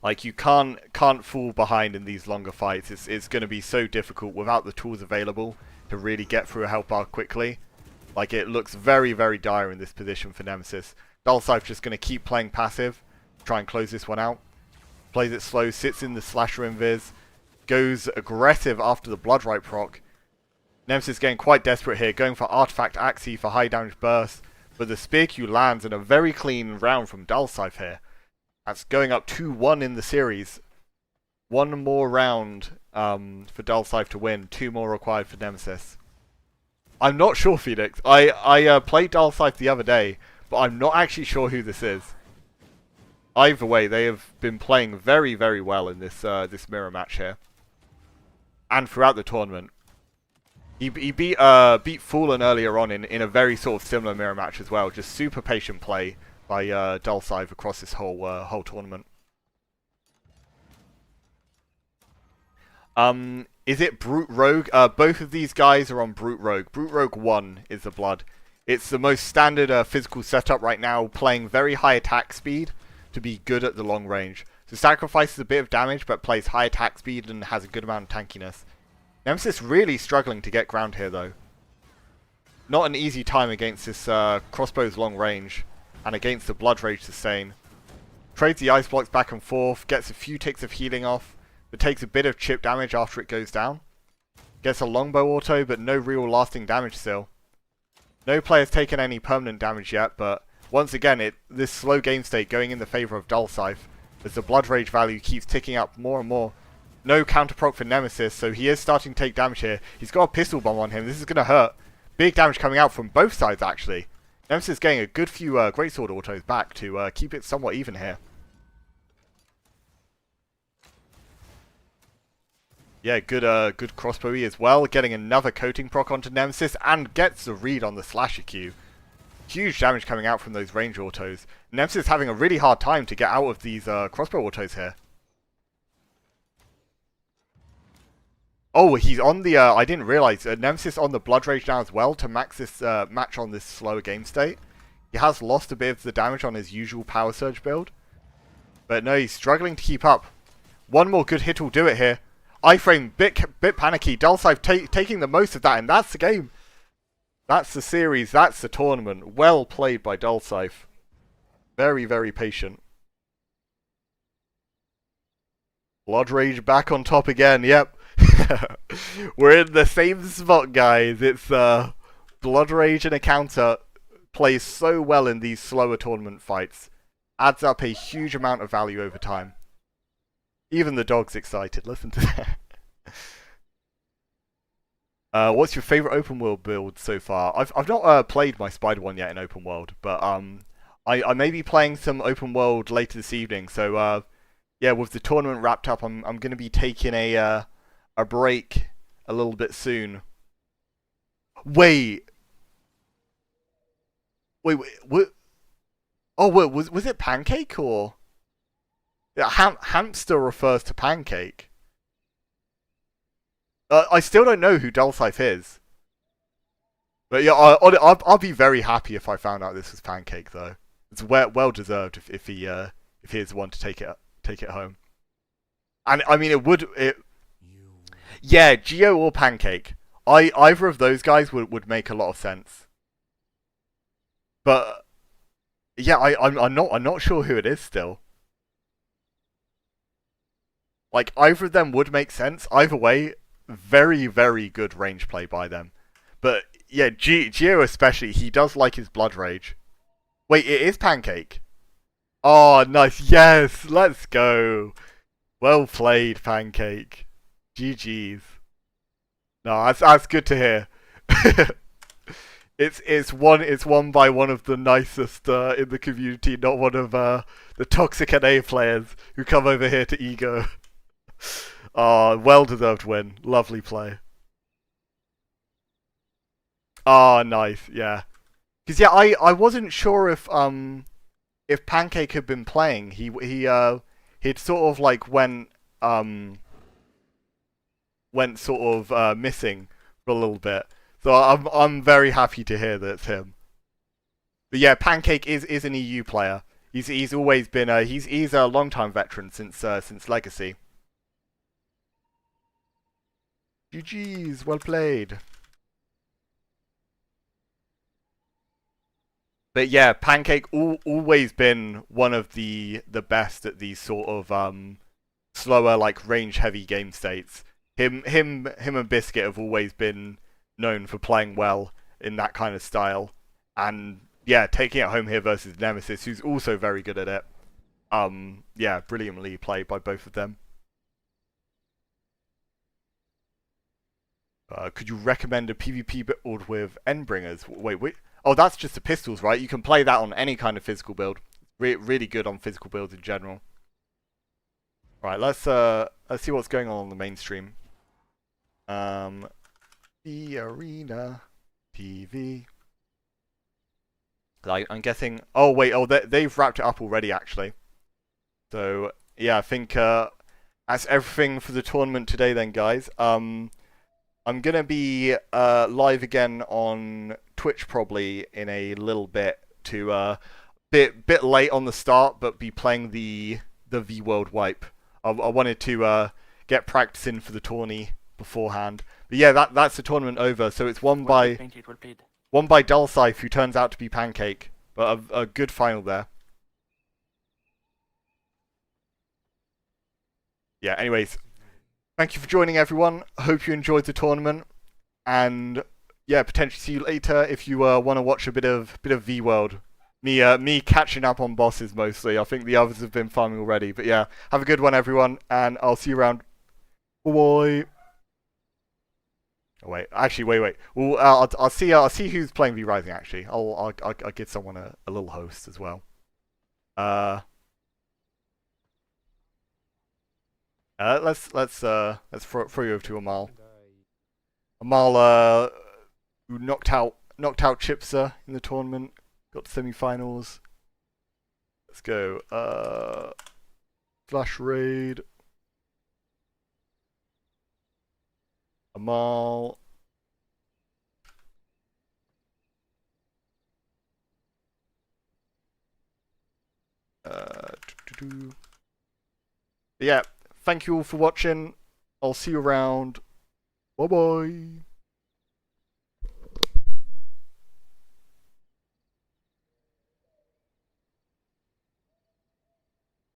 Like, you can't fall behind in these longer fights. It's going to be so difficult without the tools available to really get through a health bar quickly. Like, it looks very, very dire in this position for Nemesis. Dulcif just going to keep playing passive, try and close this one out. Plays it slow, sits in the slasher invis, goes aggressive after the Blood Right proc. Nemesis getting quite desperate here, going for Artifact Axie for high damage burst, but the Spear Q lands in a very clean round from Dulcif here. That's going up 2-1 in the series. One more round for Dulcif to win, 2 more required for Nemesis. I'm not sure, Phoenix. I played Dulcif the other day, but I'm not actually sure who this is. Either way, they have been playing very, very well in this this mirror match here, and throughout the tournament. He beat Fallen earlier on in a very sort of similar mirror match as well. Just super patient play by Dulcif across this whole tournament. Is it Brute Rogue? Both of these guys are on Brute Rogue. Brute Rogue 1 is the Blood. It's the most standard physical setup right now, playing very high attack speed to be good at the long range. So sacrifices a bit of damage, but plays high attack speed and has a good amount of tankiness. Nemesis really struggling to get ground here, though. Not an easy time against this crossbow's long range, and against the Blood Rage sustain. Trades the ice blocks back and forth, gets a few ticks of healing off, but takes a bit of chip damage after it goes down. Gets a longbow auto, but no real lasting damage still. No player's taken any permanent damage yet, but once again, this slow game state going in the favour of Dulcif, as the Blood Rage value keeps ticking up more and more. No counterproc for Nemesis, so he is starting to take damage here. He's got a pistol bomb on him. This is going to hurt. Big damage coming out from both sides, actually. Nemesis getting a good few Greatsword autos back to keep it somewhat even here. Yeah, good crossbow E as well. Getting another coating proc onto Nemesis, and gets the read on the slasher Q. Huge damage coming out from those range autos. Nemesis having a really hard time to get out of these crossbow autos here. Oh, he's on the. I didn't realize Nemesis on the Blood Rage now as well to max this match on this slower game state. He has lost a bit of the damage on his usual Power Surge build, but no, he's struggling to keep up. One more good hit will do it here. Iframe, bit panicky. Dulcif taking the most of that, and that's the game. That's the series. That's the tournament. Well played by Dulcif. Very, very patient. Blood Rage back on top again. Yep. We're in the same spot, guys. It's Blood Rage and a counter plays so well in these slower tournament fights. Adds up a huge amount of value over time. Even the dog's excited. Listen to that. What's your favorite open world build so far? I've not played my Spider one yet in open world, but I may be playing some open world later this evening. So yeah, with the tournament wrapped up, I'm going to be taking a break a little bit soon. Wait, what? Oh, wait, was it Pancake or? Yeah, hamster refers to Pancake. I still don't know who Dulcif is. But yeah, I'll be very happy if I found out this was Pancake though. It's well deserved if he is the one to take it home. And I mean yeah, Geo or Pancake. Either of those guys would make a lot of sense. But yeah, I'm not sure who it is still. Like either of them would make sense. Either way, very, very good range play by them. But yeah, Geo especially, he does like his Blood Rage. Wait, it is Pancake. Oh, nice. Yes, let's go. Well played, Pancake. GG's. No, that's good to hear. It's won by one of the nicest in the community, not one of the toxic NA players who come over here to ego. Well deserved win. Lovely play. Nice, yeah. Because yeah, I wasn't sure if Pancake had been playing. He'd sort of like went sort of missing for a little bit. So I'm very happy to hear that it's him. But yeah, Pancake is an EU player. He's always been he's a long-time veteran since Legacy. GG's, well played. But yeah, Pancake always been one of the best at these sort of slower, like range-heavy game states. Him and Biscuit have always been known for playing well in that kind of style, and yeah, taking it home here versus Nemesis, who's also very good at it. Yeah, brilliantly played by both of them. Could you recommend a PvP build with Endbringers? Wait. Oh, that's just the pistols, right? You can play that on any kind of physical build. Really good on physical builds in general. Right, let's see what's going on the mainstream. The Arena TV. Like, I'm guessing. Oh wait, they've wrapped it up already, actually. So yeah, I think that's everything for the tournament today, then, guys. I'm gonna be live again on Twitch probably in a little bit to bit late on the start, but be playing the V World wipe. I wanted to get practice in for the tourney beforehand. But yeah, that's the tournament over. So it's won by Dulcif, who turns out to be Pancake. But a good final there. Yeah. Anyways. Thank you for joining, everyone. Hope you enjoyed the tournament, and yeah, potentially see you later if you want to watch a bit of V World. Me catching up on bosses mostly. I think the others have been farming already, but yeah, have a good one, everyone, and I'll see you around. Bye. Oh, wait, actually, wait. Well, I'll see who's playing V Rising. Actually, I'll give someone a little host as well. Let's throw you over to Amal. Amal, who knocked out Chipser in the tournament, got to semi-finals. Let's go. Flash raid. Amal. Yeah, thank you all for watching. I'll see you around. Bye bye.